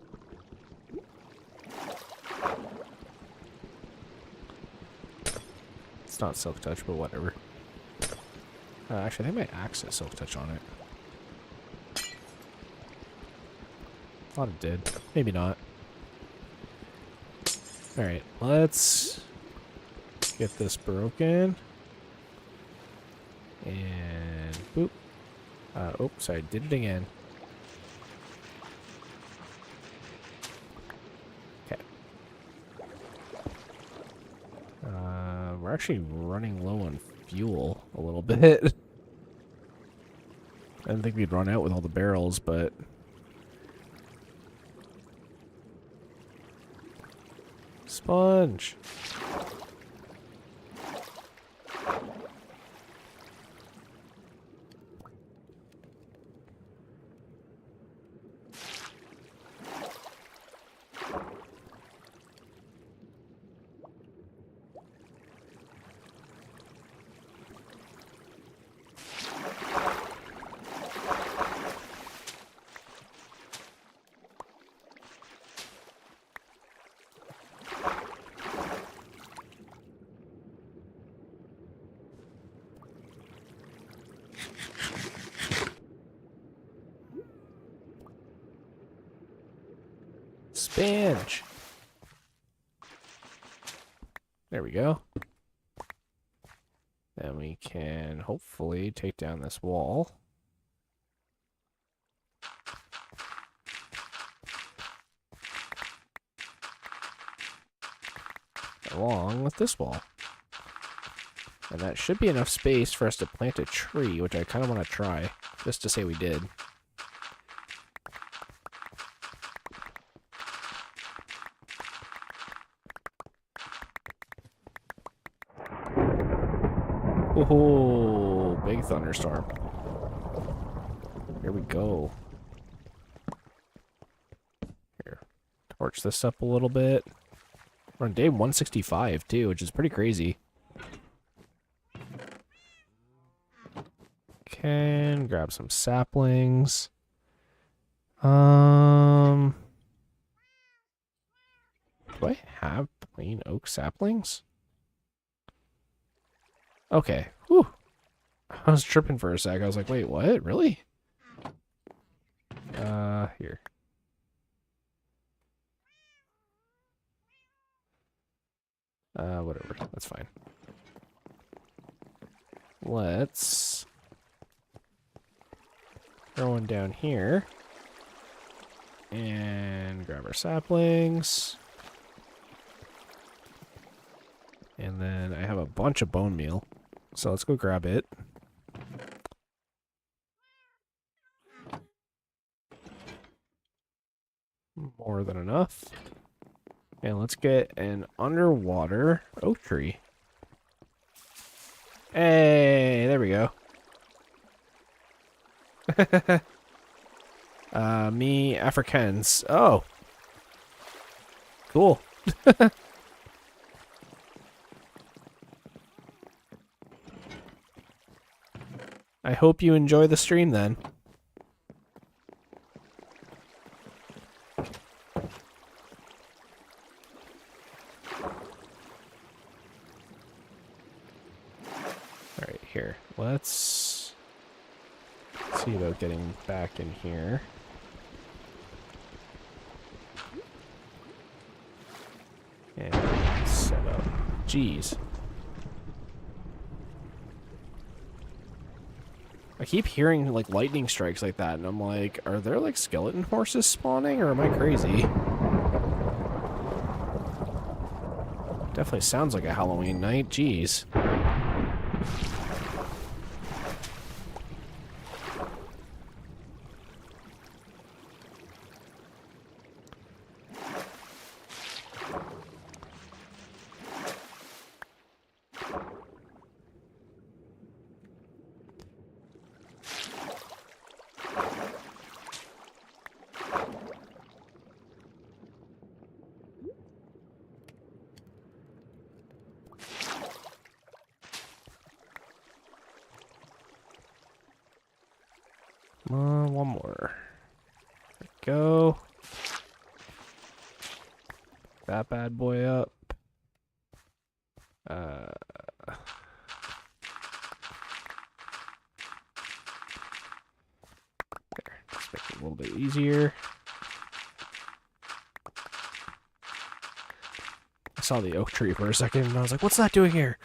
It's not Silk Touch, but whatever. Actually, I think my axe has Silk Touch on it. Thought it did. Maybe not. Alright, let's get this broken. And boop. Oh, sorry, I did it again. Okay. We're actually running low on fuel a little bit. I didn't think we'd run out with all the barrels, but... Sponge. Sponge. There we go. Then we can hopefully take down this wall. Along with this wall. And that should be enough space for us to plant a tree, which I kind of want to try, just to say we did. Oh, big thunderstorm. Here we go. Here, torch this up a little bit. We're on day 165 too, which is pretty crazy. Can grab some saplings. Do I have plain oak saplings? Okay. Whew. I was tripping for a sec. I was like, wait, what? Really? Here. Whatever. That's fine. Let's throw one down here. And grab our saplings. And then I have a bunch of bone meal. So let's go grab it. More than enough. And let's get an underwater oak tree. Hey, there we go. Me Africans. Oh. Cool. I hope you enjoy the stream then. Alright, here. Let's see about getting back in here. And set up. Jeez. I keep hearing, like, lightning strikes like that, and I'm like, are there, like, skeleton horses spawning, or am I crazy? Definitely sounds like a Halloween night, jeez. One more. There we go. That bad boy up. There. Let's make it a little bit easier. I saw the oak tree for a second and I was like, what's that doing here?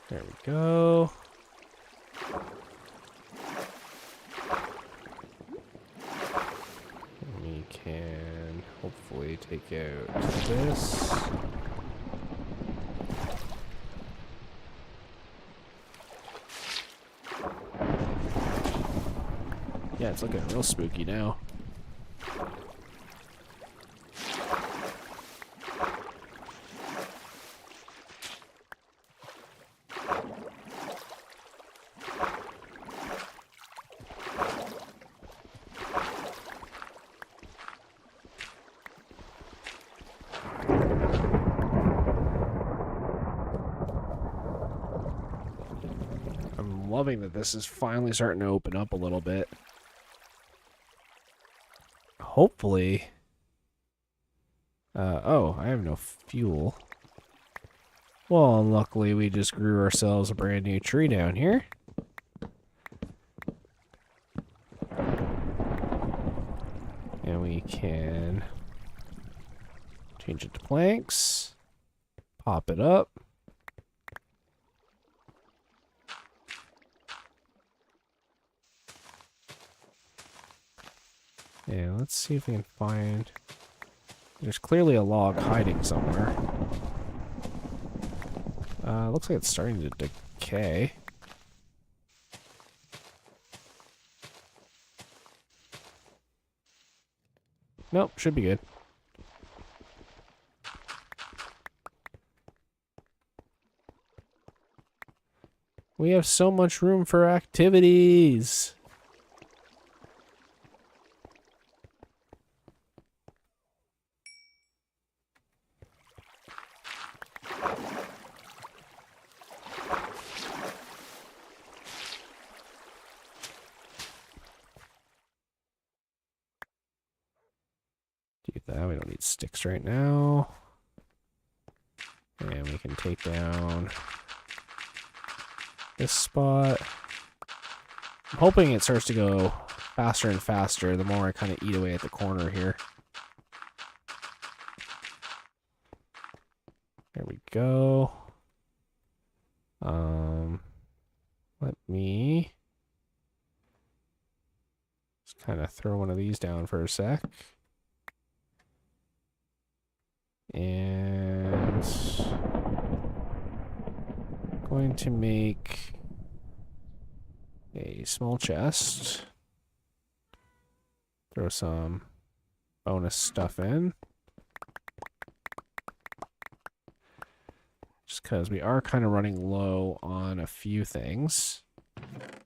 There we go. We can hopefully take out this. Yeah, it's looking real spooky now. loving that this is finally starting to open up a little bit. Hopefully... oh, I have no fuel. Well, luckily we just grew ourselves a brand new tree down here. And we can change it to planks, pop it up. Yeah, let's see if we can find... There's clearly a log hiding somewhere. Looks like it's starting to decay. Nope, should be good. We have so much room for activities. Do that. We don't need sticks right now. And we can take down this spot. I'm hoping it starts to go faster and faster the more I kind of eat away at the corner here. There we go. Let me just kind of throw one of these down for a sec. And going to make a small chest. Throw some bonus stuff in. Just because we are kind of running low on a few things. There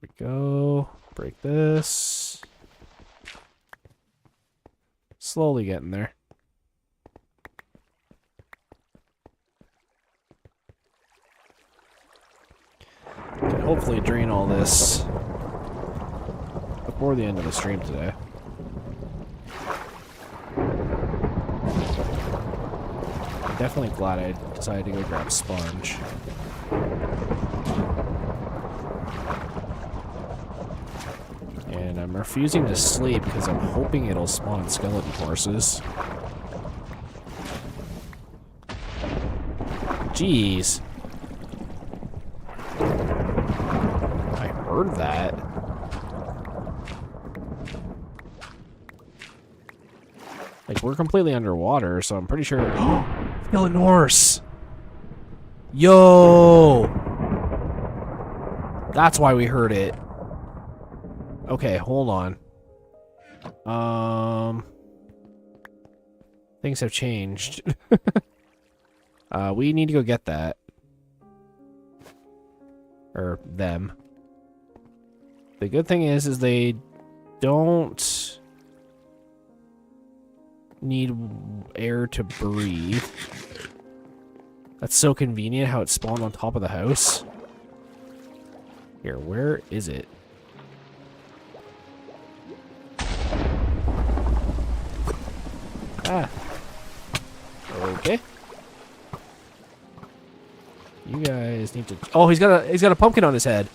we go. Break this. Slowly getting there. Can hopefully drain all this before the end of the stream today. I'm definitely glad I decided to go grab sponge. And I'm refusing to sleep because I'm hoping it'll spawn skeleton horses. Jeez. I heard that. Like, we're completely underwater, so I'm pretty sure... Skeleton horse! Yo! That's why we heard it. Okay, hold on. Things have changed. We need to go get that. Or them. The good thing is they don't need air to breathe. That's so convenient how it spawned on top of the house. Here, where is it? Ah. Okay. You guys need to... Oh, he's got a pumpkin on his head.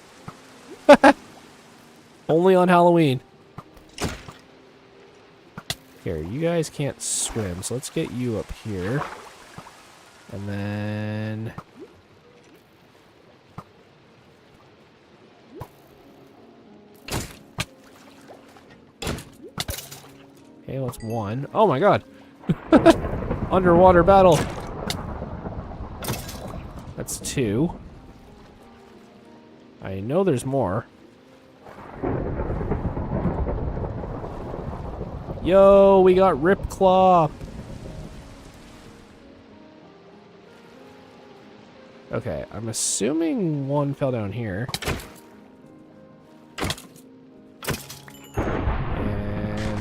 Only on Halloween. Here, you guys can't swim, so let's get you up here. And then... Okay, that's one. Oh my god! Underwater battle! That's two. I know there's more. Yo, we got Ripclaw! Okay, I'm assuming one fell down here. And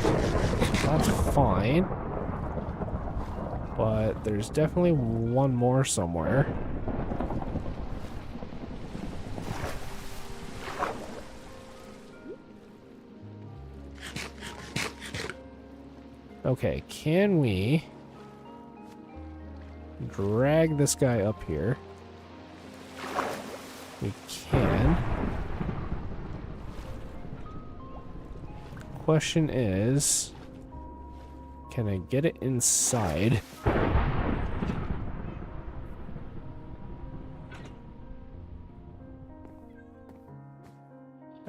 that's fine. But there's definitely one more somewhere. Okay, can we drag this guy up here? We can. Question is, can I get it inside?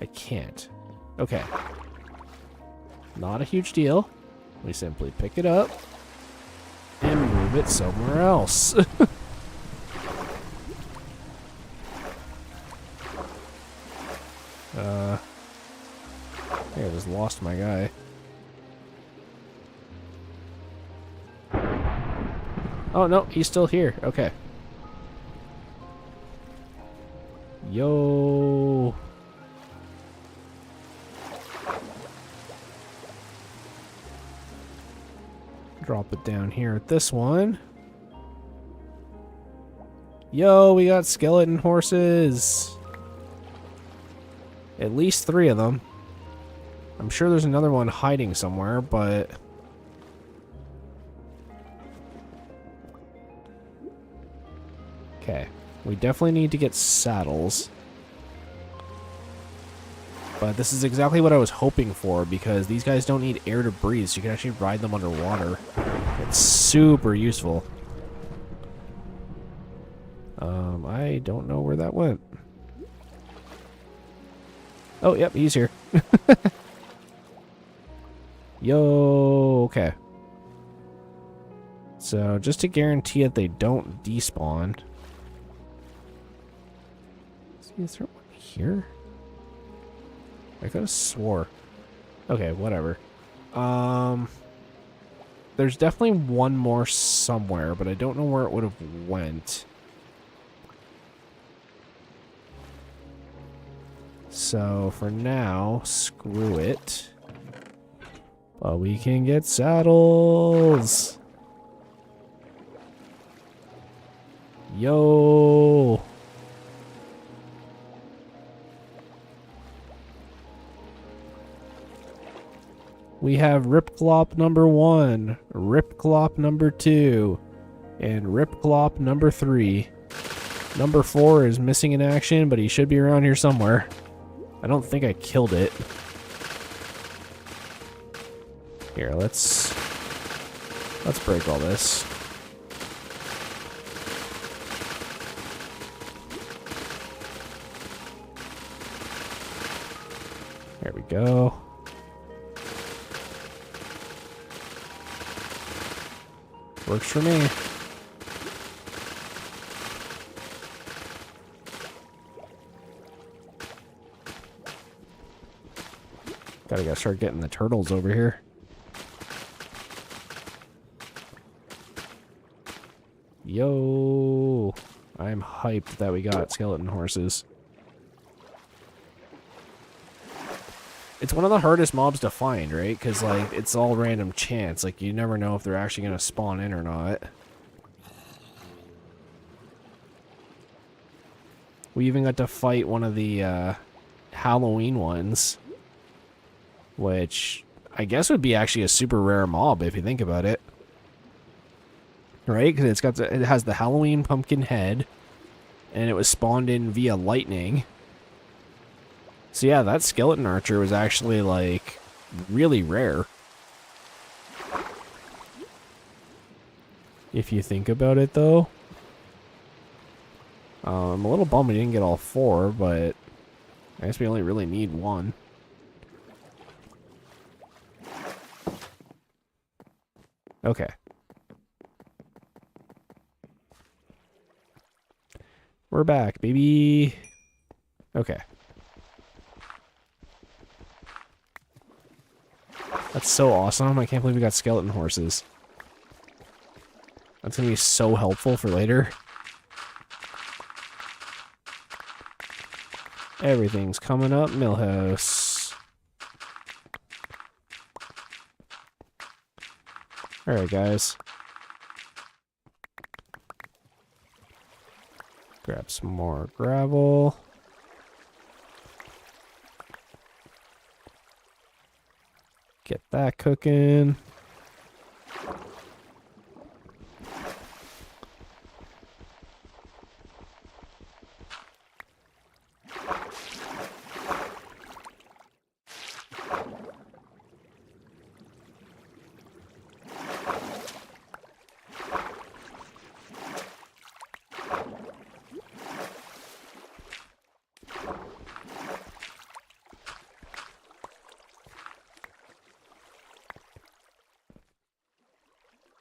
I can't. Okay. Not a huge deal. We simply pick it up and move it somewhere else. I just lost my guy. Oh no, he's still here. Okay. Yo. Drop it down here at this one. Yo, we got skeleton horses. At least 3 of them. I'm sure there's another one hiding somewhere, but... Okay. We definitely need to get saddles. But this is exactly what I was hoping for, because these guys don't need air to breathe, so you can actually ride them underwater. It's super useful. I don't know where that went. Oh, yep, he's here. Yo, okay. So, just to guarantee that they don't despawn. Is there one here? I could have swore. Okay, whatever. There's definitely one more somewhere, but I don't know where it would have went. So, for now, screw it. But we can get saddles! Yo! We have Ripclop number 1, Ripclop number 2, and Ripclop number 3. Number 4 is missing in action, but he should be around here somewhere. I don't think I killed it. Here, let's break all this. There we go. Works for me. Gotta start getting the turtles over here. Yo, I'm hyped that we got skeleton horses. It's one of the hardest mobs to find, right? Because, like, it's all random chance. Like, you never know if they're actually going to spawn in or not. We even got to fight one of the Halloween ones. Which I guess would be actually a super rare mob if you think about it. Right? Because it has the Halloween pumpkin head. And it was spawned in via lightning. So yeah, that skeleton archer was actually, like, really rare. If you think about it, though. I'm a little bummed we didn't get all 4, but I guess we only really need 1. Okay. We're back, baby. Okay. That's so awesome. I can't believe we got skeleton horses. That's gonna be so helpful for later. Everything's coming up, Millhouse. Alright, guys. Grab some more gravel. Get that cooking.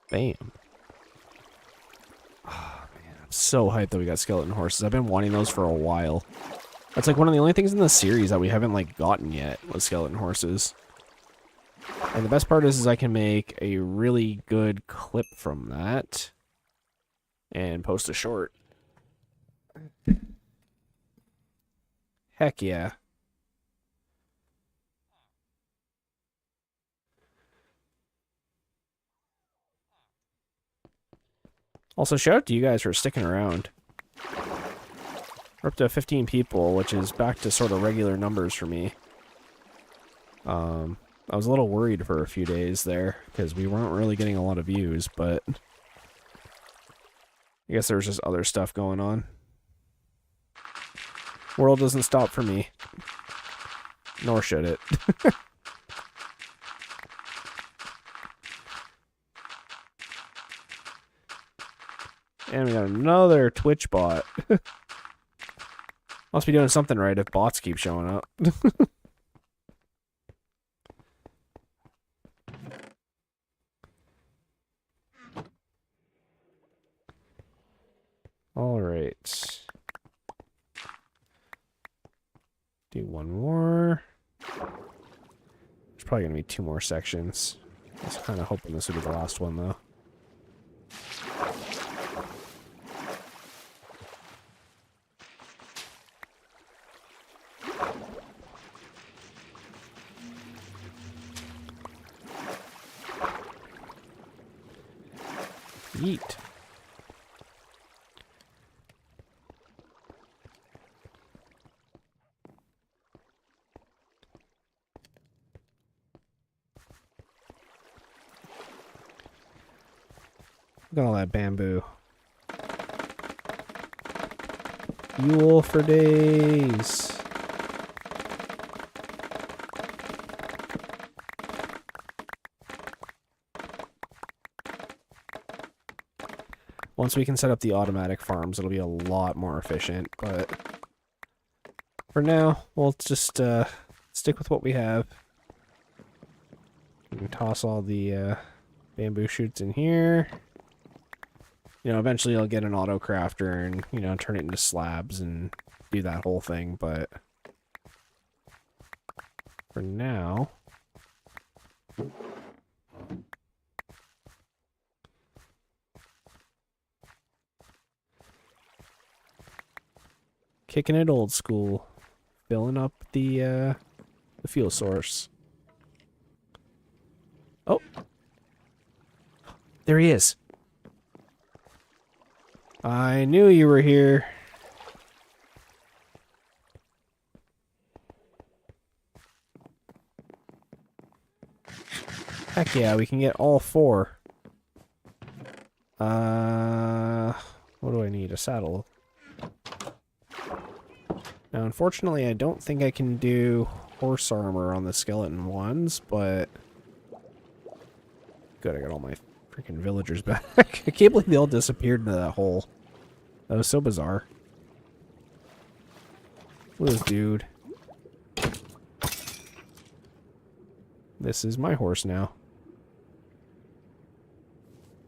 Bam. Oh, man, I'm so hyped that we got skeleton horses. I've been wanting those for a while. That's like one of the only things in the series that we haven't like gotten yet with skeleton horses. And the best part is I can make a really good clip from that and post a short. Heck yeah. Also, shout out to you guys for sticking around. We're up to 15 people, which is back to sort of regular numbers for me. I was a little worried for a few days there, because we weren't really getting a lot of views, but I guess there was just other stuff going on. World doesn't stop for me. Nor should it. And we got another Twitch bot. Must be doing something right if bots keep showing up. Alright. Do one more. There's probably going to be 2 more sections. I was kind of hoping this would be the last one, though. Yeet. Look at all that bamboo. Fuel for days. Once we can set up the automatic farms, it'll be a lot more efficient, but for now, we'll just stick with what we have. We can toss all the bamboo shoots in here. You know, eventually I'll get an auto crafter and, you know, turn it into slabs and do that whole thing, but for now, kicking it old school, filling up the fuel source. Oh, there he is. I knew you were here. Heck yeah, we can get all 4. What do I need? A saddle. Now, unfortunately, I don't think I can do horse armor on the skeleton ones, but good, I got all my freaking villagers back. I can't believe they all disappeared into that hole. That was so bizarre. Look at this dude. This is my horse now.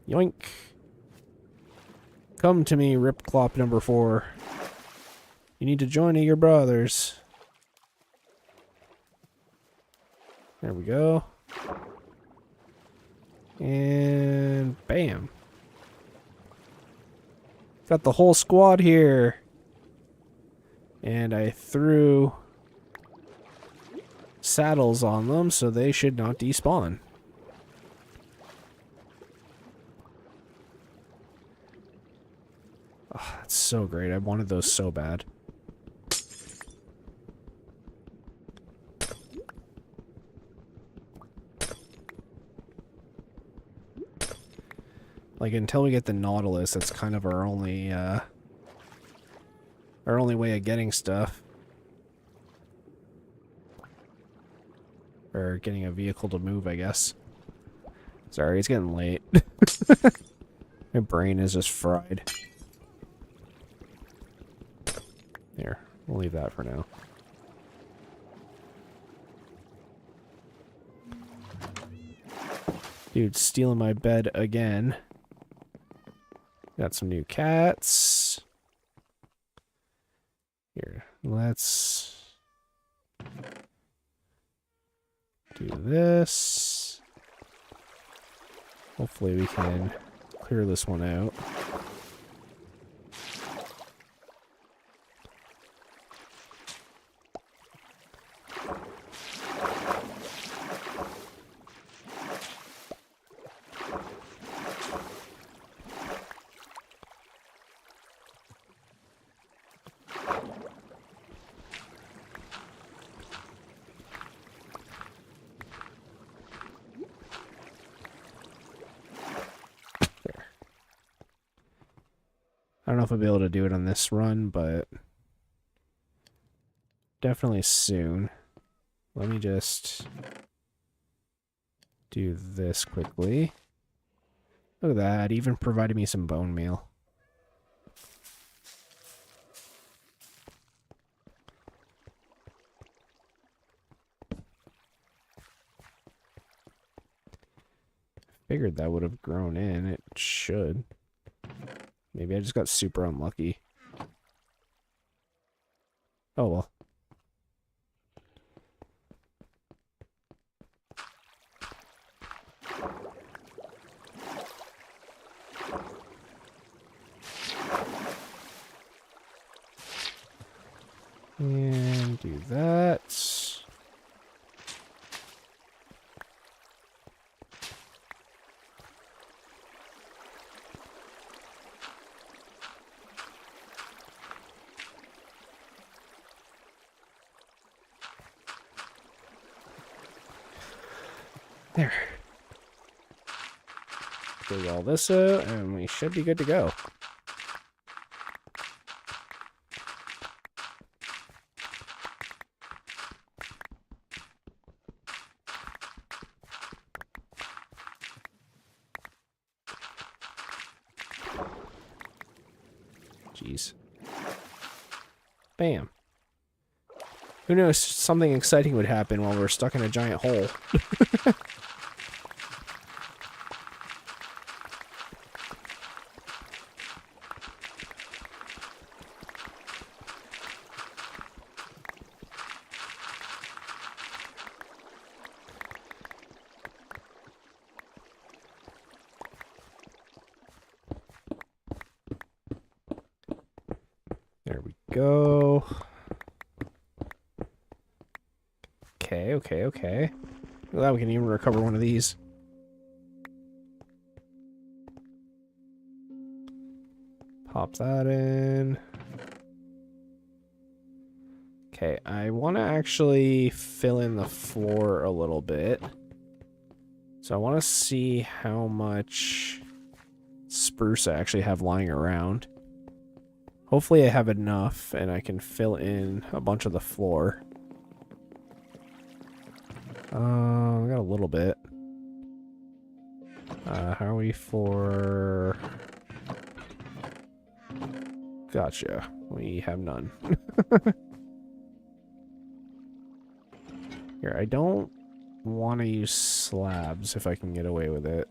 Yoink. Come to me, Rip Clop number 4. You need to join your brothers. There we go. And bam. Got the whole squad here. And I threw saddles on them, so they should not despawn. Oh, that's so great. I wanted those so bad. Like, until we get the Nautilus, that's kind of our only way of getting stuff. Or getting a vehicle to move, I guess. Sorry, it's getting late. My brain is just fried. Here, we'll leave that for now. Dude, stealing my bed again. Got some new cats. Here, let's do this. Hopefully we can clear this one out. I don't know if I'll be able to do it on this run, but definitely soon. Let me just do this quickly. Look at that, even provided me some bone meal. Figured that would have grown in. It should. Maybe I just got super unlucky. Oh well. And do that. There. Dig all this out, and we should be good to go. Jeez. Bam. Who knows, something exciting would happen while we're stuck in a giant hole. There we go. Okay. Well, we can even recover one of these. Pop that in. Okay, I want to actually fill in the floor a little bit. So I want to see how much spruce I actually have lying around. Hopefully I have enough and I can fill in a bunch of the floor. I got a little bit. How are we for... Gotcha. We have none. Here, I don't want to use slabs if I can get away with it.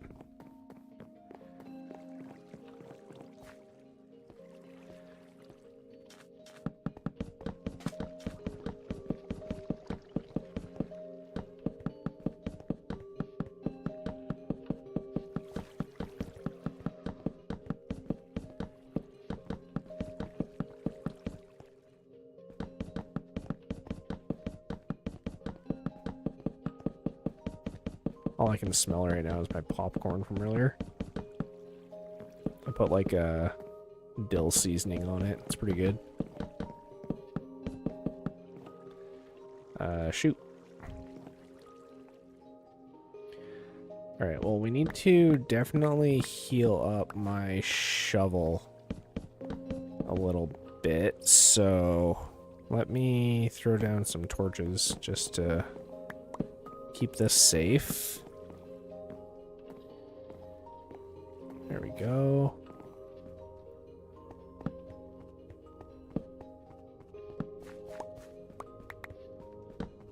All I can smell right now is my popcorn from earlier. I put like a dill seasoning on it. It's pretty good. Shoot. Alright, well, we need to definitely heal up my shovel a little bit, so let me throw down some torches just to keep this safe. There we go.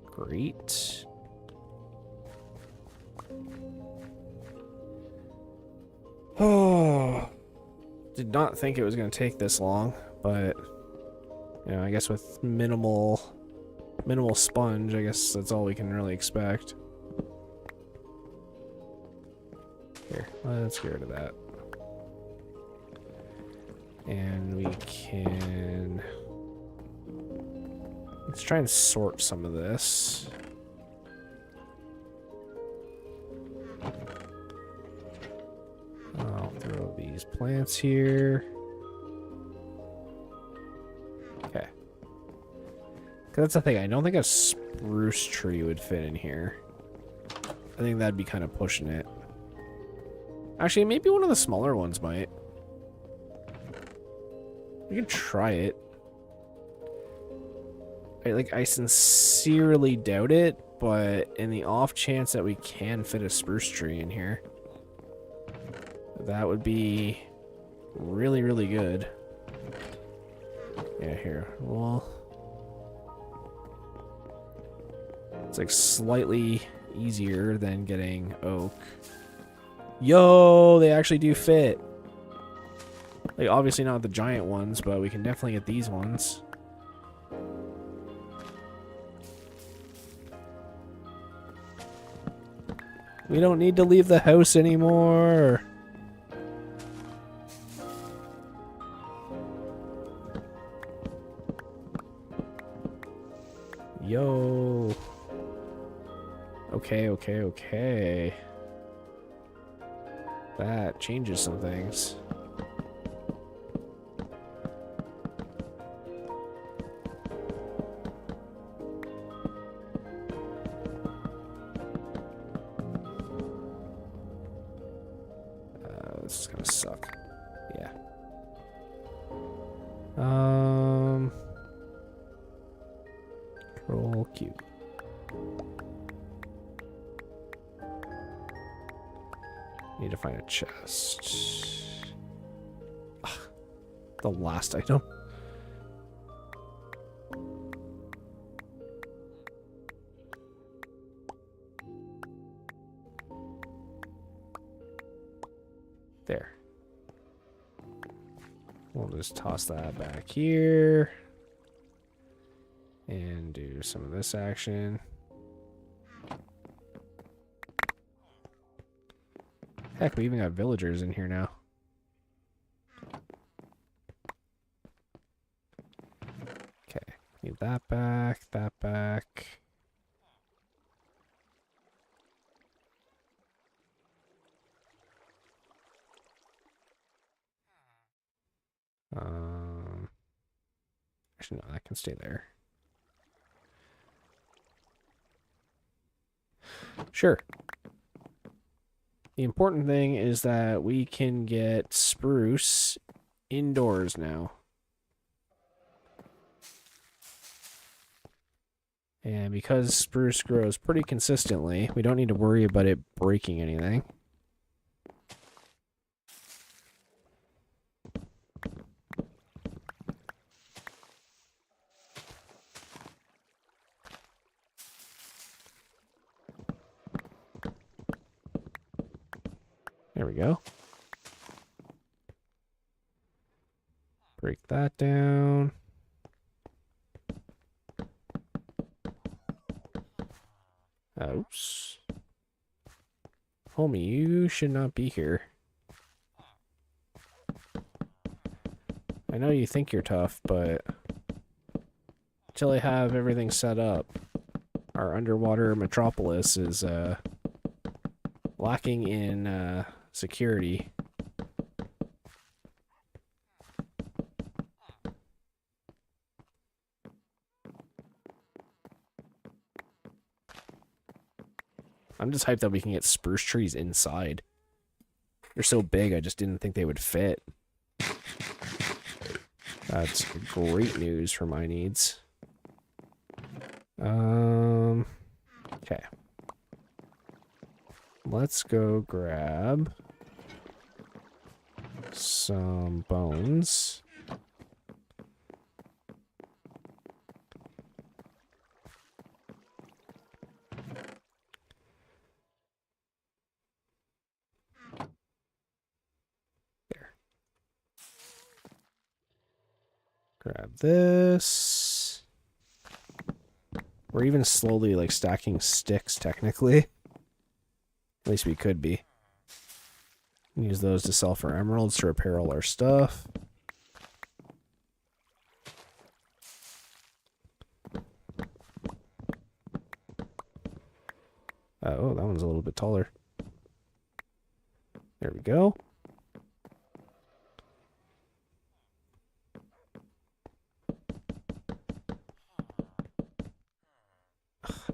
Great. Oh, did not think it was going to take this long, but you know, I guess with minimal sponge, I guess that's all we can really expect. Here, let's get rid of that. And we can... let's try and sort some of this. I'll throw these plants here. Okay. That's the thing, I don't think a spruce tree would fit in here. I think that'd be kind of pushing it. Actually, maybe one of the smaller ones might. We can try it. I sincerely doubt it, but in the off chance that we can fit a spruce tree in here, that would be really, really good. Yeah, here. Well, it's like slightly easier than getting oak. Yo, they actually do fit. Like, obviously not the giant ones, but we can definitely get these ones. We don't need to leave the house anymore. Yo. Okay, okay, okay. That changes some things. This is gonna suck. Yeah. Control Q. Need to find a chest. Ugh, the last item. There. We'll just toss that back here. And do some of this action. Heck, we even got villagers in here now. Okay, need that back, that back. Actually, no, that can stay there. Sure. The important thing is that we can get spruce indoors now. And because spruce grows pretty consistently, we don't need to worry about it breaking anything. There we go. Break that down. Oops. Homie, you should not be here. I know you think you're tough, but until I have everything set up, our underwater metropolis is lacking in security. I'm just hyped that we can get spruce trees inside. They're so big, I just didn't think they would fit. That's great news for my needs. Okay. Let's go grab some bones. There. Grab this. We're even slowly, like, stacking sticks, technically. At least we could be. Use those to sell for emeralds to repair all our stuff. Oh, that one's a little bit taller. There we go.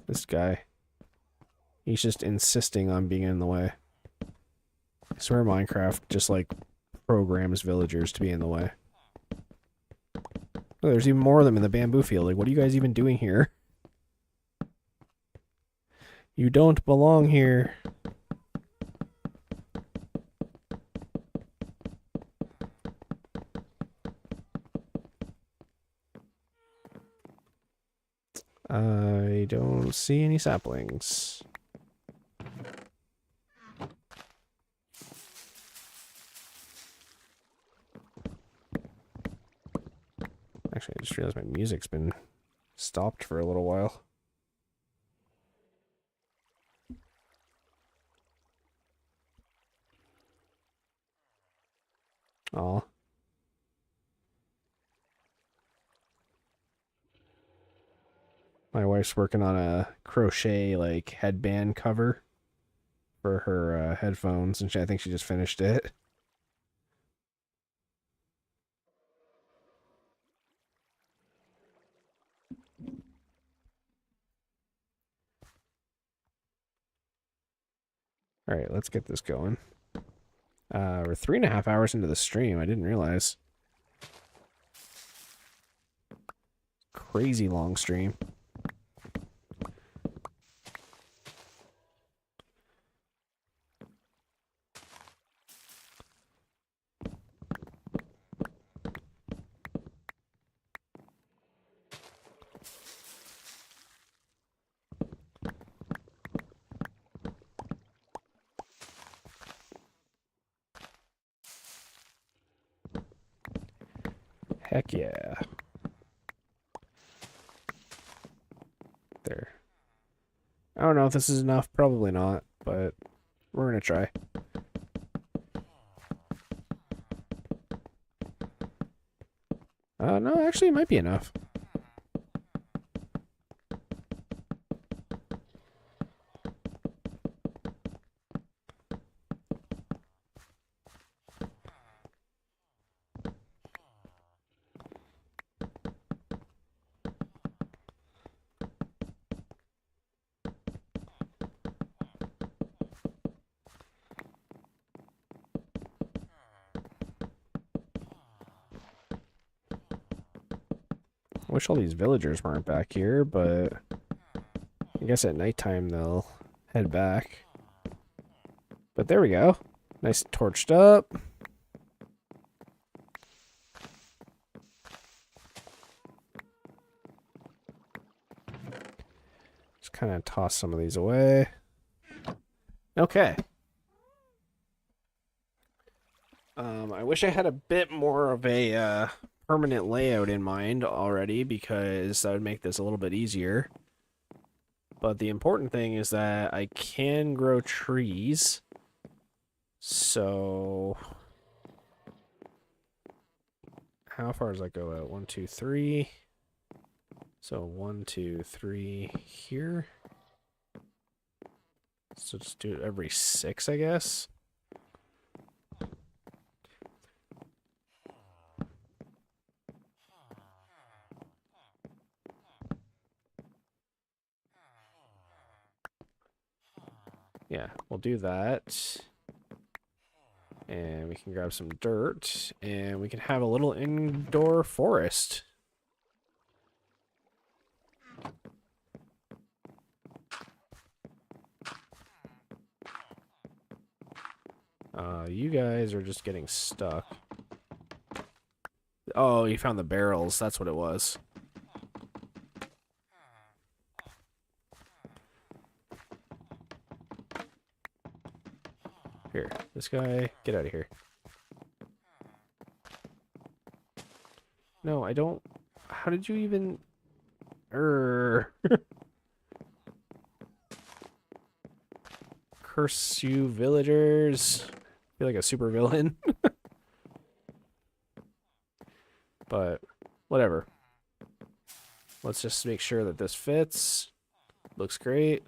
This guy. He's just insisting on being in the way. I swear Minecraft just, like, programs villagers to be in the way. Oh, there's even more of them in the bamboo field. Like, what are you guys even doing here? You don't belong here. I don't see any saplings. Actually, I just realized my music's been stopped for a little while. Aw. My wife's working on a crochet, like, headband cover for her headphones, and I think she just finished it. Alright, let's get this going. We're 3.5 hours into the stream. I didn't realize. Crazy long stream. Heck yeah. There. I don't know if this is enough. Probably not, but we're gonna try. No, actually it might be enough. I wish all these villagers weren't back here, but I guess at nighttime they'll head back. But there we go. Nice torched up. Just kind of toss some of these away. Okay. I wish I had a bit more of a permanent layout in mind already, because that would make this a little bit easier. But the important thing is that I can grow trees. So how far does that go out? 1, 2, 3. So 1, 2, 3 here. So just do it every 6, I guess. Yeah, we'll do that. And we can grab some dirt, and we can have a little indoor forest. You guys are just getting stuck. Oh, you found the barrels. That's what it was. Here, this guy, get out of here. No, I don't. How did you even... Curse you, villagers. I feel like a super villain. But, whatever. Let's just make sure that this fits. Looks great.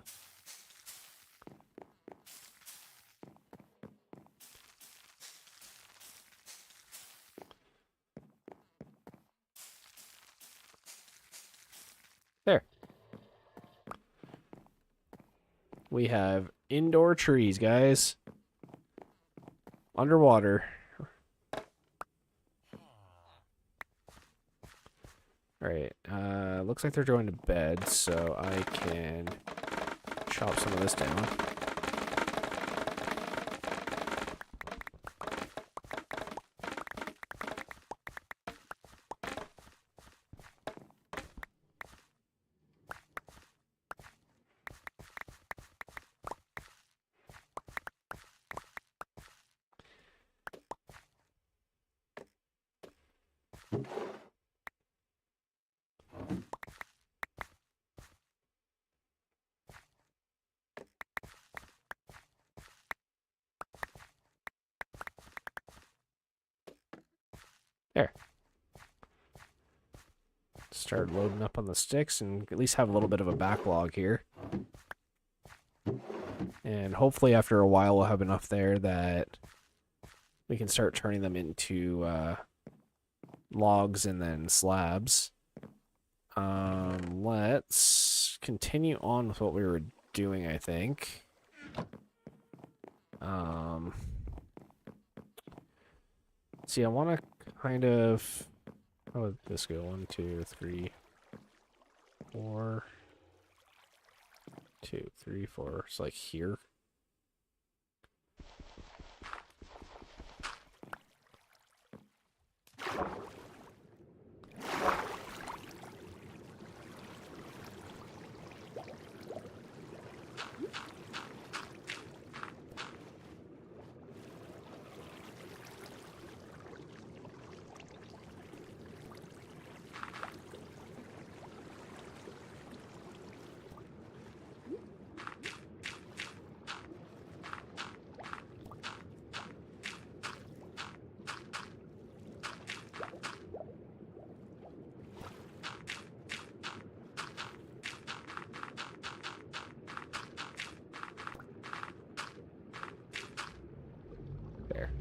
There. We have indoor trees, guys. Underwater. Alright, looks like they're going to bed, so I can chop some of this down. There. Start loading up on the sticks and at least have a little bit of a backlog here. And hopefully after a while we'll have enough there that we can start turning them into logs and then slabs. Let's continue on with what we were doing, I think. See, I want to kind of... How would this go? 1, 2, 3, 4. 2, 3, 4. It's like here. There.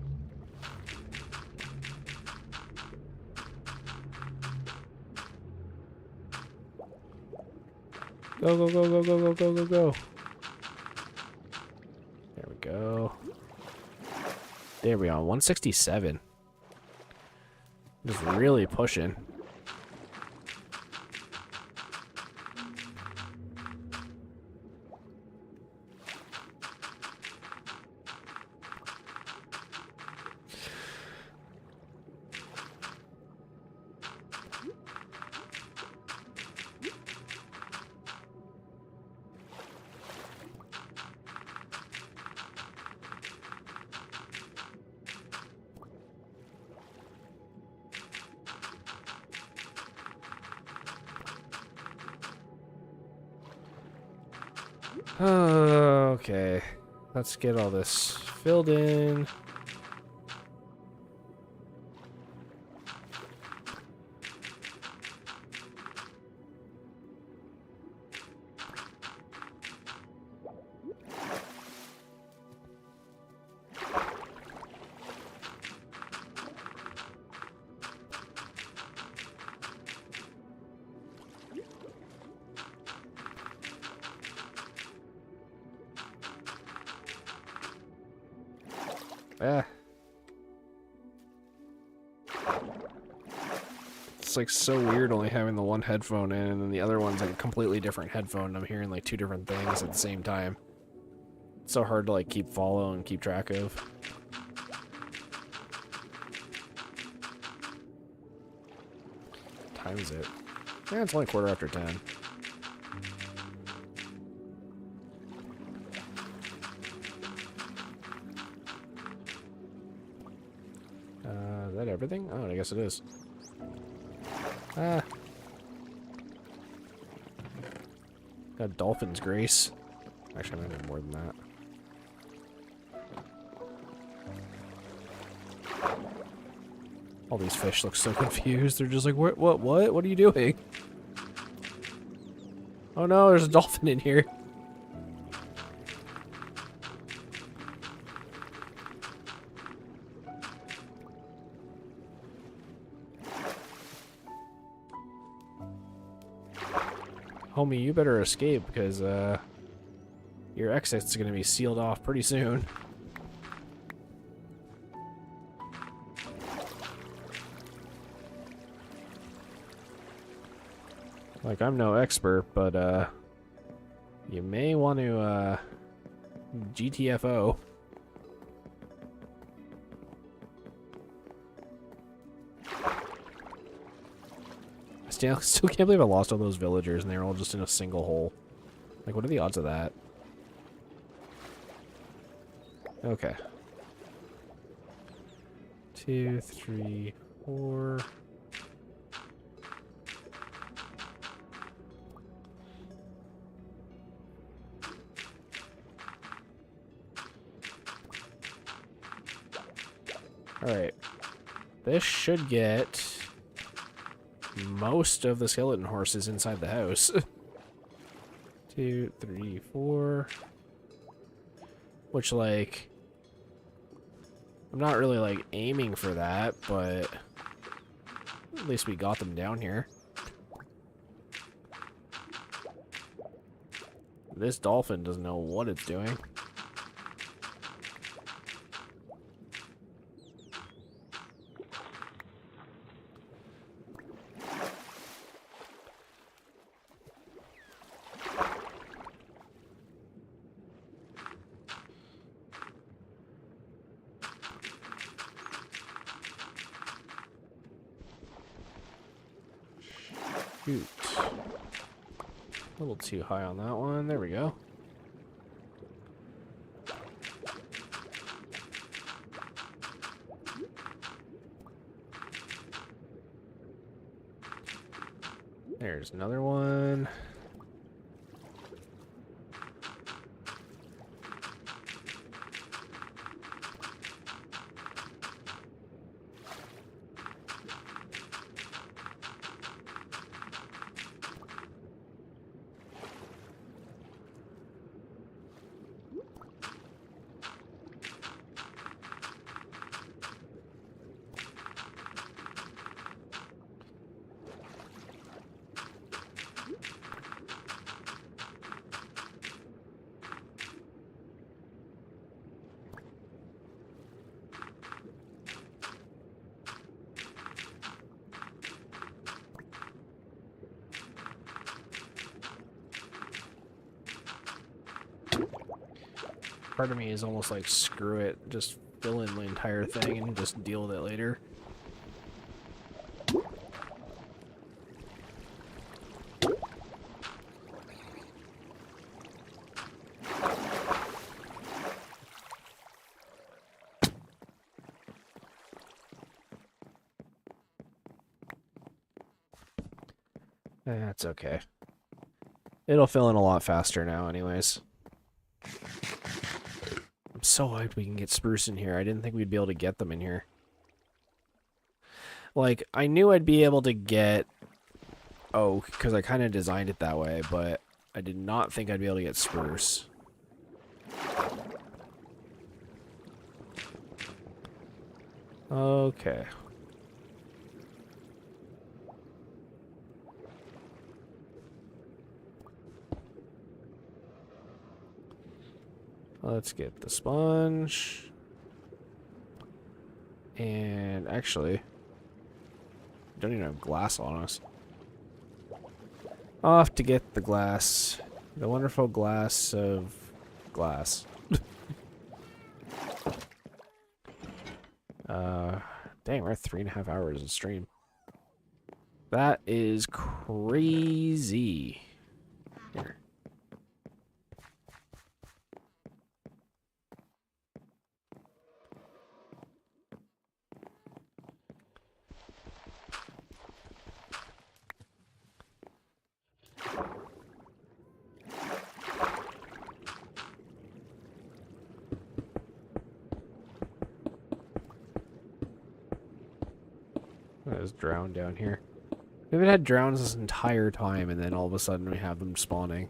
Go, go, go, go, go, go, go, go, go. There we go. There we are, 167. Just really pushing. Okay, let's get all this filled in. Ah. It's like so weird only having the one headphone in and then the other one's like a completely different headphone and I'm hearing like two different things at the same time. It's so hard to like keep follow and keep track of. What time is it? Yeah, it's only 10:15. Is that everything? Oh, I guess it is. Ah. Got Dolphin's Grace. Actually, I might have more than that. All these fish look so confused. They're just like, what? What are you doing? Oh no, there's a dolphin in here. Homie, you better escape because your exit's gonna be sealed off pretty soon. Like, I'm no expert, but you may want to GTFO. I still can't believe I lost all those villagers and they were all just in a single hole. Like, what are the odds of that? Okay. 2, 3, 4. Alright. This should get most of the skeleton horses inside the house. 2, 3, 4. Which, like, I'm not really, like, aiming for that, but at least we got them down here. This dolphin doesn't know what it's doing. Shoot. A little too high on that one. There we go. There's another one. Part of me is almost like, screw it, just fill in the entire thing and just deal with it later. That's okay. It'll fill in a lot faster now anyways. I'm so hyped we can get spruce in here. I didn't think we'd be able to get them in here. Like, I knew I'd be able to get oak, because I kind of designed it that way, but I did not think I'd be able to get spruce. Okay. Let's get the sponge. And actually, don't even have glass on us. Off to get the glass. The wonderful glass of glass. Dang, we're at 3.5 hours of stream. That is crazy. Here. I was drowned down here. We've had drowns this entire time, and then all of a sudden we have them spawning.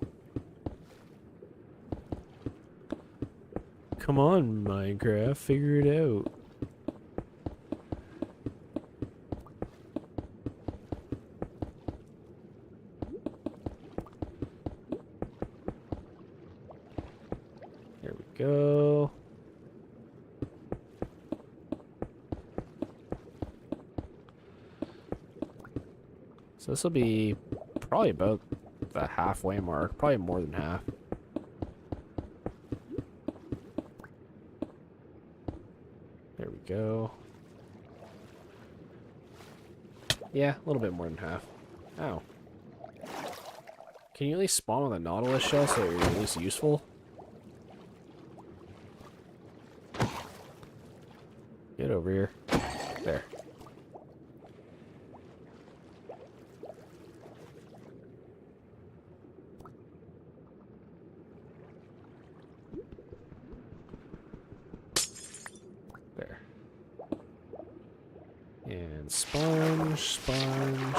Come on, Minecraft, figure it out. There we go. So this will be probably about the halfway mark, probably more than half. There we go. Yeah, a little bit more than half. Ow. Can you at least spawn with a nautilus shell so you're at least useful? Get over here. There. There. And sponge, sponge,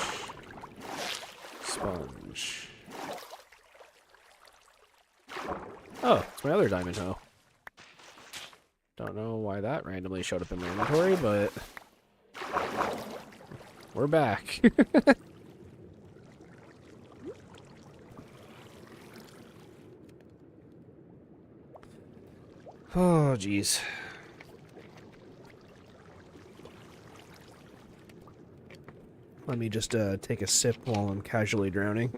sponge. Oh, it's my other diamond hoe. Don't know why that randomly showed up in my inventory, but we're back. Oh, jeez. Let me just take a sip while I'm casually drowning.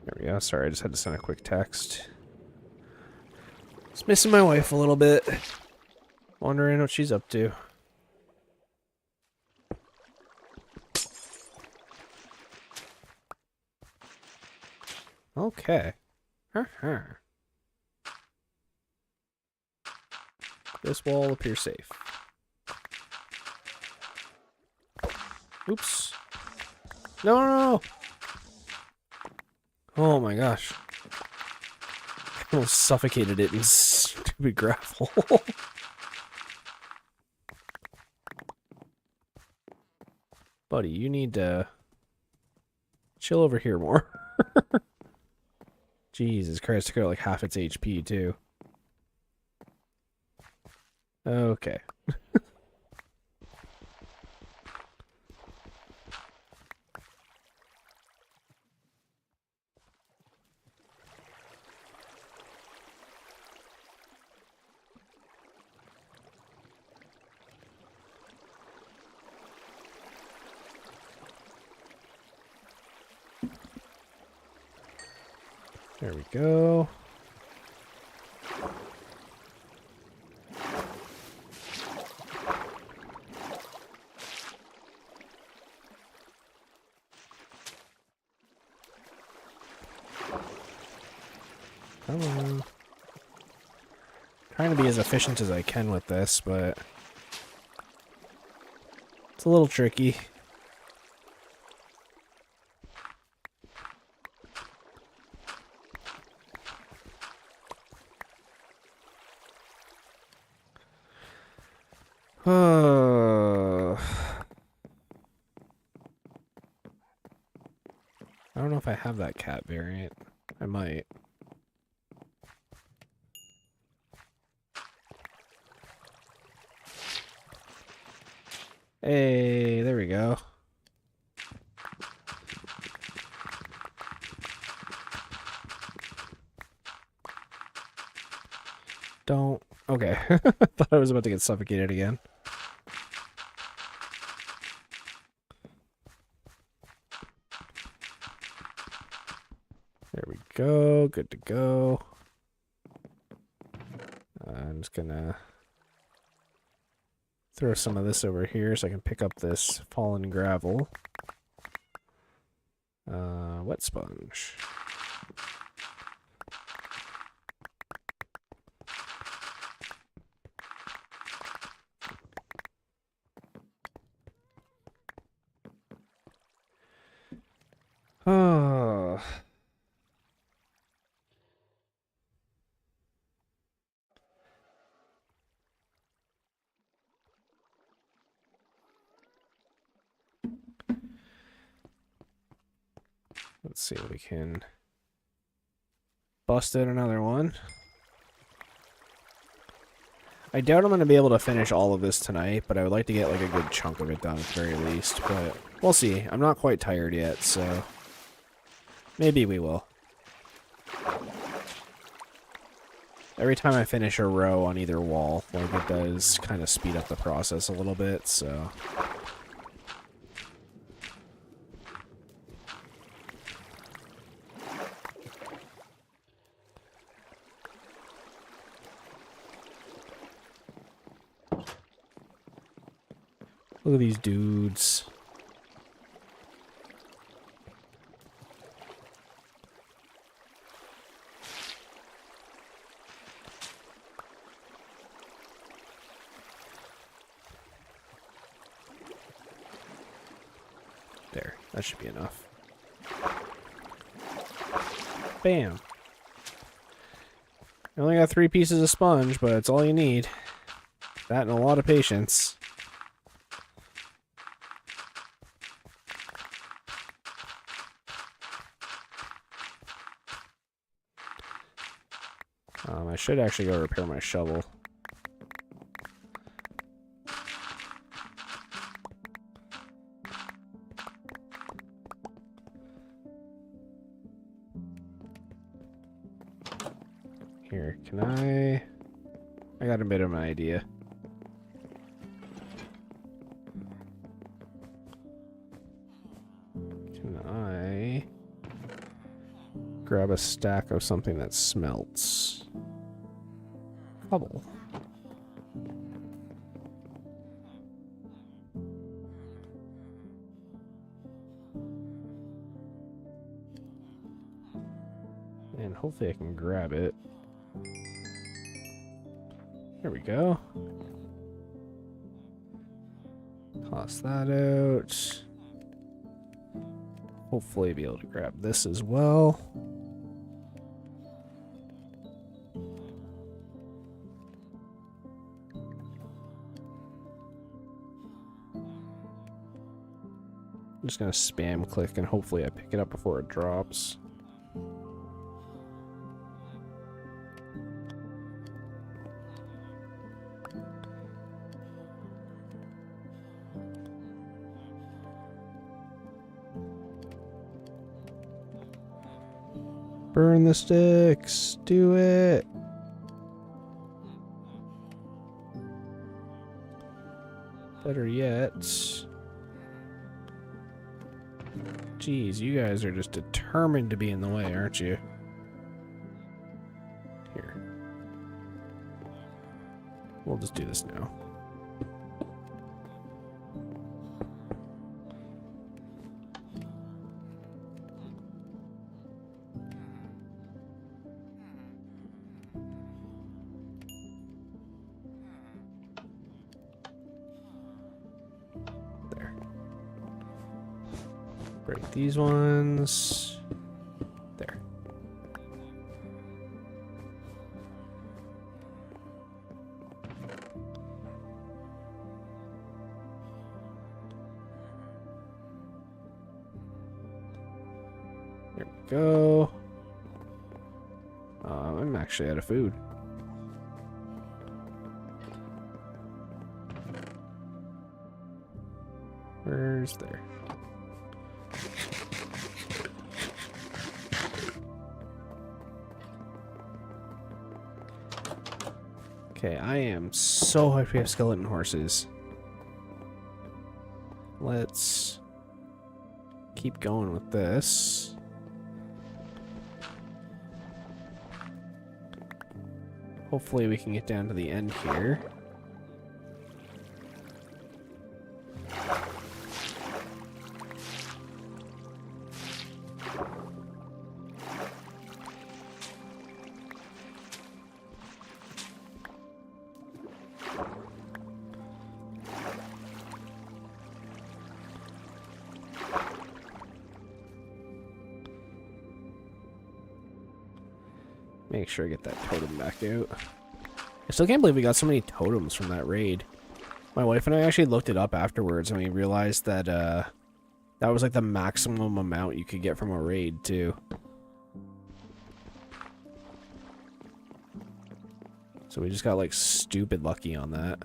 There we go. Sorry, I just had to send a quick text. Just missing my wife a little bit. Wondering what she's up to. Okay. This wall appears safe. Oops. No, no, no. Oh my gosh. I almost suffocated it in stupid gravel. Buddy, you need to chill over here more. Jesus Christ, took out like half its HP too. Okay. There we go. Come on. Trying to be as efficient as I can with this, but it's a little tricky. I don't know if I have that cat variant. I might. Hey, there we go. Don't. Okay. I thought I was about to get suffocated again. There we go. Good to go. I'm just gonna throw some of this over here so I can pick up this fallen gravel. Wet sponge. Oh. Let's see if we can bust out another one. I doubt I'm going to be able to finish all of this tonight, but I would like to get like a good chunk of it done at the very least. But we'll see. I'm not quite tired yet, so maybe we will. Every time I finish a row on either wall, like it does kind of speed up the process a little bit, so... Look at these dudes. There, that should be enough. Bam. You only got 3 pieces of sponge, but it's all you need. That and a lot of patience. I should actually go repair my shovel. Here, can I got a bit of an idea. Can I grab a stack of something that smelts? Cobble. And hopefully I can grab it. There we go. Toss that out. Hopefully be able to grab this as well. I'm just gonna spam click and hopefully I pick it up before it drops. Burn the sticks. Do it. Better yet. Jeez, you guys are just determined to be in the way, aren't you? Here. We'll just do this now. Break these ones. There. There we go. I'm actually out of food. Where's there? Okay, I am so hyped we have skeleton horses. Let's keep going with this. Hopefully we can get down to the end here. Make sure I get that totem back out. I still can't believe we got so many totems from that raid. My wife and I actually looked it up afterwards, and we realized that that was like the maximum amount you could get from a raid too. So we just got like stupid lucky on that.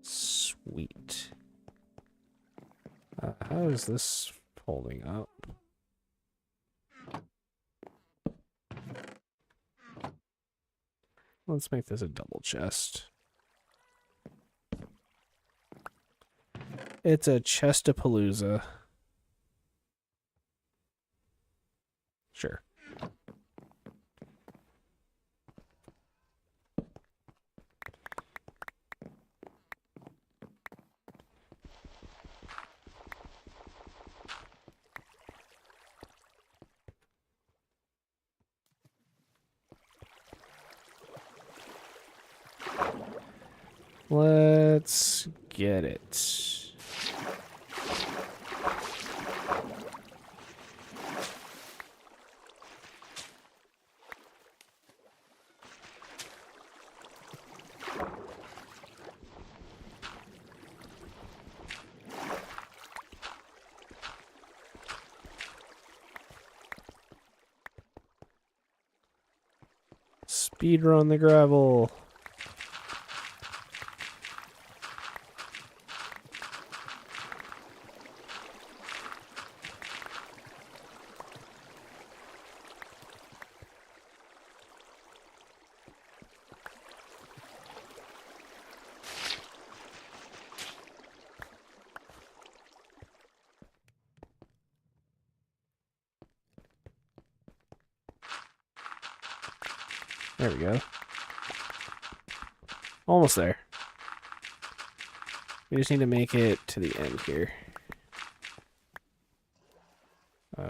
Sweet. How is this holding up? Let's make this a double chest. It's a chestapalooza. Sure. Let's get it. Speedrun the gravel. There we go. Almost there. We just need to make it to the end here.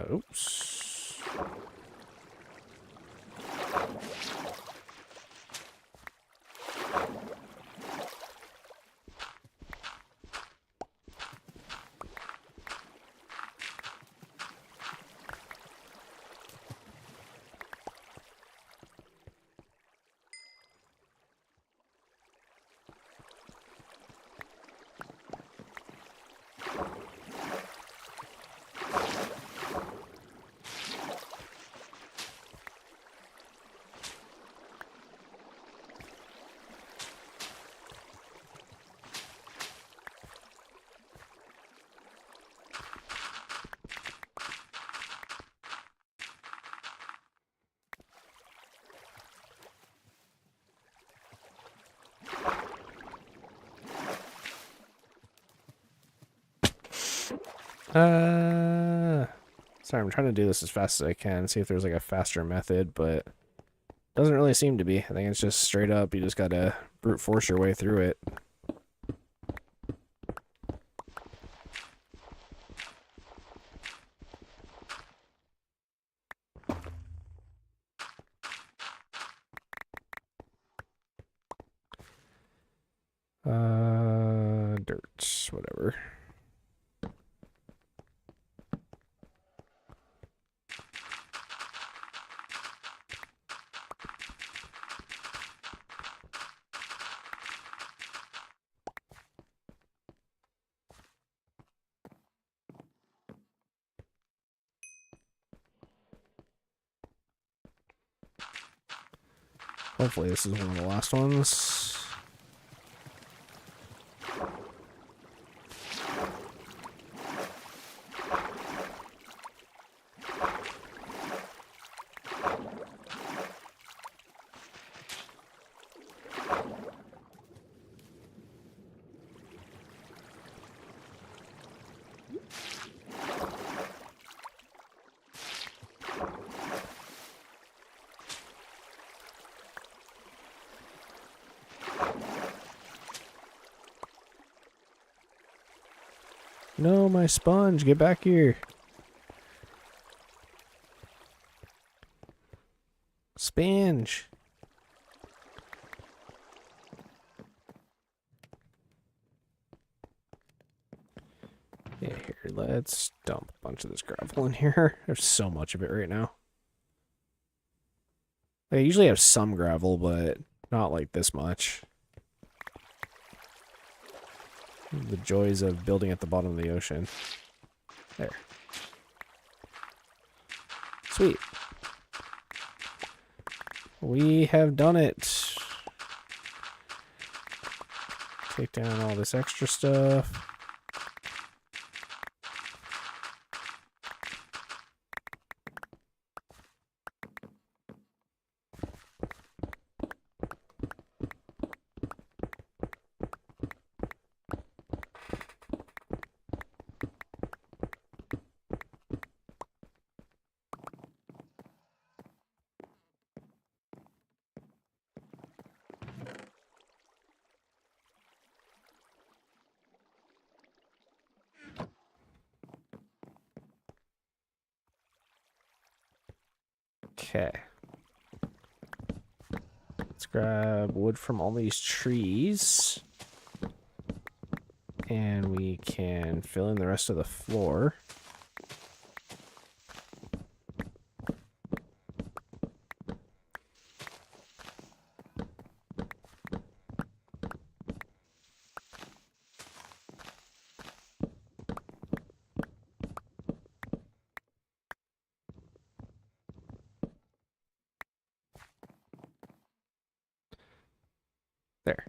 Oops. Sorry, I'm trying to do this as fast as I can, see if there's like a faster method, but doesn't really seem to be. I think it's just straight up, you just gotta brute force your way through it. whatever. Hopefully this is one of the last ones. No, my sponge, get back here. Sponge. Yeah, here, let's dump a bunch of this gravel in here. There's so much of it right now. I usually have some gravel, but not like this much. The joys of building at the bottom of the ocean. There. Sweet. We have done it. Take down all this extra stuff. Okay. Let's grab wood from all these trees. And we can fill in the rest of the floor. There.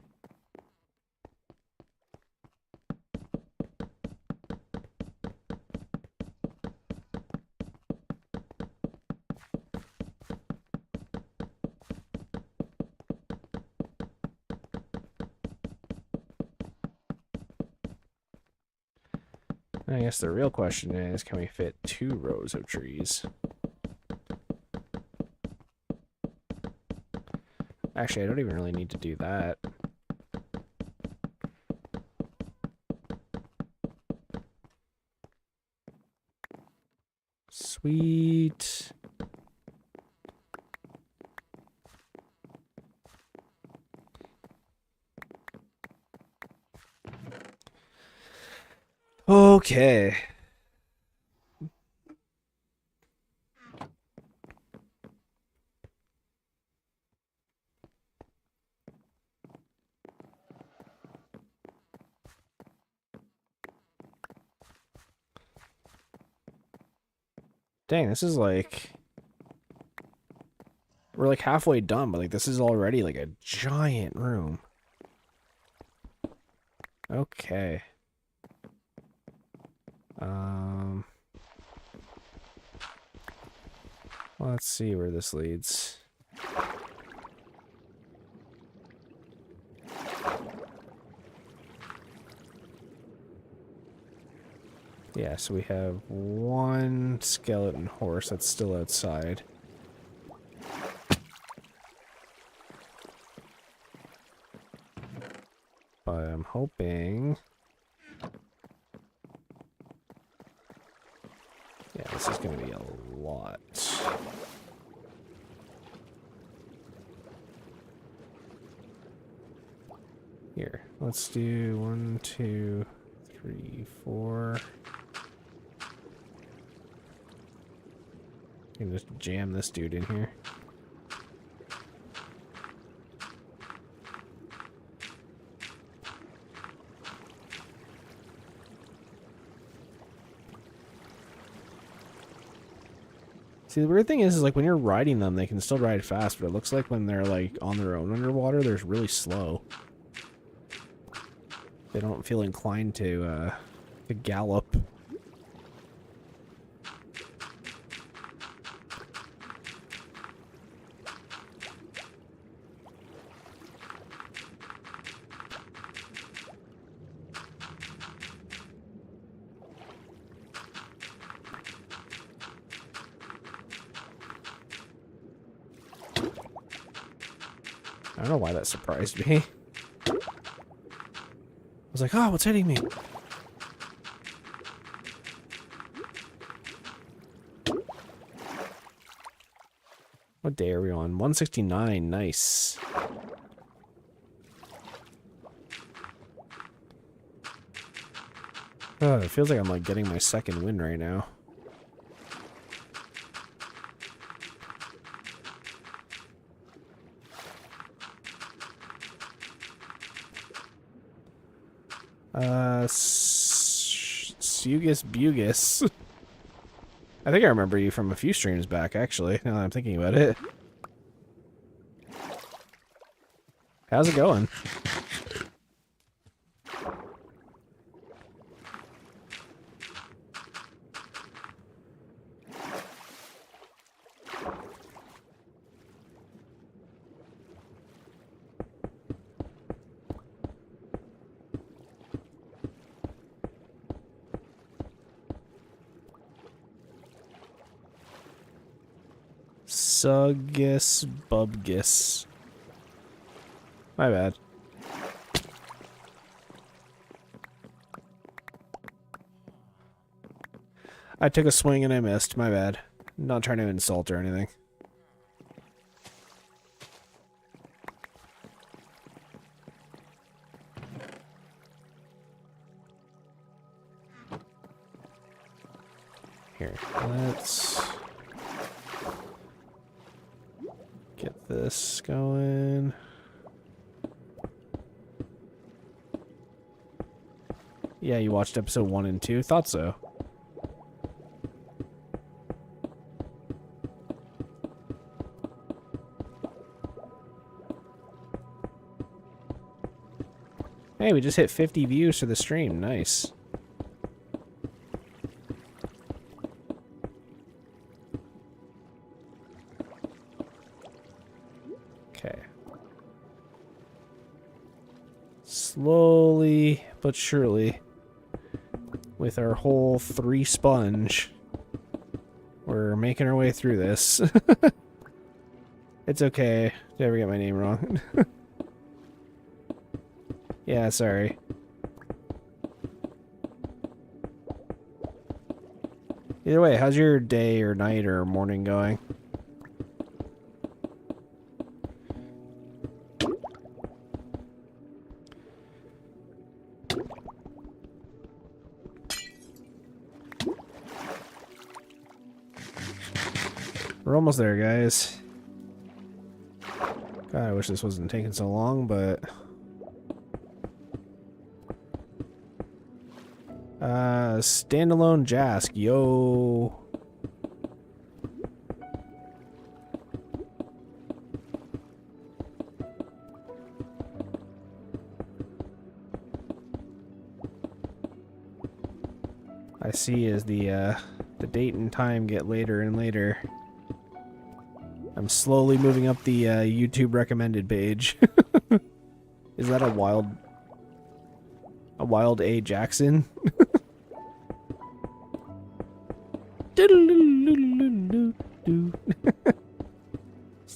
I guess the real question is, can we fit 2 rows of trees? Actually, I don't even really need to do that. Sweet. Okay. Dang, this is like... We're like halfway done, but like this is already like a giant room. Okay. Let's see where this leads. Yeah, so we have 1 skeleton horse that's still outside. But I'm hoping... Yeah, this is going to be a lot. Here, let's do 1, 2, 3, 4. You can just jam this dude in here. See, the weird thing is like when you're riding them, they can still ride fast, but it looks like when they're like on their own underwater, they're really slow. They don't feel inclined to gallop. I don't know why that surprised me. I was like, oh, what's hitting me? What day are we on? 169, nice. Oh, it feels like I'm like getting my second win right now. Sugus Bugus. I think I remember you from a few streams back, actually, now that I'm thinking about it. How's it going? Sugus Bubgus. My bad. I took a swing and I missed. My bad. Not trying to insult or anything. Here, let's get this going. Yeah, you watched episode 1 and 2? Thought so. Hey, we just hit 50 views for the stream. Nice. Okay. Slowly but surely, with our whole 3 sponge, we're making our way through this. It's okay. Did I ever get my name wrong? Yeah, sorry. Either way, how's your day or night or morning going? We're almost there, guys. God, I wish this wasn't taking so long, but... standalone Jask, yo. I see as the date and time get later and later, I'm slowly moving up the YouTube recommended page. Is that a wild A Jackson? It's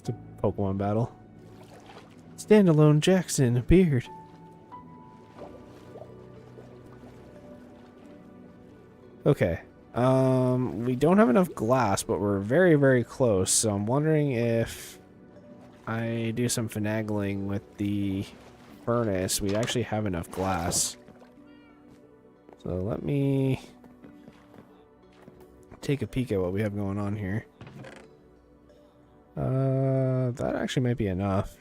a Pokemon battle. Standalone Jackson appeared. Okay. We don't have enough glass, but we're very, very close. So I'm wondering if I do some finagling with the furnace, we actually have enough glass. So let me take a peek at what we have going on here. That actually might be enough.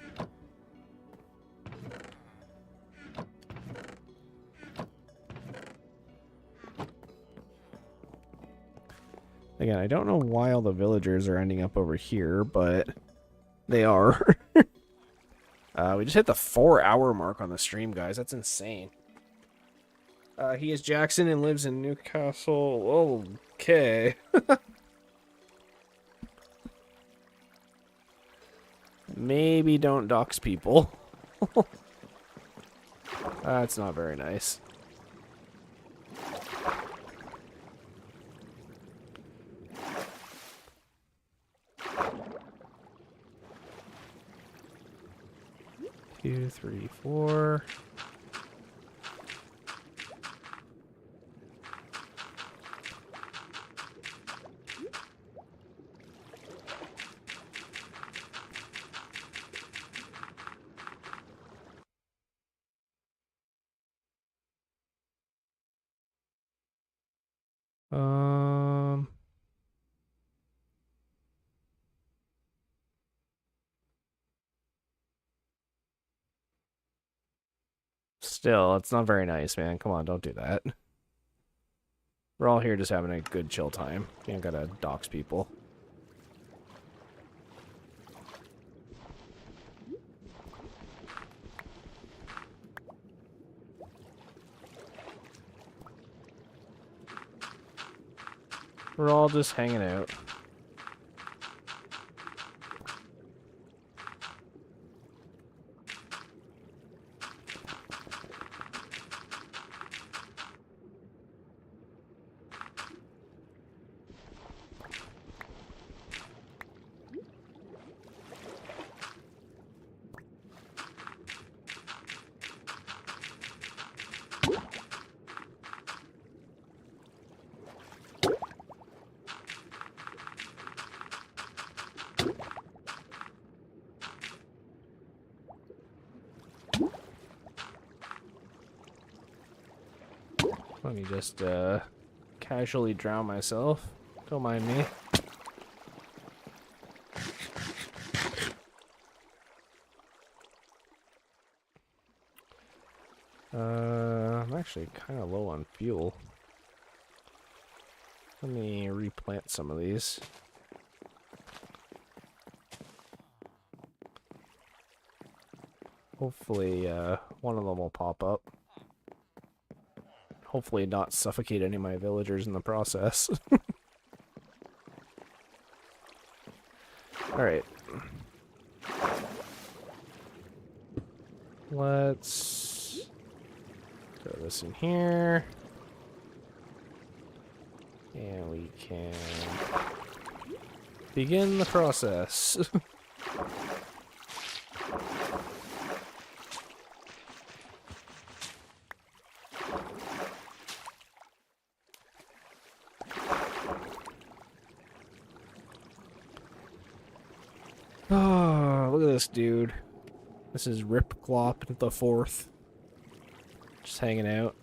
Again, I don't know why all the villagers are ending up over here, but they are. We just hit the 4-hour mark on the stream, guys. That's insane. He is Jackson and lives in Newcastle. Okay. Maybe don't dox people. That's not very nice. Two, three, four. Still, it's not very nice, man. Come on, don't do that. We're all here just having a good chill time. You don't gotta dox people. We're all just hanging out. Let me just casually drown myself. Don't mind me. I'm actually kind of low on fuel. Let me replant some of these. Hopefully, one of them will pop up. Hopefully not suffocate any of my villagers in the process. Alright. Let's throw this in here. And we can begin the process. Oh, look at this dude. This is Rip Glop the Fourth. Just hanging out.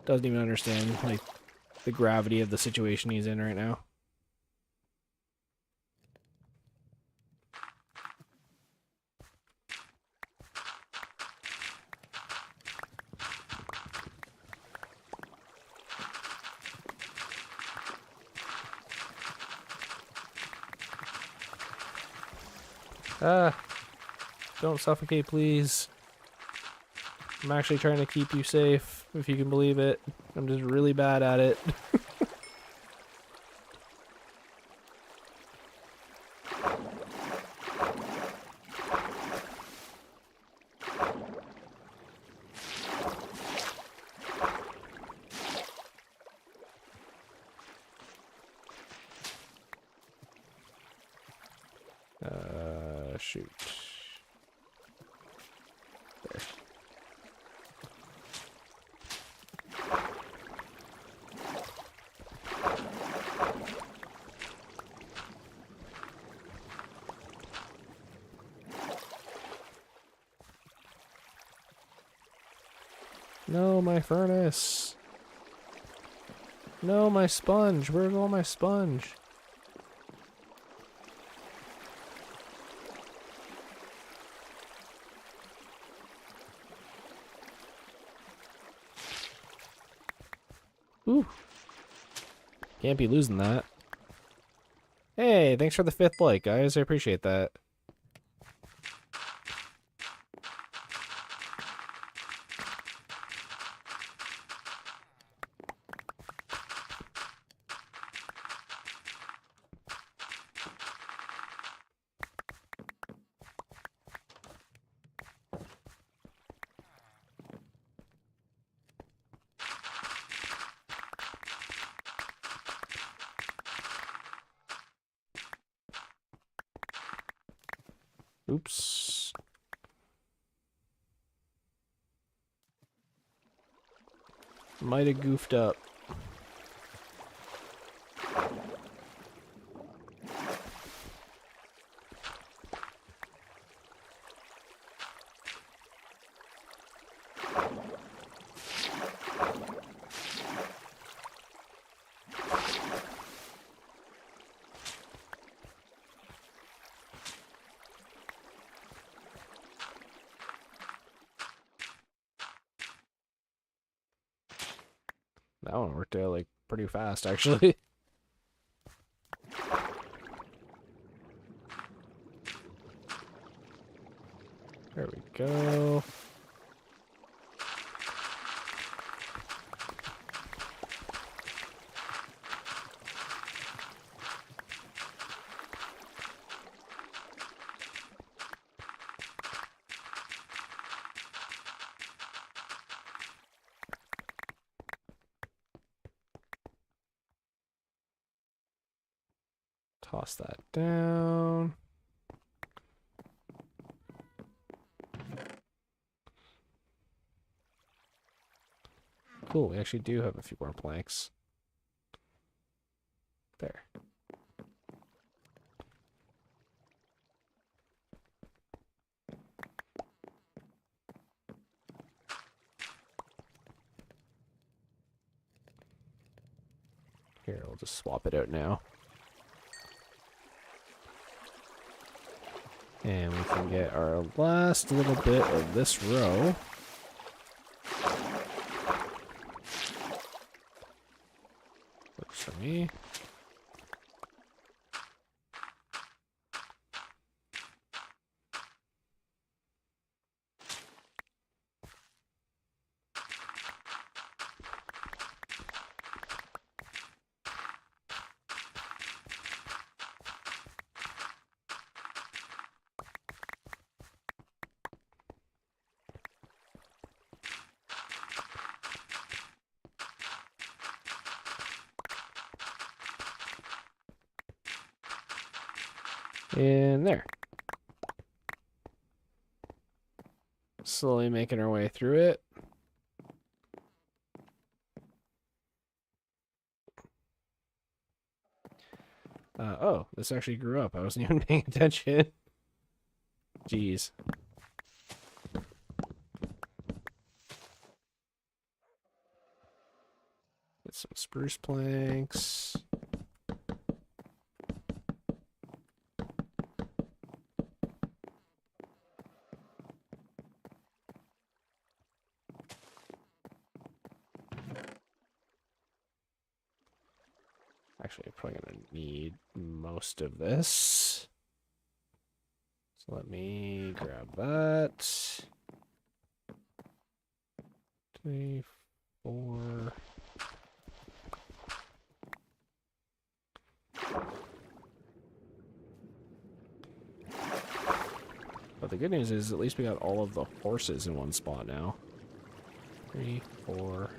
Doesn't even understand, like, the gravity of the situation he's in right now. Don't suffocate, please. I'm actually trying to keep you safe, if you can believe it. I'm just really bad at it. Shoot. There. No, my furnace. No, my sponge. Where's all my sponge? Ooh. Can't be losing that. Hey, thanks for the 5th like, guys. I appreciate that. Oops. Might have goofed up. That one worked out like pretty fast, actually. There we go. Toss that down. Cool, we actually do have a few more planks. There. Here, we'll just swap it out now. And we can get our last little bit of this row. Works for me. In there. Slowly making our way through it. Oh, this actually grew up. I wasn't even paying attention. Jeez. Get some spruce planks. Actually, I'm probably going to need most of this. So let me grab that. 3, 4. But the good news is at least we got all of the horses in one spot now. 3, 4.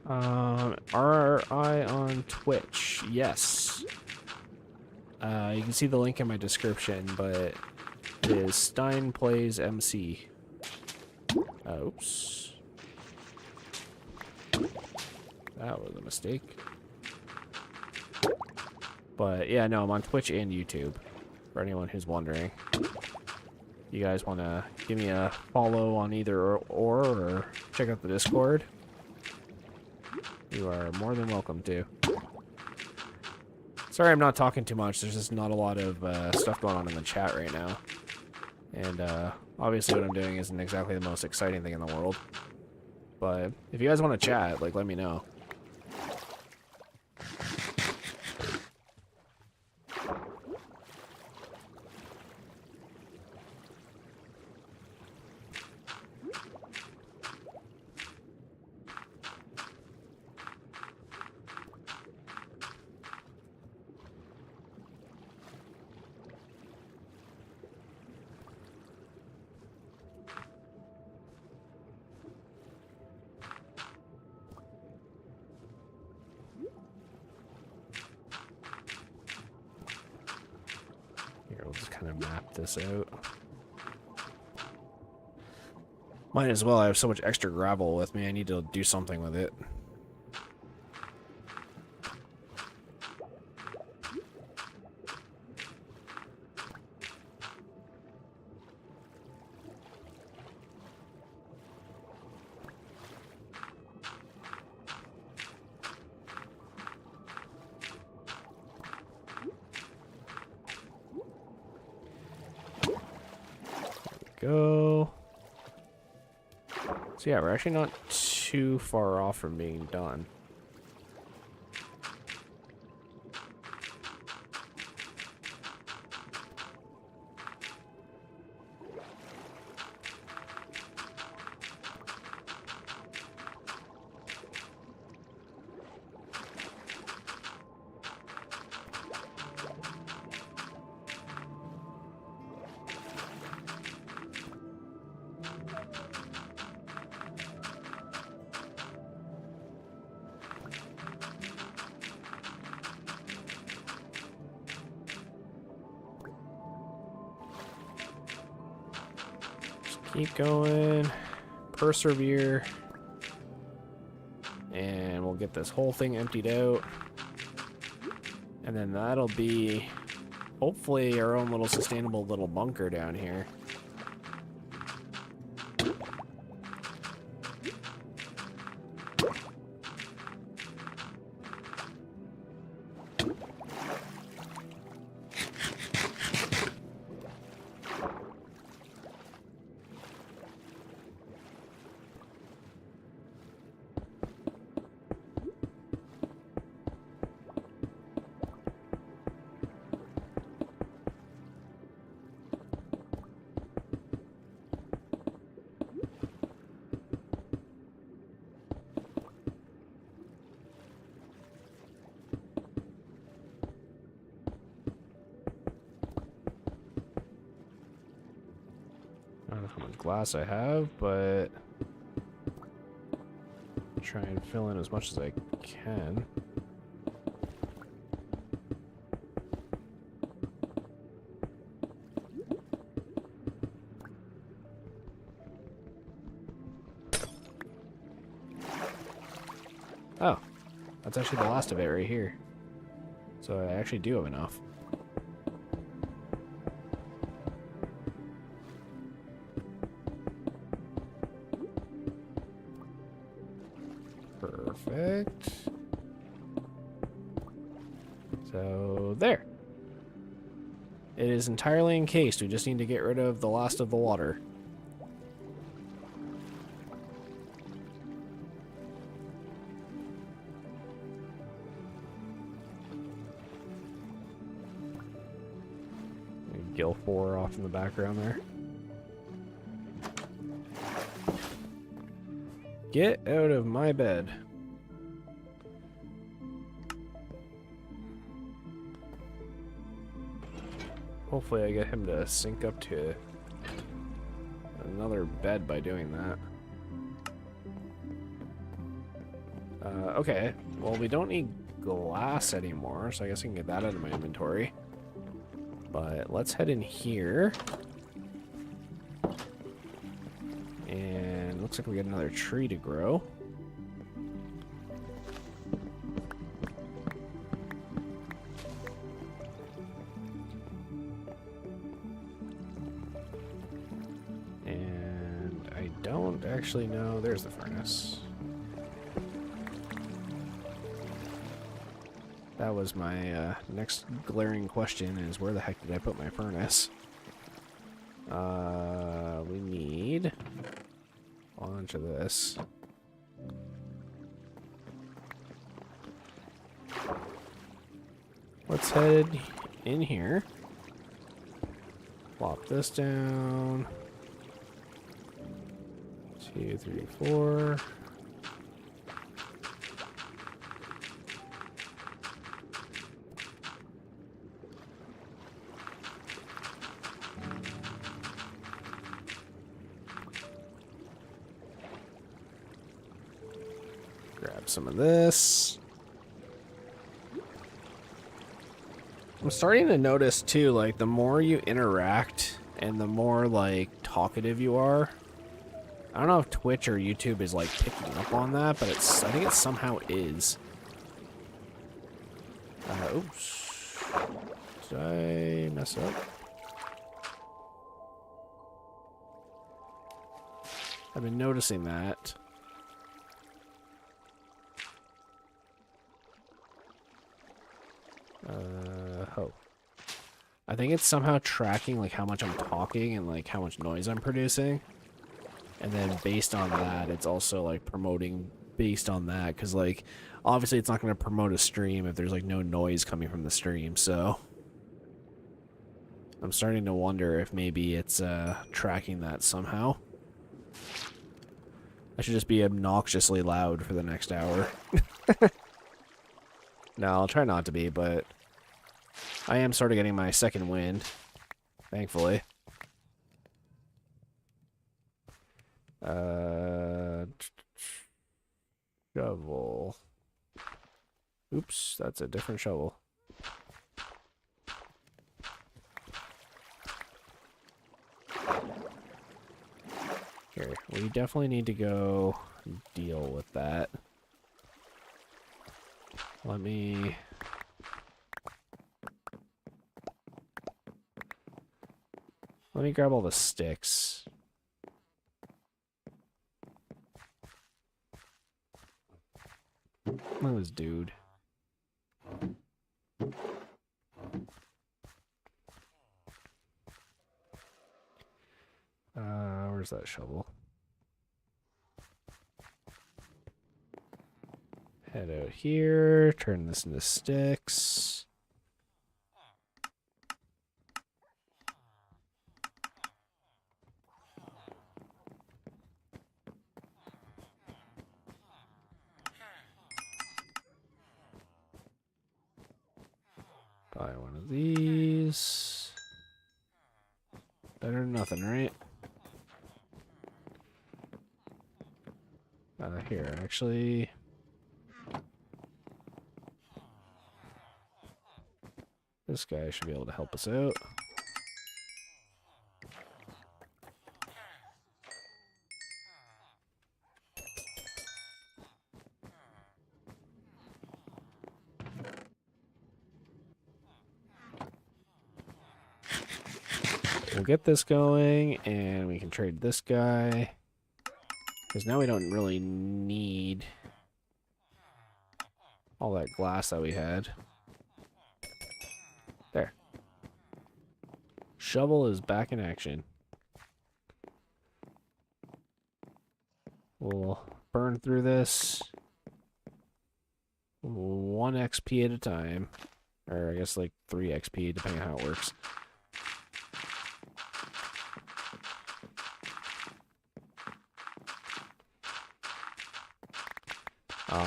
Are I on Twitch? Yes. You can see the link in my description, but it is Stein Plays MC. Oops. That was a mistake. But yeah, no, I'm on Twitch and YouTube, for anyone who's wondering. You guys want to give me a follow on either or check out the Discord? You are more than welcome to. Sorry I'm not talking too much. There's just not a lot of stuff going on in the chat right now. And obviously what I'm doing isn't exactly the most exciting thing in the world. But if you guys want to chat, like, let me know. Here, we'll just kind of map this out. Might as well. I have so much extra gravel with me. I need to do something with it. Go. So yeah, we're actually not too far off from being done. Keep going, persevere, and we'll get this whole thing emptied out. And then that'll be, hopefully, our own little sustainable little bunker down here. I don't know how much glass I have, but I'll try and fill in as much as I can. Oh, that's actually the last of it right here. So I actually do have enough. Perfect. So there. It is entirely encased. We just need to get rid of the last of the water. Gill 4 off in the background there. Get out of my bed. Hopefully I get him to sync up to another bed by doing that. Okay, well, we don't need glass anymore, so I guess I can get that out of my inventory. But let's head in here. And looks like we got another tree to grow. And I don't actually know. There's the furnace. That was my next glaring question, is where the heck did I put my furnace? We need a bunch of this. Let's head in here. Plop this down. 2, 3, 4. Grab some of this. I'm starting to notice too, like, the more you interact and the more, like, talkative you are. I don't know if Twitch or YouTube is, like, picking up on that, but I think it somehow is. Oops. Did I mess up? I've been noticing that. Oh. I think it's somehow tracking, like, how much I'm talking and, like, how much noise I'm producing. And then based on that, it's also, like, promoting based on that. Because, like, obviously it's not going to promote a stream if there's, like, no noise coming from the stream. So I'm starting to wonder if maybe it's tracking that somehow. I should just be obnoxiously loud for the next hour. No, I'll try not to be, but I am sort of getting my second wind, thankfully. Shovel. Oops, that's a different shovel. Here, we definitely need to go deal with that. Let me grab all the sticks. Look at this dude. Where's that shovel? Head out here, turn this into sticks. Buy one of these. Better than nothing, right? Here, actually. This guy should be able to help us out. We'll get this going, and we can trade this guy. Because now we don't really need all that glass that we had. There. Shovel is back in action. We'll burn through this 1 XP at a time. Or I guess like 3 XP, depending on how it works.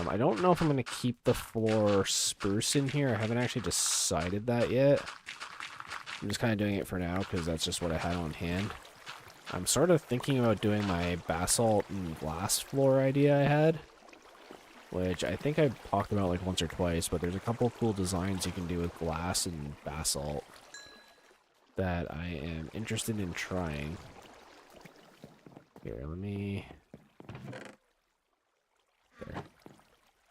I don't know if I'm going to keep the floor spruce in here. I haven't actually decided that yet. I'm just kind of doing it for now because that's just what I had on hand. I'm sort of thinking about doing my basalt and glass floor idea I had. which I think I've talked about like once or twice, but there's a couple cool designs you can do with glass and basalt that I am interested in trying. Here, let me... There.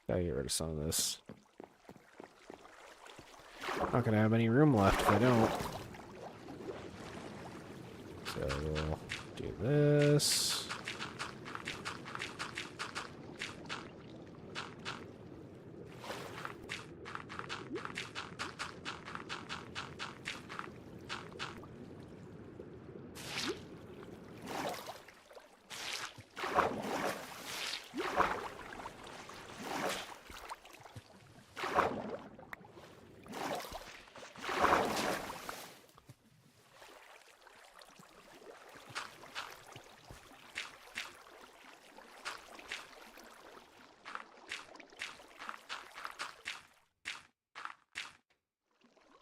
Gotta get rid of some of this. Not gonna have any room left if I don't. So we'll do this.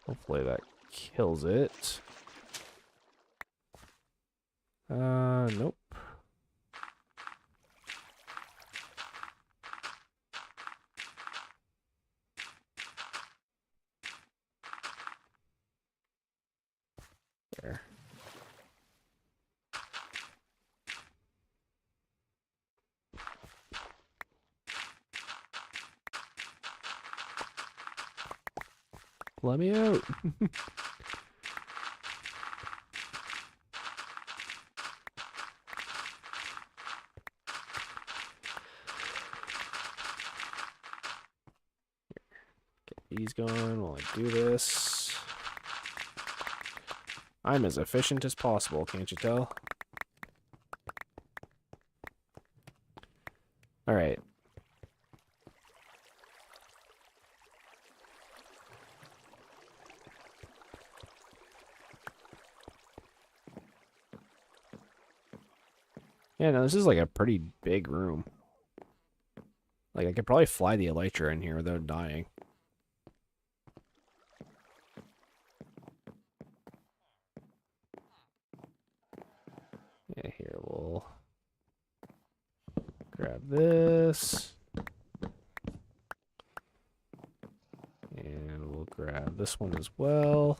Hopefully that kills it. Nope. There. Let me out. Get these going while I do this. I'm as efficient as possible, can't you tell? All right. Yeah, no, this is like a pretty big room. Like, I could probably fly the elytra in here without dying. Yeah, here, we'll grab this. And we'll grab this one as well.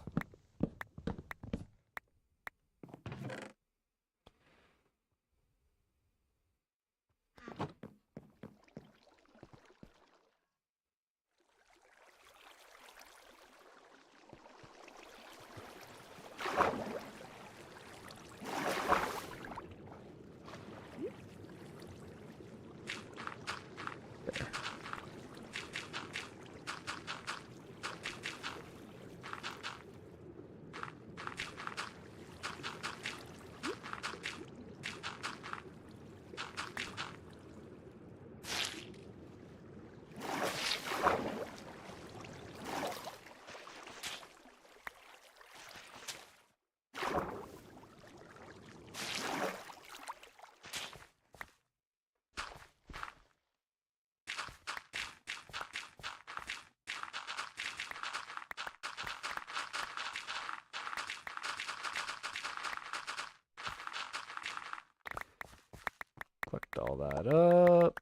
Collect all that up.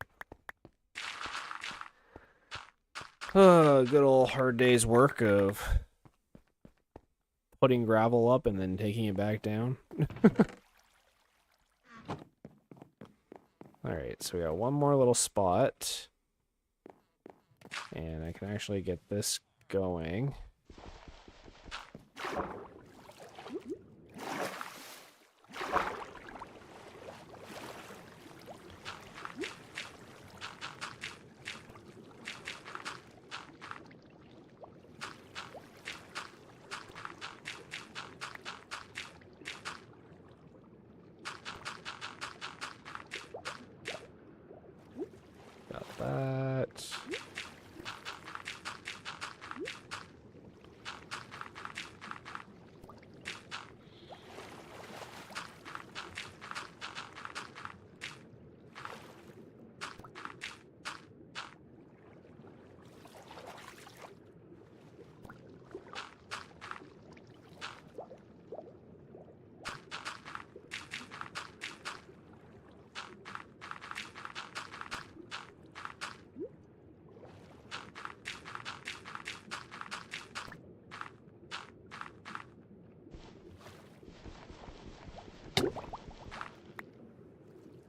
Good old hard day's work of putting gravel up and then taking it back down. Alright, so we got one more little spot. And I can actually get this going. Got that.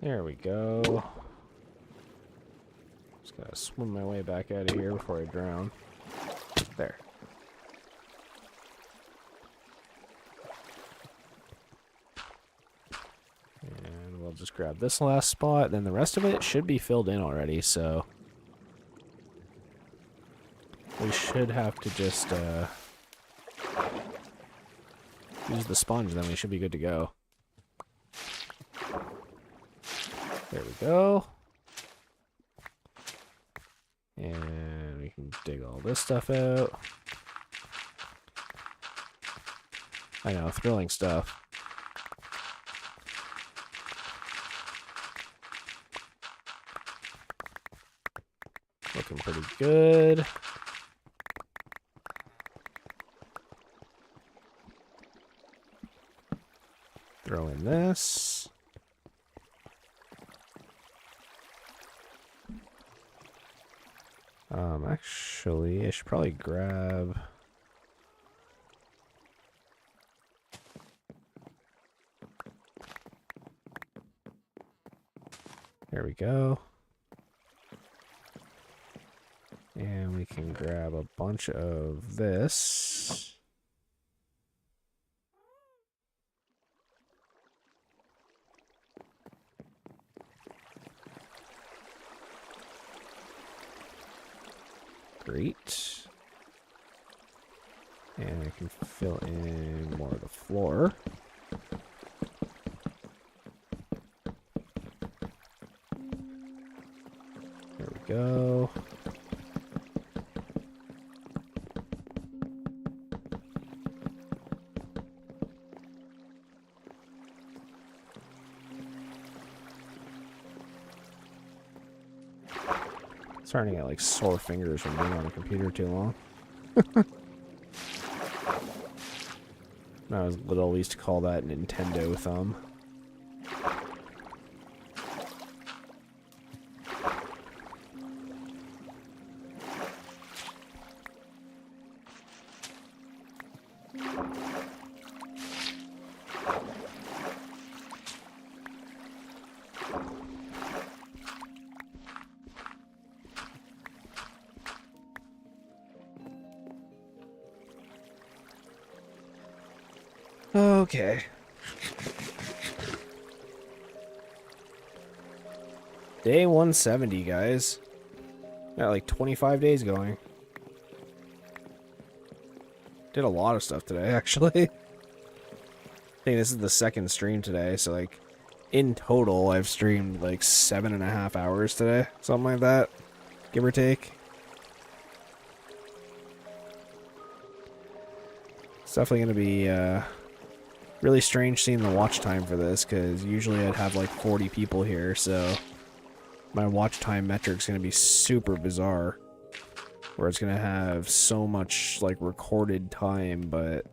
There we go. Just gotta swim my way back out of here before I drown. There. And we'll just grab this last spot, then the rest of it should be filled in already, so we should have to just use the sponge, then we should be good to go. There we go. And we can dig all this stuff out. I know, thrilling stuff. Looking pretty good. Throw in this. Actually, I should probably grab... There we go. And we can grab a bunch of this. Great. And I can fill in more of the floor. There we go. Starting to get like sore fingers from being on a computer too long. When I was little, we used to call that Nintendo thumb. Okay. Day 170, guys. Got like 25 days going. Did a lot of stuff today, actually. I think this is the second stream today, so like in total I've streamed like 7.5 hours today. Something like that. Give or take. It's definitely gonna be really strange seeing the watch time for this, because usually I'd have like 40 people here, so my watch time metric's going to be super bizarre, where it's going to have so much like recorded time, but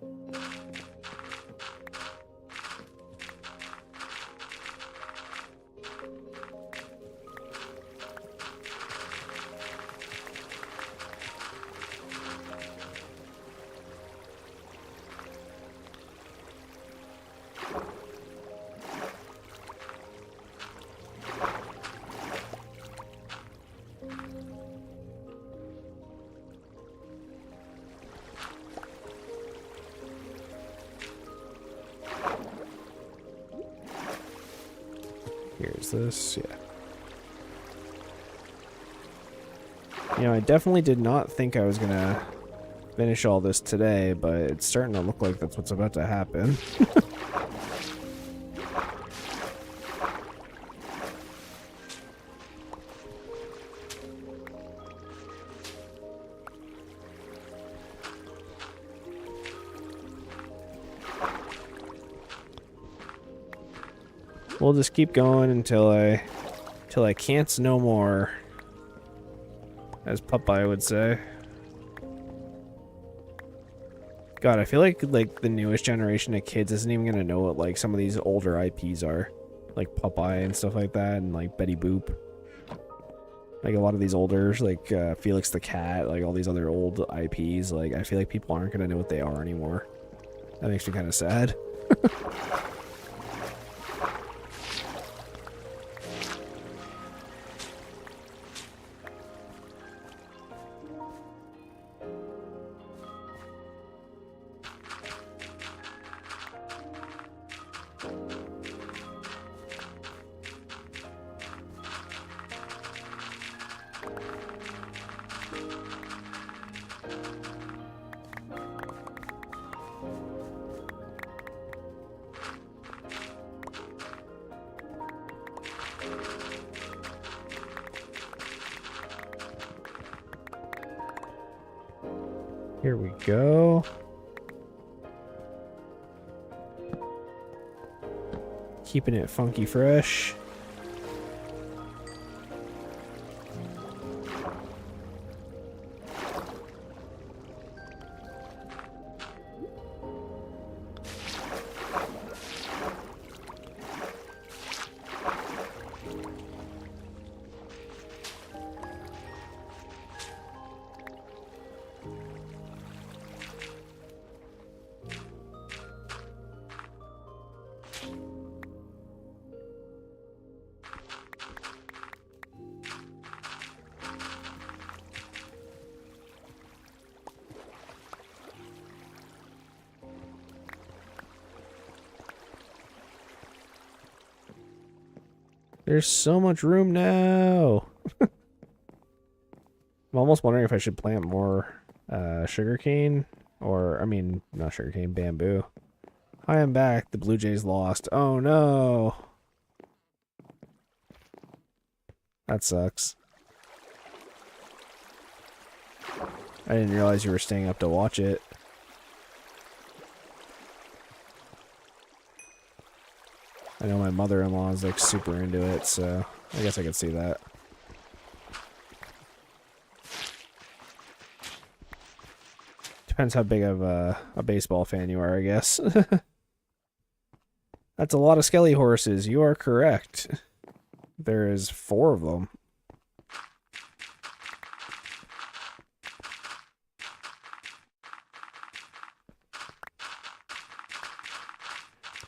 here's this, yeah. You know, I definitely did not think I was gonna finish all this today, but it's starting to look like that's what's about to happen. We'll just keep going until I can't no more, as Popeye would say. God, I feel like the newest generation of kids isn't even gonna know what like some of these older IPs are, like Popeye and stuff like that, and like Betty Boop. Like a lot of these older, like Felix the Cat, like all these other old IPs. Like I feel like people aren't gonna know what they are anymore. That makes me kind of sad. Here we go. Keeping it funky fresh. There's so much room now. I'm almost wondering if I should plant more sugarcane, or, I mean, not sugarcane, bamboo. Hi, I'm back. The Blue Jays lost. Oh no. That sucks. I didn't realize you were staying up to watch it. I know my mother-in-law is like super into it, so I guess I could see that. Depends how big of a baseball fan you are, I guess. That's a lot of skelly horses. You are correct. There is 4 of them.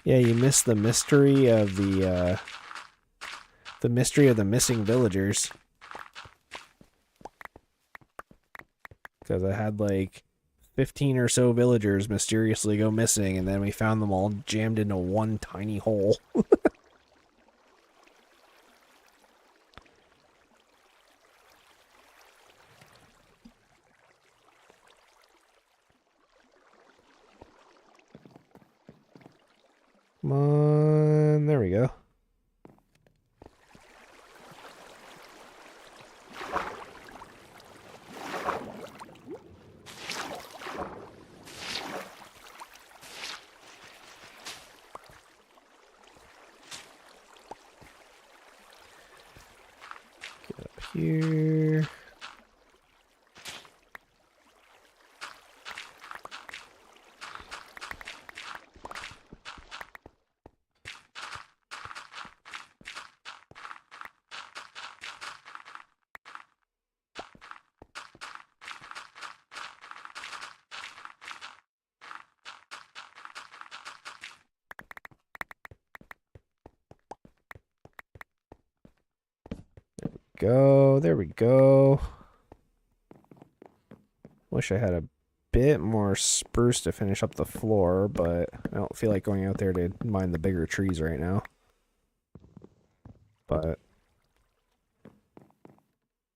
Yeah, you missed the mystery of the mystery of the missing villagers. Because I had like 15 or so villagers mysteriously go missing, and then we found them all jammed into one tiny hole. Come on, there we go. Get up here. Go, there we go. Wish I had a bit more spruce to finish up the floor, but I don't feel like going out there to mine the bigger trees right now. But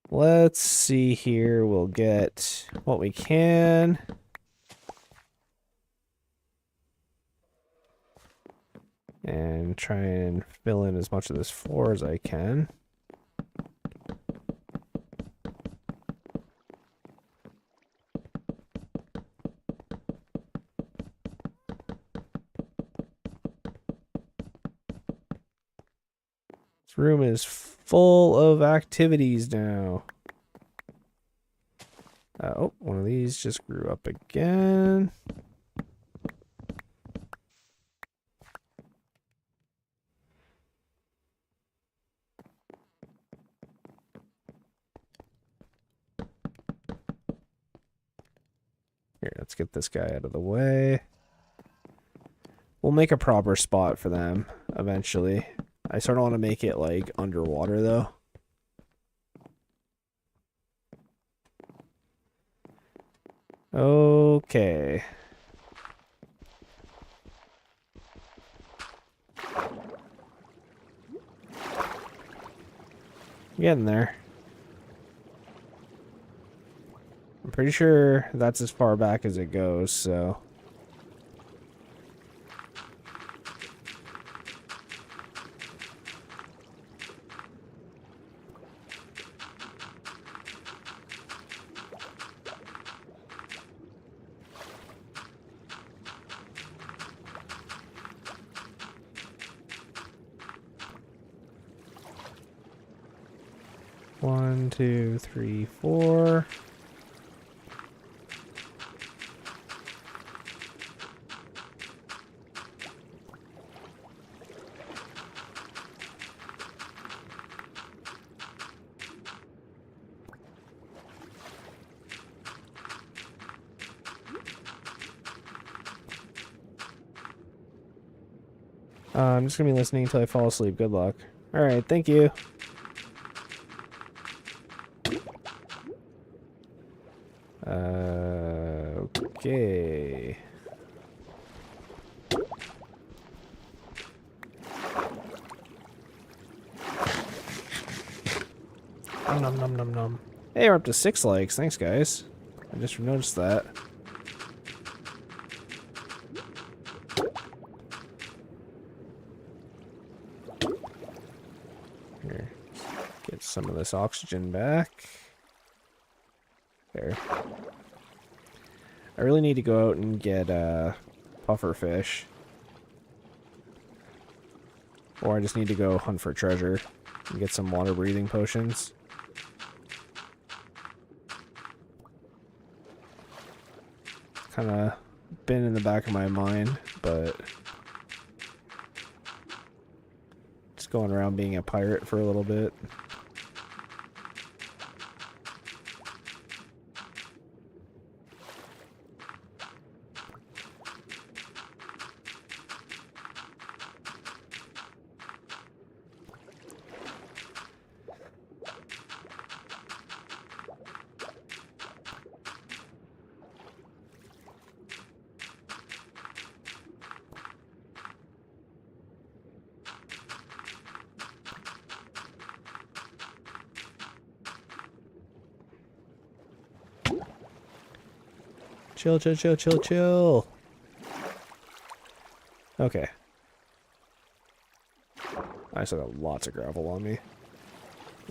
let's see here. We'll get what we can. And try and fill in as much of this floor as I can. This room is full of activities now. Oh, one of these just grew up again. Here, let's get this guy out of the way. We'll make a proper spot for them eventually. I sort of want to make it like underwater though. Okay. Getting there. I'm pretty sure that's as far back as it goes, so... One, two, three, four. I'm just gonna be listening until I fall asleep. Good luck. Alright, thank you. Okay. Nom nom nom nom. Hey, we're up to 6 likes. Thanks, guys. I just noticed that. Here, get some of this oxygen back. There. I really need to go out and get puffer fish. Or I just need to go hunt for treasure and get some water breathing potions. Kind of been in the back of my mind, but just going around being a pirate for a little bit. Chill, chill, chill, chill, chill. Okay. I still got lots of gravel on me.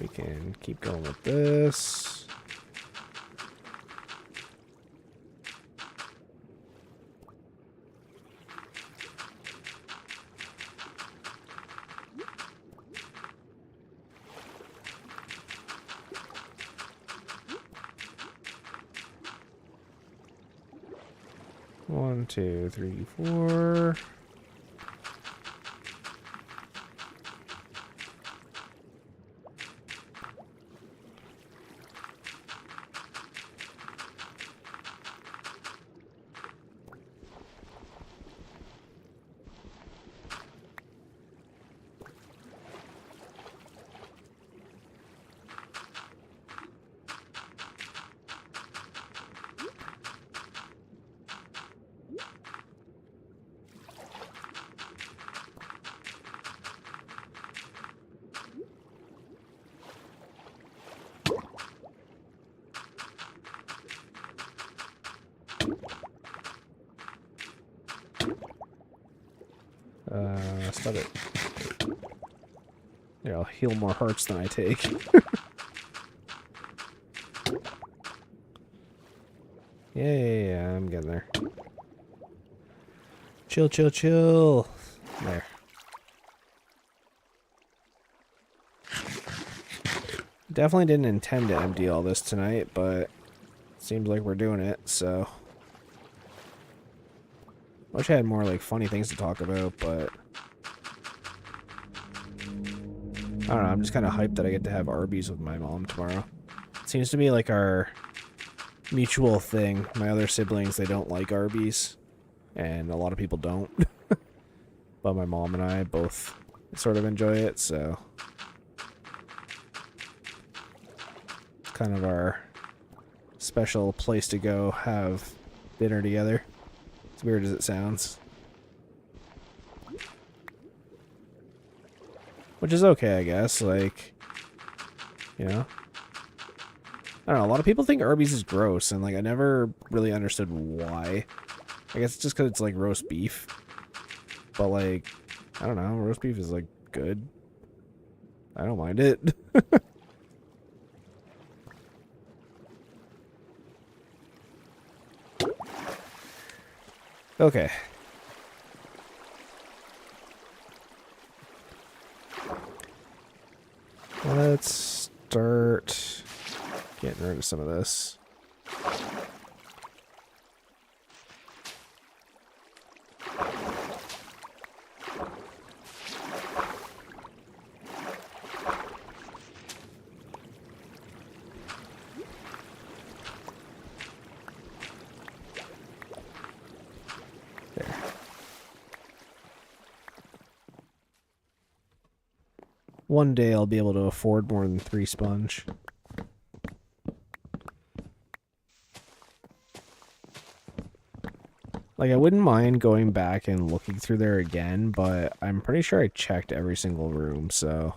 We can keep going with this. One, two, three, four. Stop it. Yeah, I'll heal more hearts than I take. Yeah, I'm getting there. Chill, chill, chill. There. Definitely didn't intend to empty all this tonight, but it seems like we're doing it, so. Wish I had more, like, funny things to talk about, but I don't know, I'm just kind of hyped that I get to have Arby's with my mom tomorrow. It seems to be like our mutual thing. My other siblings, they don't like Arby's, and a lot of people don't. But my mom and I both sort of enjoy it, so it's kind of our special place to go have dinner together. As weird as it sounds. Which is okay, I guess, like, you know. I don't know, a lot of people think Arby's is gross, and like I never really understood why. I guess it's just because it's like roast beef. But like, I don't know, roast beef is like good. I don't mind it. Okay. Let's start getting rid of some of this. There. One day I'll be able to afford more than 3 sponge. Like, I wouldn't mind going back and looking through there again, but I'm pretty sure I checked every single room, so...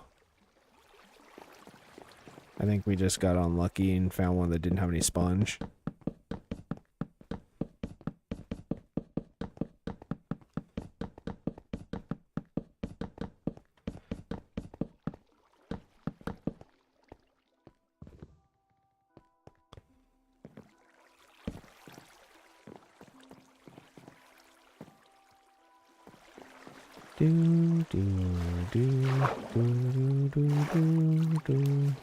I think we just got unlucky and found one that didn't have any sponge. Do, do, do, do, do, do, do.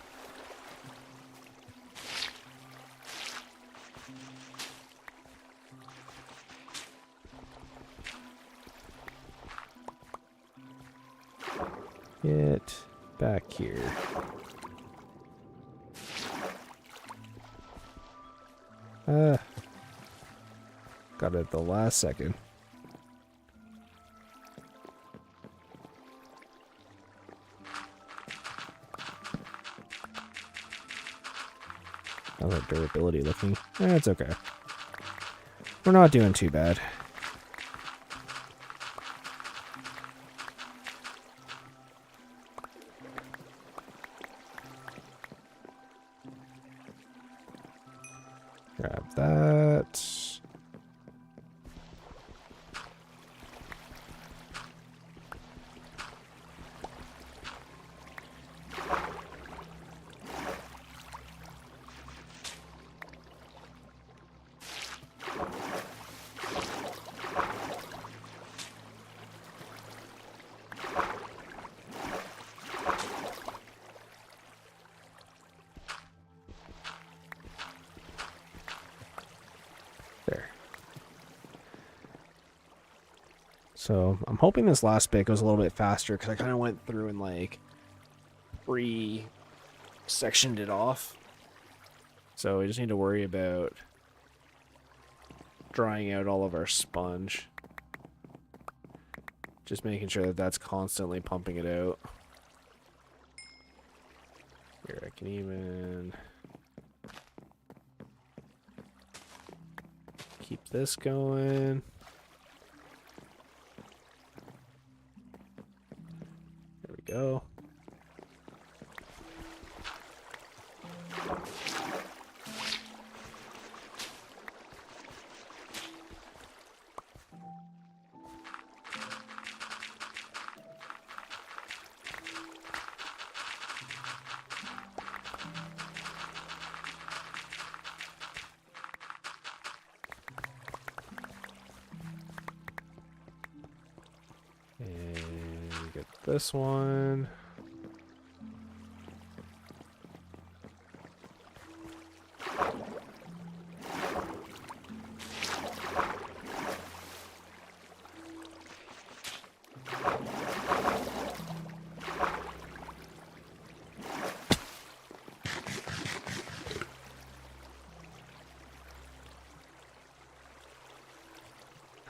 Get back here. Got it at the last second. How's that durability looking? It's okay. We're not doing too bad. Grab that. So I'm hoping this last bit goes a little bit faster because I kind of went through and like sectioned it off. So we just need to worry about drying out all of our sponge. Just making sure that that's constantly pumping it out. Here, I can even keep this going. There we go. And get this one.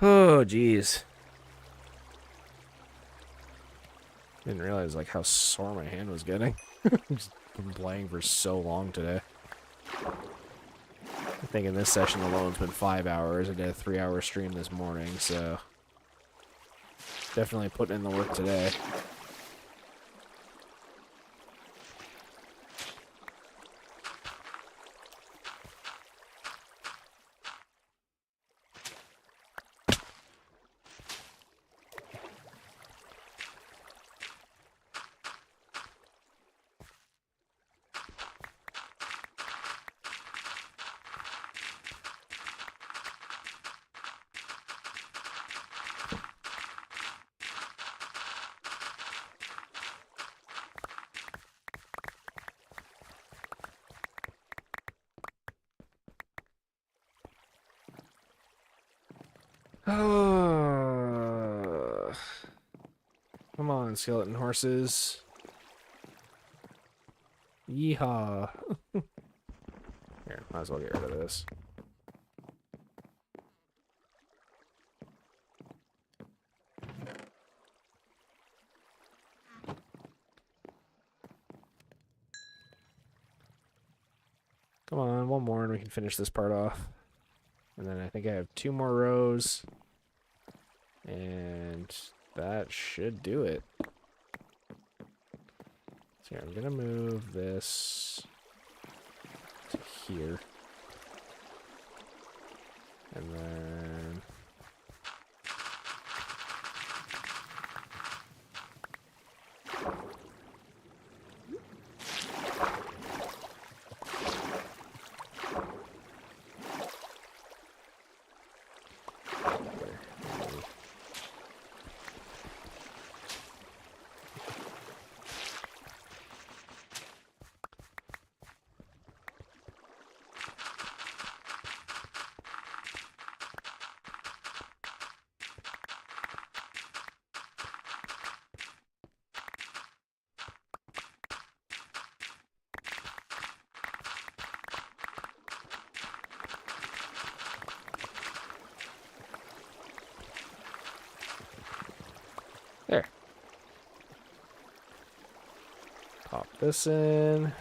Oh, geez. Didn't realize like how sore my hand was getting. Just been playing for so long today. I think in this session alone's been 5 hours. I did a 3-hour stream this morning, so definitely putting in the work today. Come on, skeleton horses. Yeehaw. Here, might as well get rid of this. Come on, one more and we can finish this part off. And then I think I have 2 more rows. And that should do it. So here, I'm gonna move this to here. And then there. Pop this in.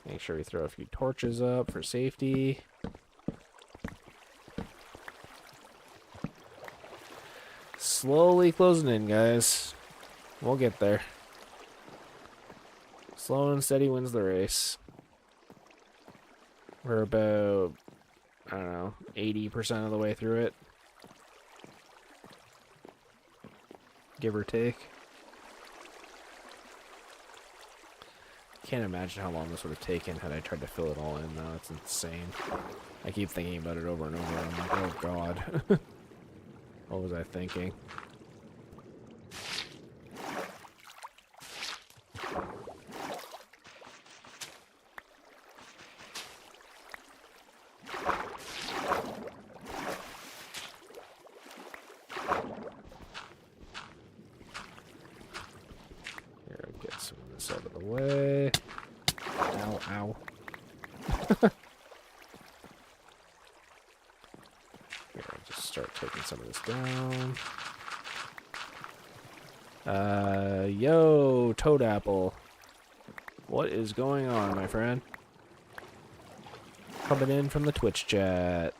Make sure we throw a few torches up for safety. Slowly closing in, guys. We'll get there. Slow and steady wins the race. We're about, I don't know, 80% of the way through it. Give or take. Can't imagine how long this would have taken had I tried to fill it all in, though. It's insane. I keep thinking about it over and over. I'm like, oh god. What was I thinking? Here, get some of this out of the way. Ow, ow. Here, I'll just start taking some of this down. Yo, Toad Apple. What is going on, my friend? Coming in from the Twitch chat.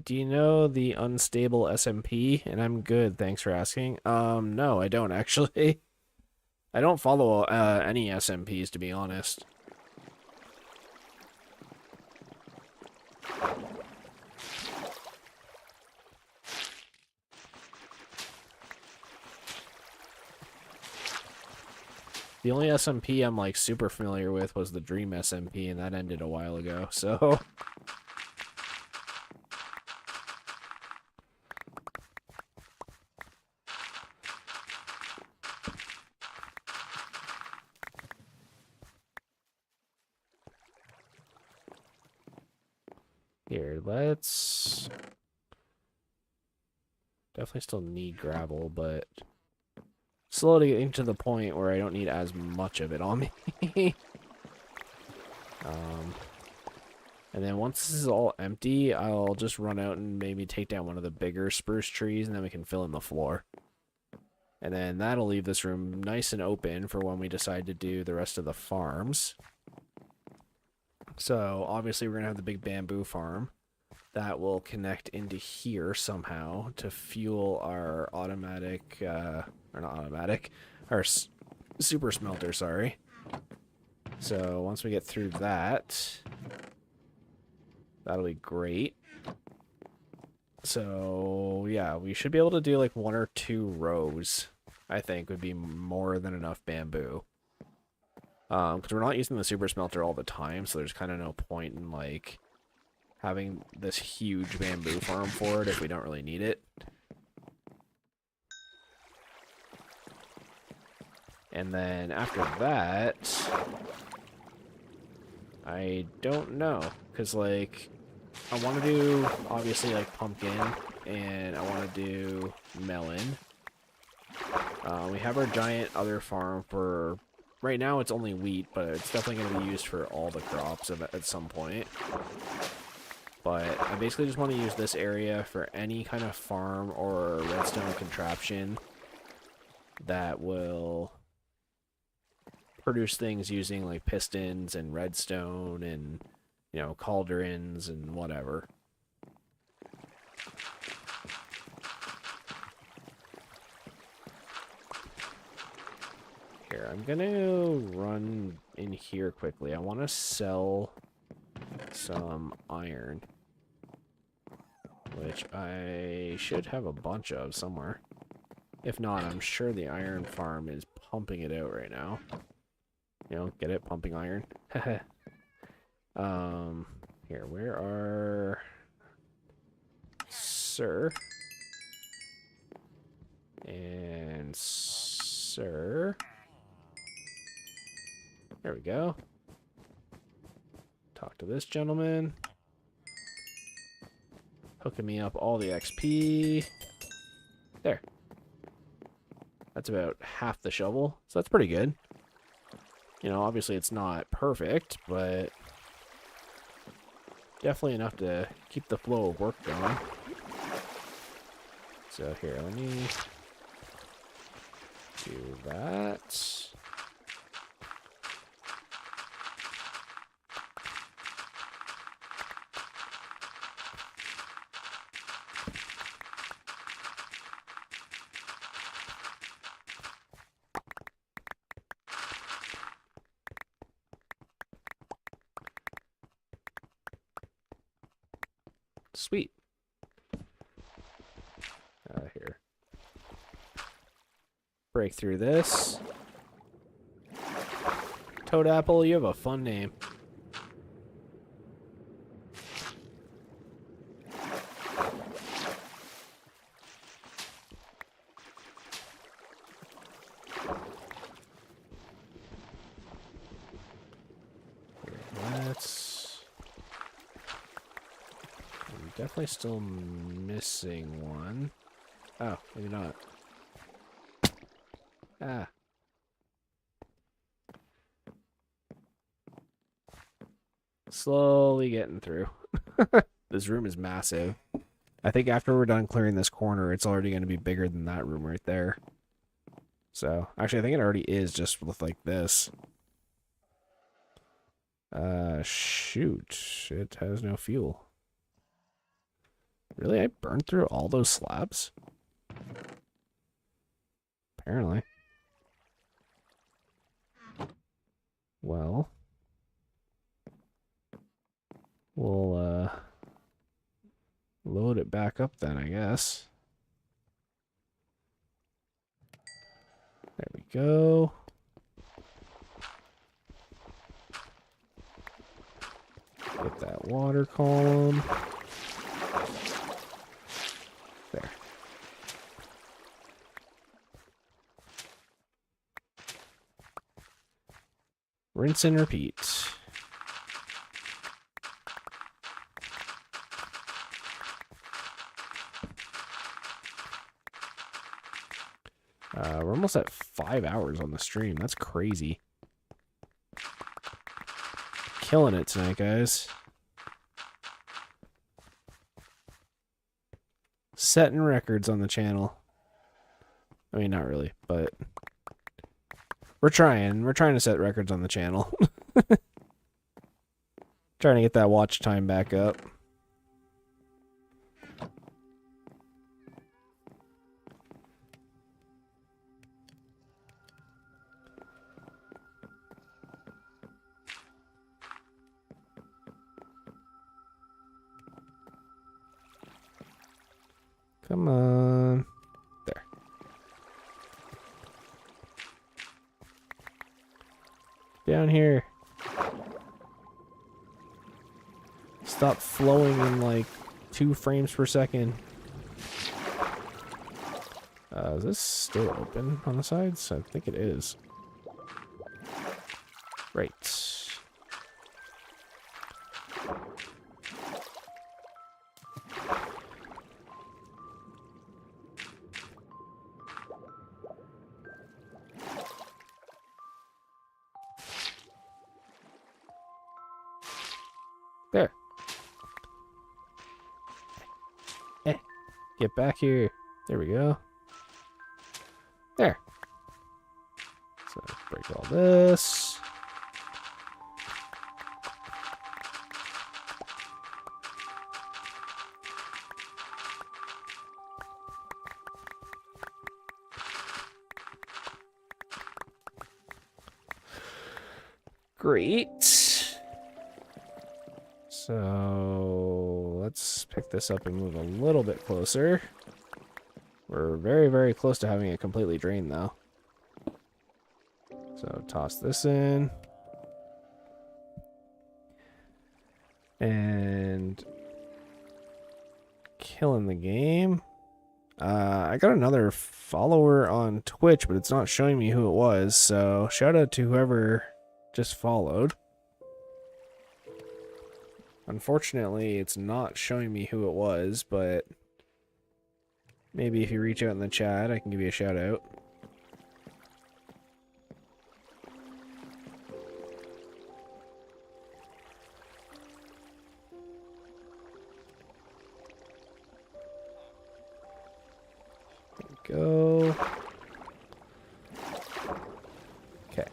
Do you know the unstable SMP? And I'm good, thanks for asking. No, I don't actually. I don't follow any SMPs, to be honest. The only SMP I'm like super familiar with was the Dream SMP, and that ended a while ago, so... Here, let's... Definitely still need gravel, but... slowly getting to the point where I don't need as much of it on me. And then once this is all empty, I'll just run out and maybe take down one of the bigger spruce trees, and then we can fill in the floor. And then that'll leave this room nice and open for when we decide to do the rest of the farms. So, obviously we're going to have the big bamboo farm. That will connect into here somehow to fuel our automatic, or not automatic, our super smelter, sorry. So, once we get through that, that'll be great. So, yeah, we should be able to do like 1 or 2 rows, I think, would be more than enough bamboo. Because we're not using the super smelter all the time, so there's kind of no point in, like, having this huge bamboo farm for it if we don't really need it. And then after that, I don't know, because, like, I want to do, obviously, like, pumpkin, and I want to do melon. We have our giant other farm for, right now it's only wheat, but it's definitely going to be used for all the crops at some point. But I basically just want to use this area for any kind of farm or redstone contraption that will produce things using like pistons and redstone and, you know, cauldrons and whatever. Here, I'm gonna run in here quickly. I want to sell some iron, which I should have a bunch of somewhere. If not, I'm sure the iron farm is pumping it out right now. You know, get it? Pumping iron. Here, where are... Sir. And sir. There we go. Talk to this gentleman. Hooking me up all the XP. There. That's about half the shovel, so that's pretty good. You know, obviously it's not perfect, but definitely enough to keep the flow of work going. So here, let me do that. Sweet. Here. Break through this. Toad Apple, you have a fun name. Definitely still missing one. Oh, maybe not. Ah. Slowly getting through. This room is massive. I think after we're done clearing this corner, it's already going to be bigger than that room right there. So, actually, I think it already is just with like this. Shoot. It has no fuel. Really? I burned through all those slabs? Apparently. Well. We'll, load it back up then, I guess. There we go. Get that water column. There. Rinse and repeat. We're almost at 5 hours on the stream. That's crazy. Killing it tonight, guys. Setting records on the channel. I mean, not really, but we're trying. We're trying to set records on the channel. Trying to get that watch time back up. Come on. There. Down here. Stop flowing in like 2 frames per second. Is this still open on the sides? I think it is. Right. There. Get back here. There we go. There. So break all this. Great. So let's pick this up and move a little bit closer. We're very, very close to having it completely drained, though. So toss this in. And killing the game. I got another follower on Twitch, but it's not showing me who it was. So shout out to whoever just followed. Unfortunately, it's not showing me who it was, but maybe if you reach out in the chat, I can give you a shout out. There we go. Okay.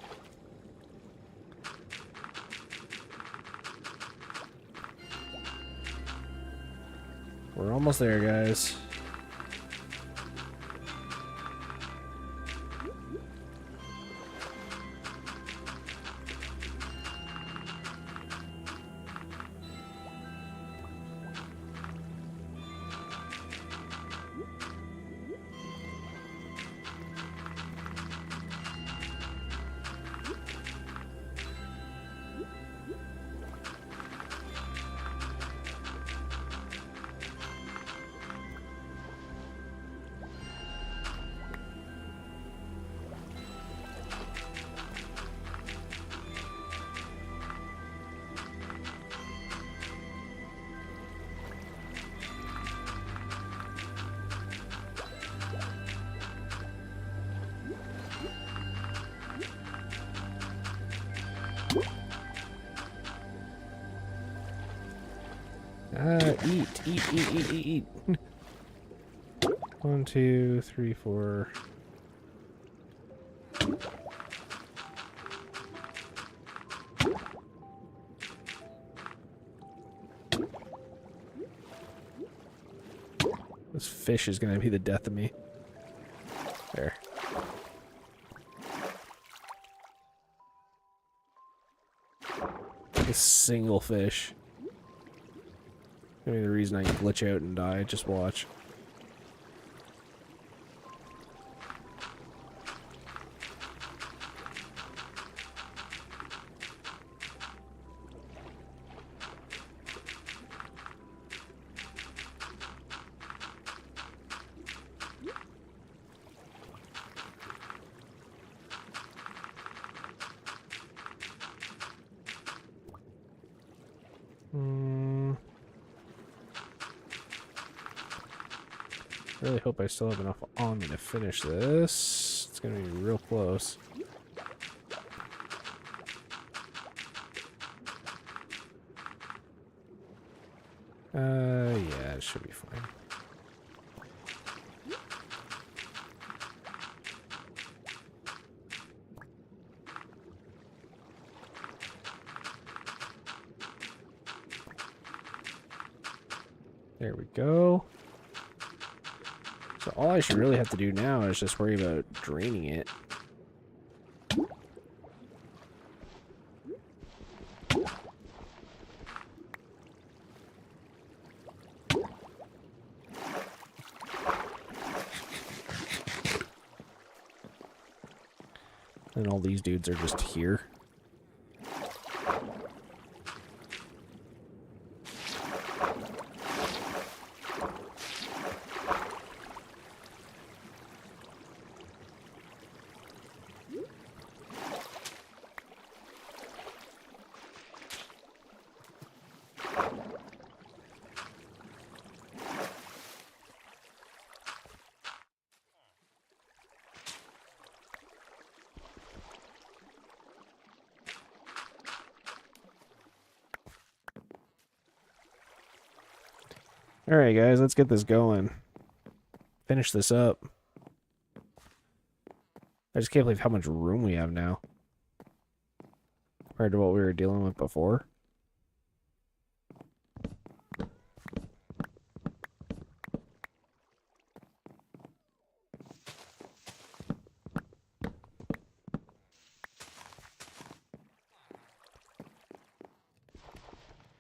We're almost there, guys. Eat. 1, 2, 3, 4. This fish is gonna be the death of me. There. A single fish. Maybe the reason I glitch out and die. Just watch. Really hope I still have enough on me to finish this. It's gonna be real close. Yeah, it should be fine. There we go. So all I should really have to do now is just worry about draining it. And all these dudes are just here. Alright, guys, let's get this going. Finish this up. I just can't believe how much room we have now compared to what we were dealing with before.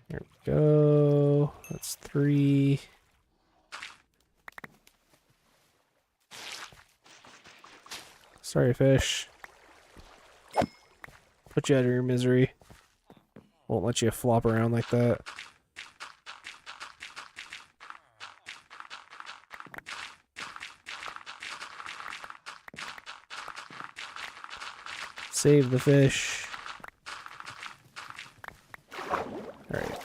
There we go. That's 3. Sorry, fish. Put you out of your misery. Won't let you flop around like that. Save the fish. Alright.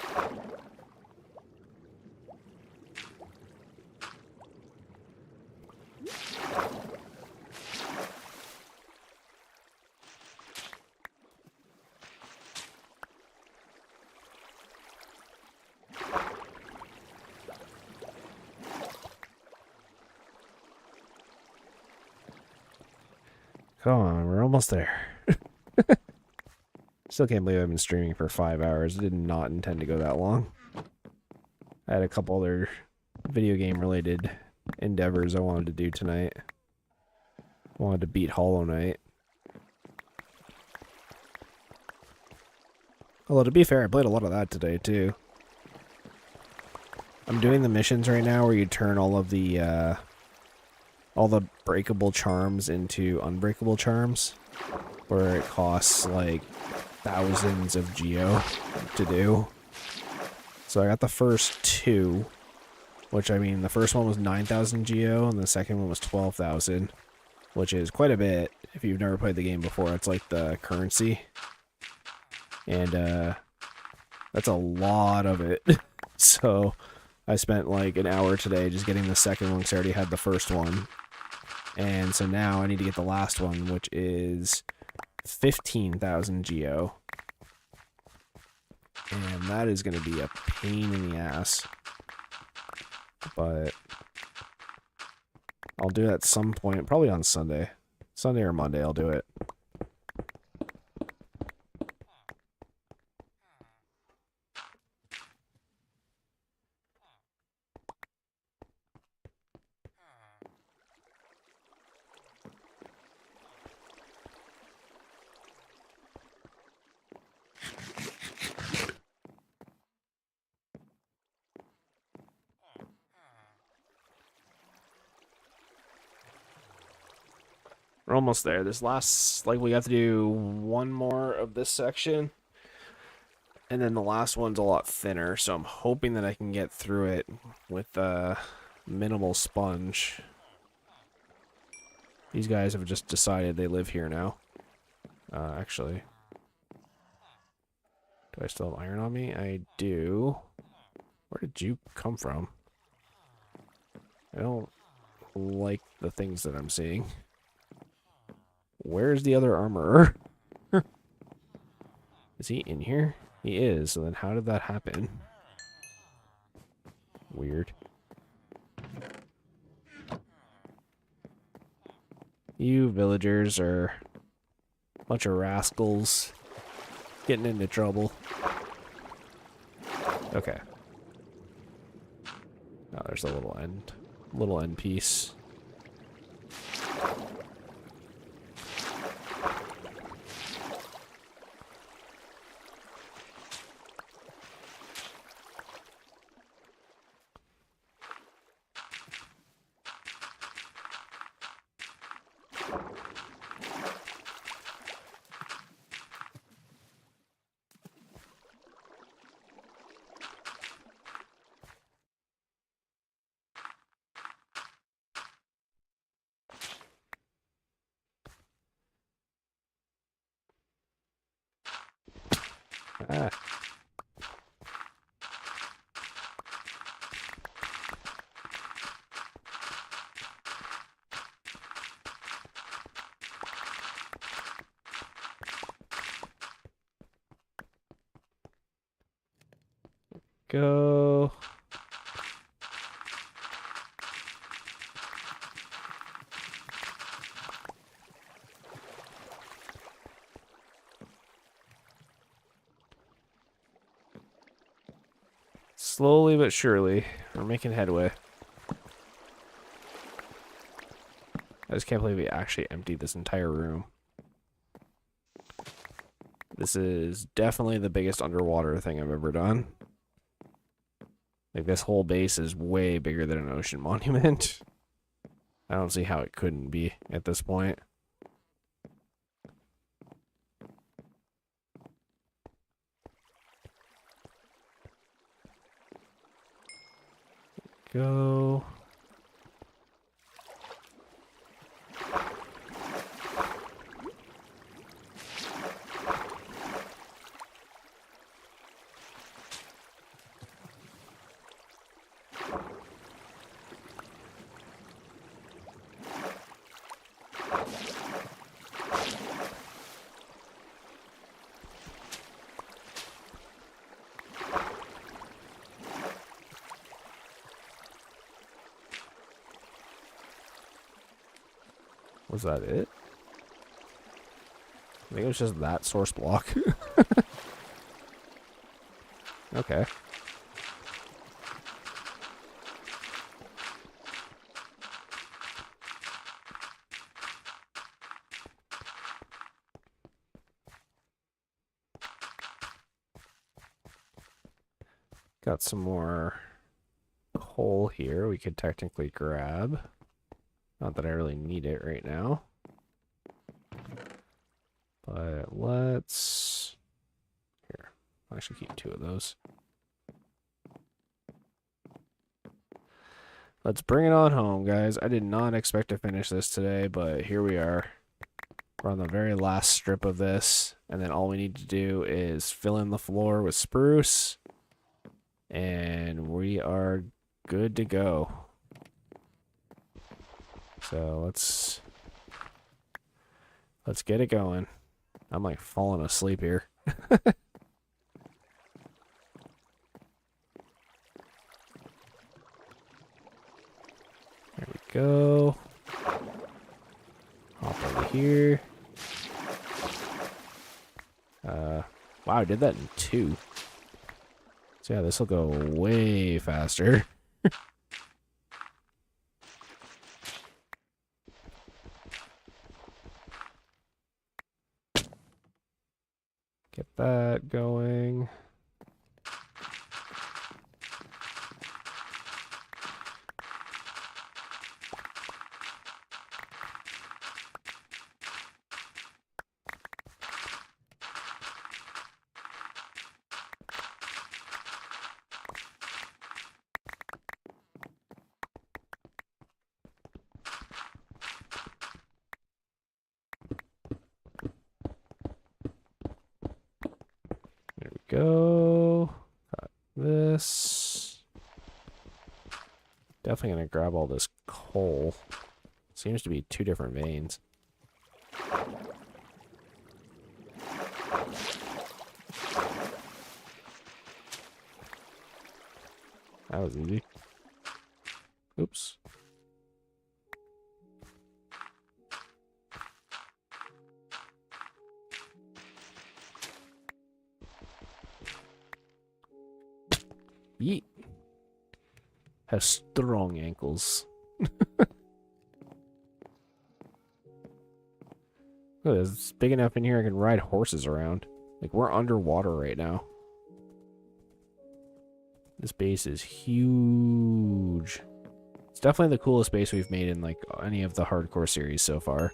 Come on, we're almost there. Still can't believe I've been streaming for 5 hours. I did not intend to go that long. I had a couple other video game related endeavors I wanted to do tonight. I wanted to beat Hollow Knight. Although to be fair, I played a lot of that today too. I'm doing the missions right now where you turn all the breakable charms into unbreakable charms, where it costs like thousands of geo to do. So I got the first 2, which I mean the first one was 9,000 geo and the second one was 12,000, which is quite a bit. If you've never played the game before, it's like the currency. And that's a lot of it. So I spent like an hour today just getting the second one because I already had the first one. And so now I need to get the last one, which is 15,000 geo. And that is going to be a pain in the ass. But I'll do it at some point, probably on Sunday. Sunday or Monday I'll do it. We're almost there. This last, like, we have to do one more of this section. And then the last one's a lot thinner, so I'm hoping that I can get through it with minimal sponge. These guys have just decided they live here now. Actually. Do I still have iron on me? I do. Where did you come from? I don't like the things that I'm seeing. Where's the other armorer? Is he in here? He is, so then how did that happen? Weird. You villagers are a bunch of rascals getting into trouble. Okay. Oh, there's a little end piece. Ah. Go. Slowly but surely, we're making headway. I just can't believe we actually emptied this entire room. This is definitely the biggest underwater thing I've ever done. Like, this whole base is way bigger than an ocean monument. I don't see how it couldn't be at this point. Go. Was that it? I think it was just that source block. Okay. Got some more coal here we could technically grab. Not that I really need it right now. But let's... Here, I'll actually keep 2 of those. Let's bring it on home, guys. I did not expect to finish this today, but here we are. We're on the very last strip of this, and then all we need to do is fill in the floor with spruce, and we are good to go. So let's get it going. I'm like falling asleep here. There we go. Hop over here. Wow, I did that in 2. So yeah, this will go way faster. Get that going. Go. Got this. Definitely gonna grab all this coal. Seems to be 2 different veins. That was easy. Oops. Yeet. Has strong ankles. Look, it's big enough in here I can ride horses around. Like, we're underwater right now. This base is huge. It's definitely the coolest base we've made in, like, any of the hardcore series so far.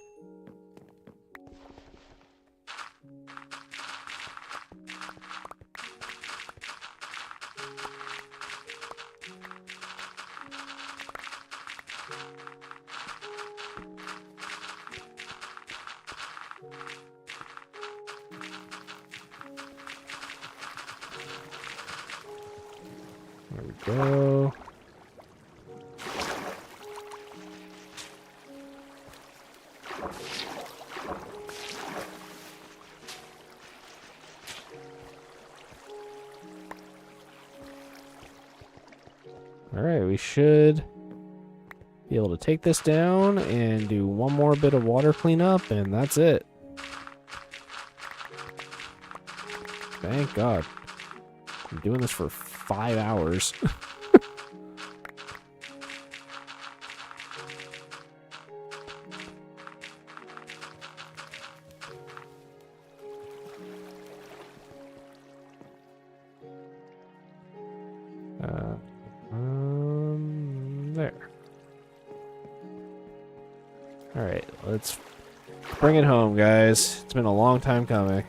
There we go. Alright, we should be able to take this down and do one more bit of water cleanup, and that's it. Thank God. I'm doing this for 5 hours. There. All right, let's bring it home, guys. It's been a long time coming.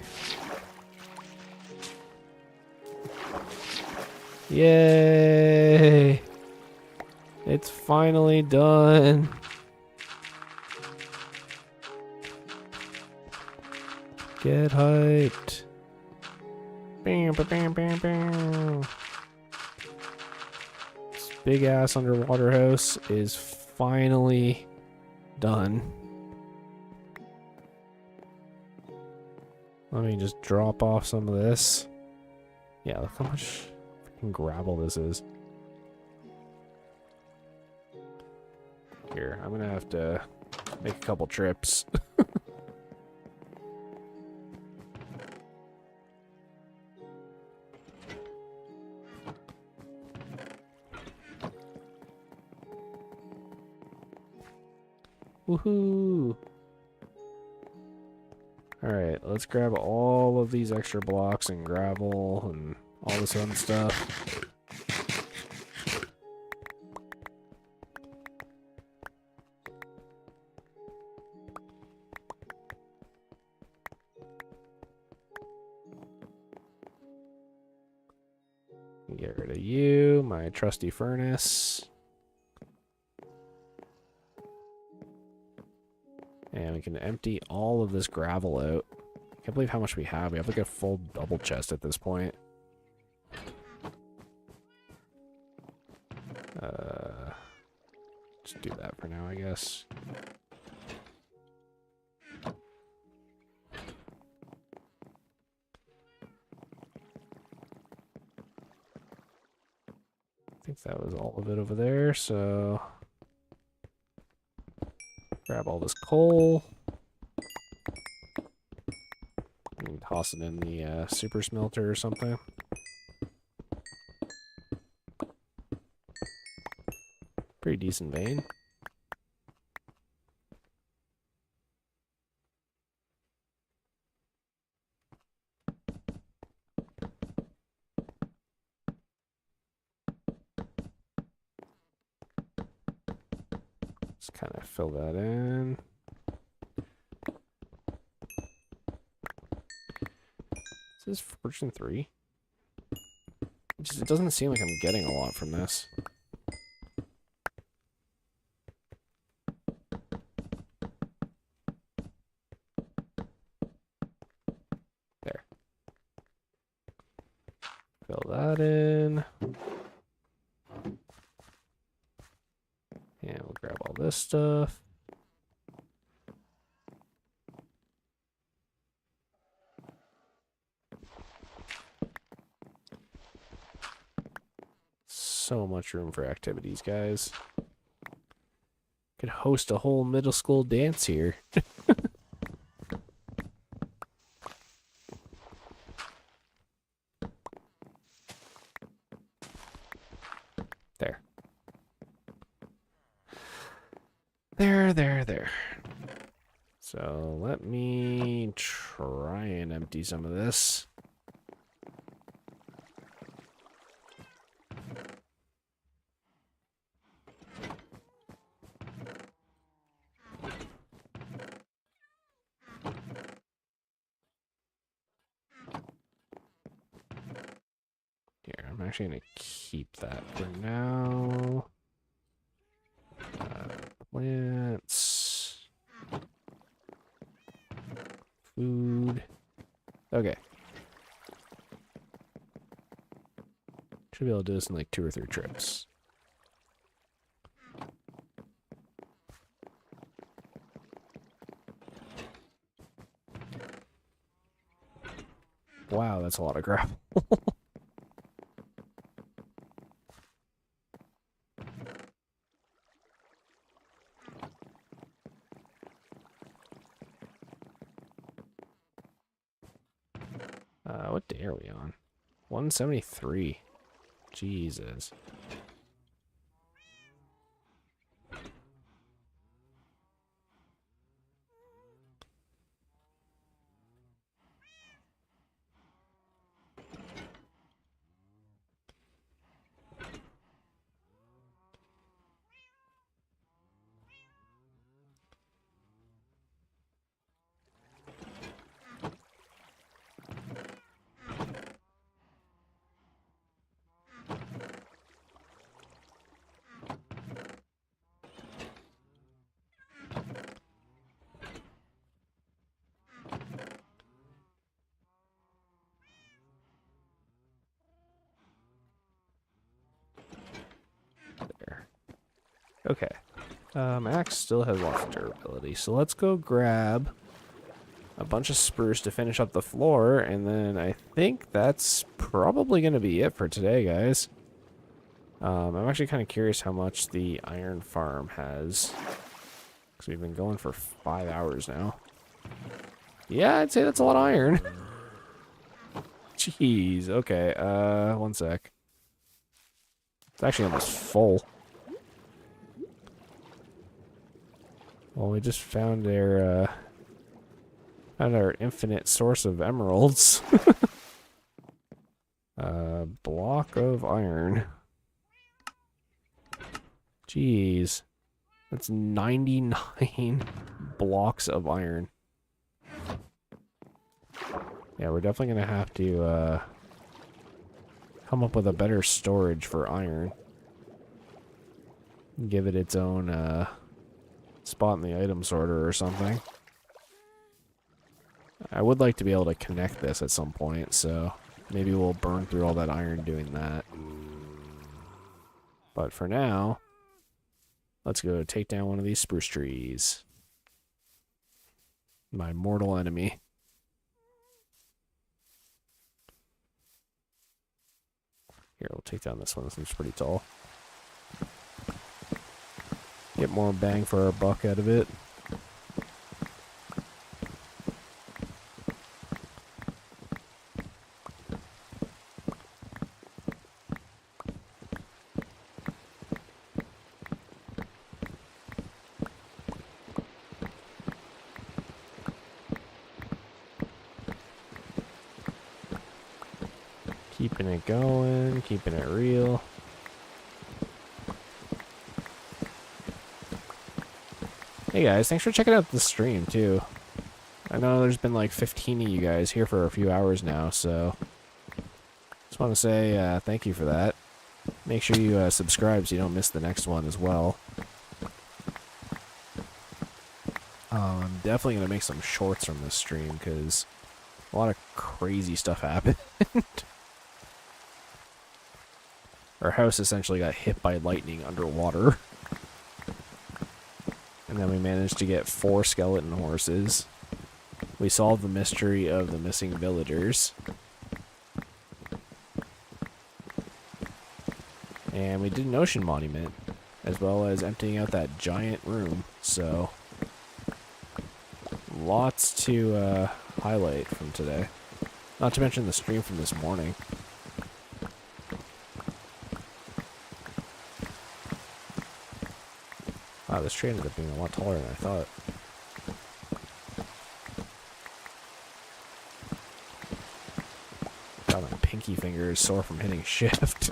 Yay! It's finally done. Get hyped. Bam, bam, bam, bam, bam. This big ass underwater house is finally done. Let me just drop off some of this. Yeah, look how much freaking gravel this is. Here, I'm gonna have to make a couple trips. Woohoo! Alright, let's grab all of these extra blocks and gravel and all this other stuff. Get rid of you, my trusty furnace. And we can empty all of this gravel out. Can't believe how much we have. We have like a full double chest at this point. Just do that for now, I guess. I think that was all of it over there, so grab all this coal and toss it in the super smelter or something. Pretty decent vein. Just kind of fill that in. Is this Fortune 3? It doesn't seem like I'm getting a lot from this. There. Fill that in. And we'll grab all this stuff. So much room for activities, guys. Could host a whole middle school dance here. There. There. So let me try and empty some of this. Here, I'm actually going to keep that for now. Plants. Food. Okay. Should be able to do this in like 2 or 3 trips. Wow, that's a lot of gravel. What day are we on? 173. Jesus. There. Okay. Axe still has lots of durability, so let's go grab a bunch of spruce to finish up the floor, and then I think that's probably going to be it for today, guys. I'm actually kind of curious how much the iron farm has, because we've been going for 5 hours now. Yeah, I'd say that's a lot of iron. Jeez, okay, one sec. It's actually almost full. Well, we just found our infinite source of emeralds. Block of iron. Jeez. That's 99 blocks of iron. Yeah, we're definitely gonna have to come up with a better storage for iron. Give it its own spot in the item sorter or something. I would like to be able to connect this at some point, so maybe we'll burn through all that iron doing that. But for now, let's go take down one of these spruce trees. My mortal enemy. Here, we'll take down this one. This one's pretty tall. Get more bang for our buck out of it. Keeping it going, keeping it real. Hey guys, thanks for checking out the stream too. I know there's been like 15 of you guys here for a few hours now, so just want to say thank you for that. Make sure you subscribe so you don't miss the next one as well. I'm definitely going to make some shorts from this stream because a lot of crazy stuff happened. Our house essentially got hit by lightning underwater. And then we managed to get 4 skeleton horses. We solved the mystery of the missing villagers. And we did an ocean monument, as well as emptying out that giant room. So, lots to highlight from today. Not to mention the stream from this morning. Wow, this tree ended up being a lot taller than I thought. God, my pinky finger is sore from hitting shift.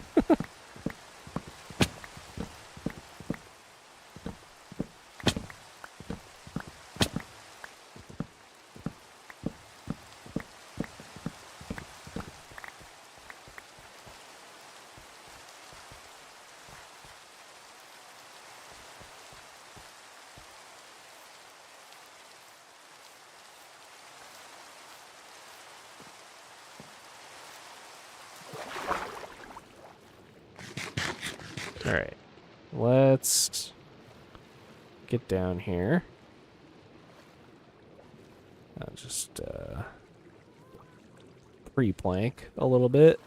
Alright, let's get down here. I'll just pre-plank a little bit.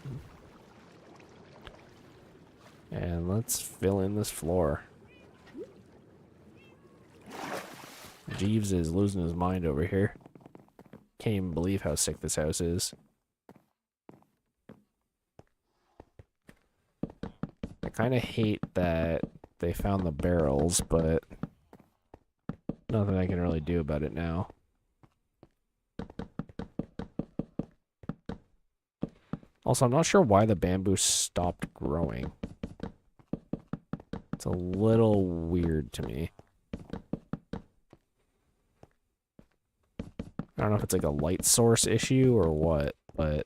And let's fill in this floor. Jeeves is losing his mind over here. Can't even believe how sick this house is. kind of hate that they found the barrels, but nothing I can really do about it now. Also, I'm not sure why the bamboo stopped growing. It's a little weird to me. I don't know if it's like a light source issue or what, but...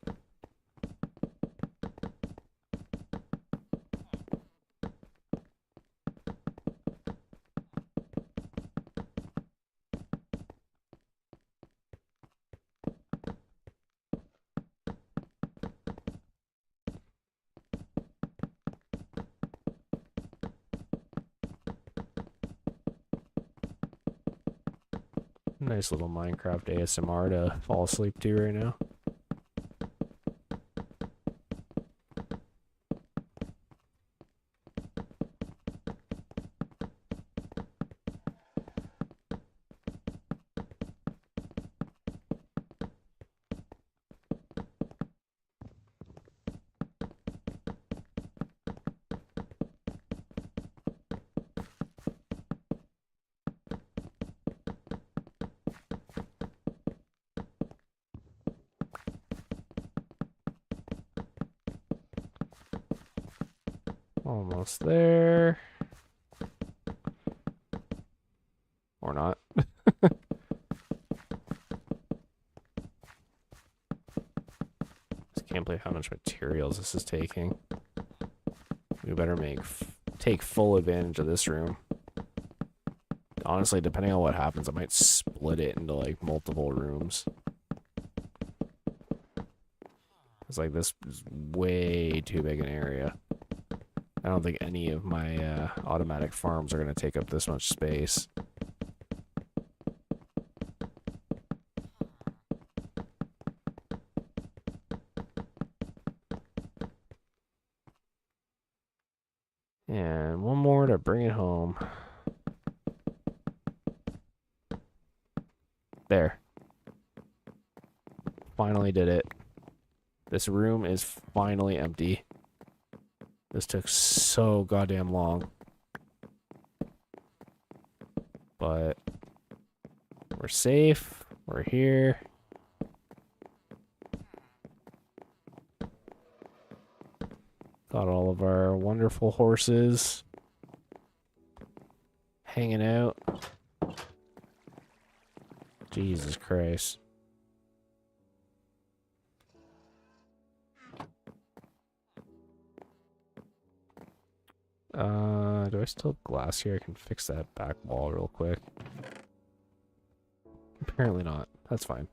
Nice little Minecraft ASMR to fall asleep to right now. Almost there. Or not. Just can't believe how much materials this is taking. We better take full advantage of this room. Honestly, depending on what happens, I might split it into like multiple rooms. It's like this is way too big an area. I don't think any of my automatic farms are going to take up this much space. And one more to bring it home. There. Finally did it. This room is finally empty. This took so goddamn long. But we're safe. We're here. Got all of our wonderful horses hanging out. Jesus Christ. Do I still have glass here? I can fix that back wall real quick. Apparently not. That's fine.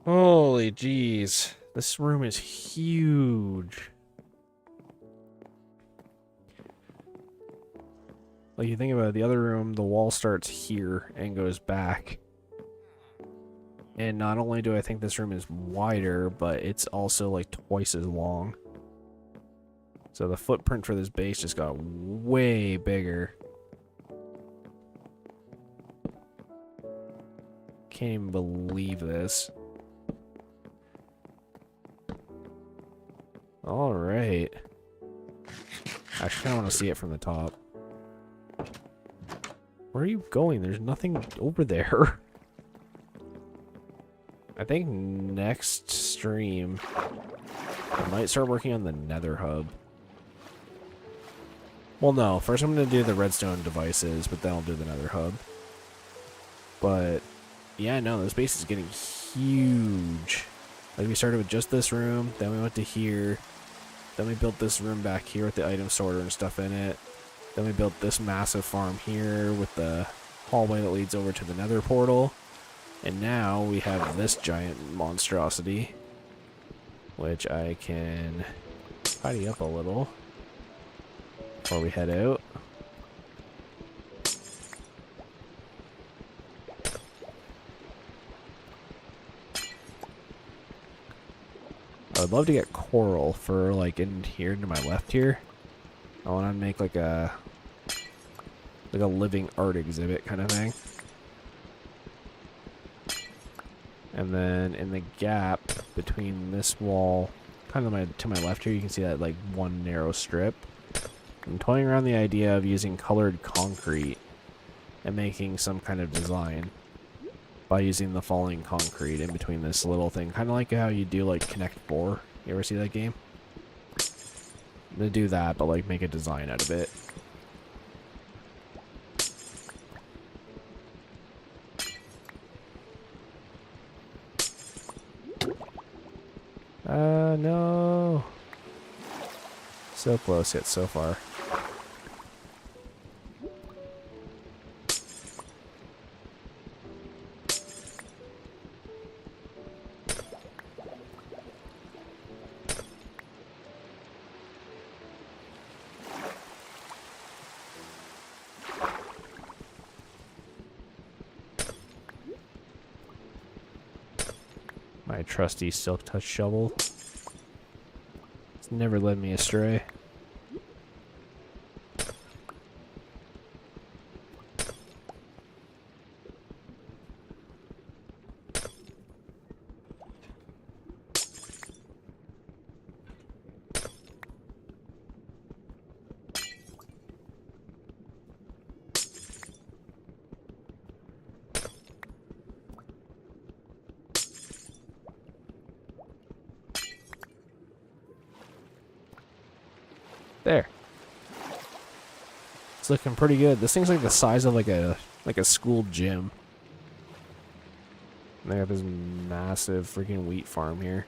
Holy jeez. This room is huge. Like, you think about it, the other room, the wall starts here and goes back. And not only do I think this room is wider, but it's also like twice as long. So the footprint for this base just got way bigger. Can't even believe this. Alright. I kind of want to see it from the top. Where are you going? There's nothing over there. I think next stream, I might start working on the Nether hub. Well, no. First I'm going to do the redstone devices, but then I'll do the Nether hub. But, yeah, no, this base is getting huge. Like, we started with just this room, then we went to here, then we built this room back here with the item sorter and stuff in it. Then we built this massive farm here with the hallway that leads over to the Nether portal. And now we have this giant monstrosity, which I can tidy up a little before we head out. I would love to get coral for like in here to my left here. I want to make like a living art exhibit kind of thing. And then in the gap between this wall, kind of to my left here, you can see that like one narrow strip. I'm toying around the idea of using colored concrete and making some kind of design by using the falling concrete in between this little thing. Kind of like how you do like Connect 4. You ever see that game? I'm gonna do that, but like make a design out of it. No. So close yet so far. My trusty silk touch shovel. It's never led me astray. There. It's looking pretty good. This thing's like the size of like a school gym. And they got this massive freaking wheat farm here.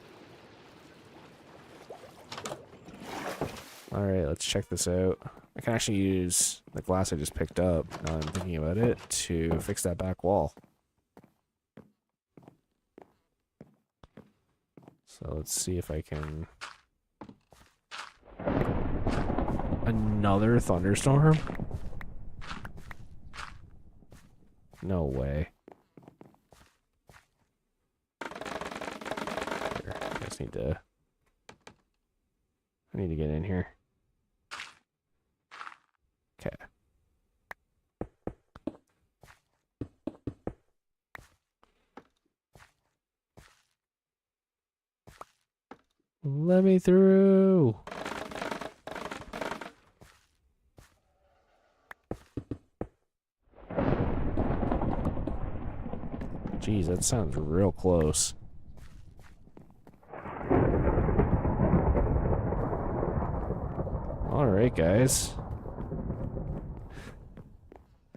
Alright, let's check this out. I can actually use the glass I just picked up, now I'm thinking about it, to fix that back wall. So let's see if I can... Another thunderstorm? No way. Here, I just need to... I need to get in here. Okay. Let me through. Jeez, that sounds real close. Alright, guys.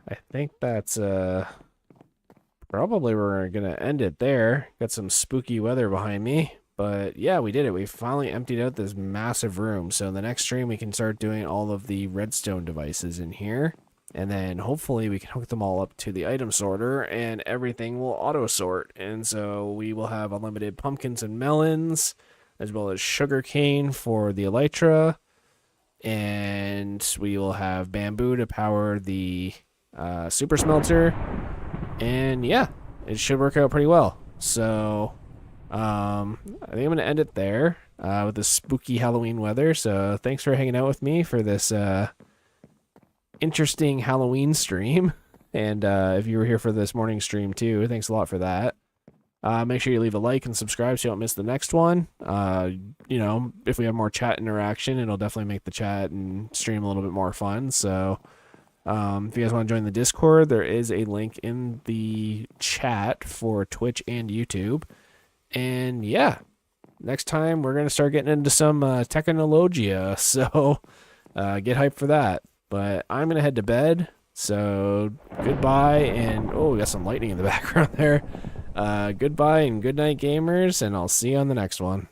I think that's, probably we're gonna end it there. Got some spooky weather behind me. But yeah, we did it. We finally emptied out this massive room. So in the next stream, we can start doing all of the redstone devices in here. And then hopefully we can hook them all up to the item sorter and everything will auto sort. And so we will have unlimited pumpkins and melons, as well as sugar cane for the elytra. And we will have bamboo to power the super smelter. And yeah, it should work out pretty well. So I think I'm going to end it there with the spooky Halloween weather. So thanks for hanging out with me for this interesting Halloween stream. And if you were here for this morning stream too, thanks a lot for that. Make sure you leave a like and subscribe so you don't miss the next one. You know, if we have more chat interaction, it'll definitely make the chat and stream a little bit more fun. So if you guys want to join the Discord, there is a link in the chat for Twitch and YouTube. And yeah, next time we're going to start getting into some technologia. So get hyped for that. But I'm going to head to bed. So goodbye. And oh, we got some lightning in the background there. Goodbye and good night, gamers. And I'll see you on the next one.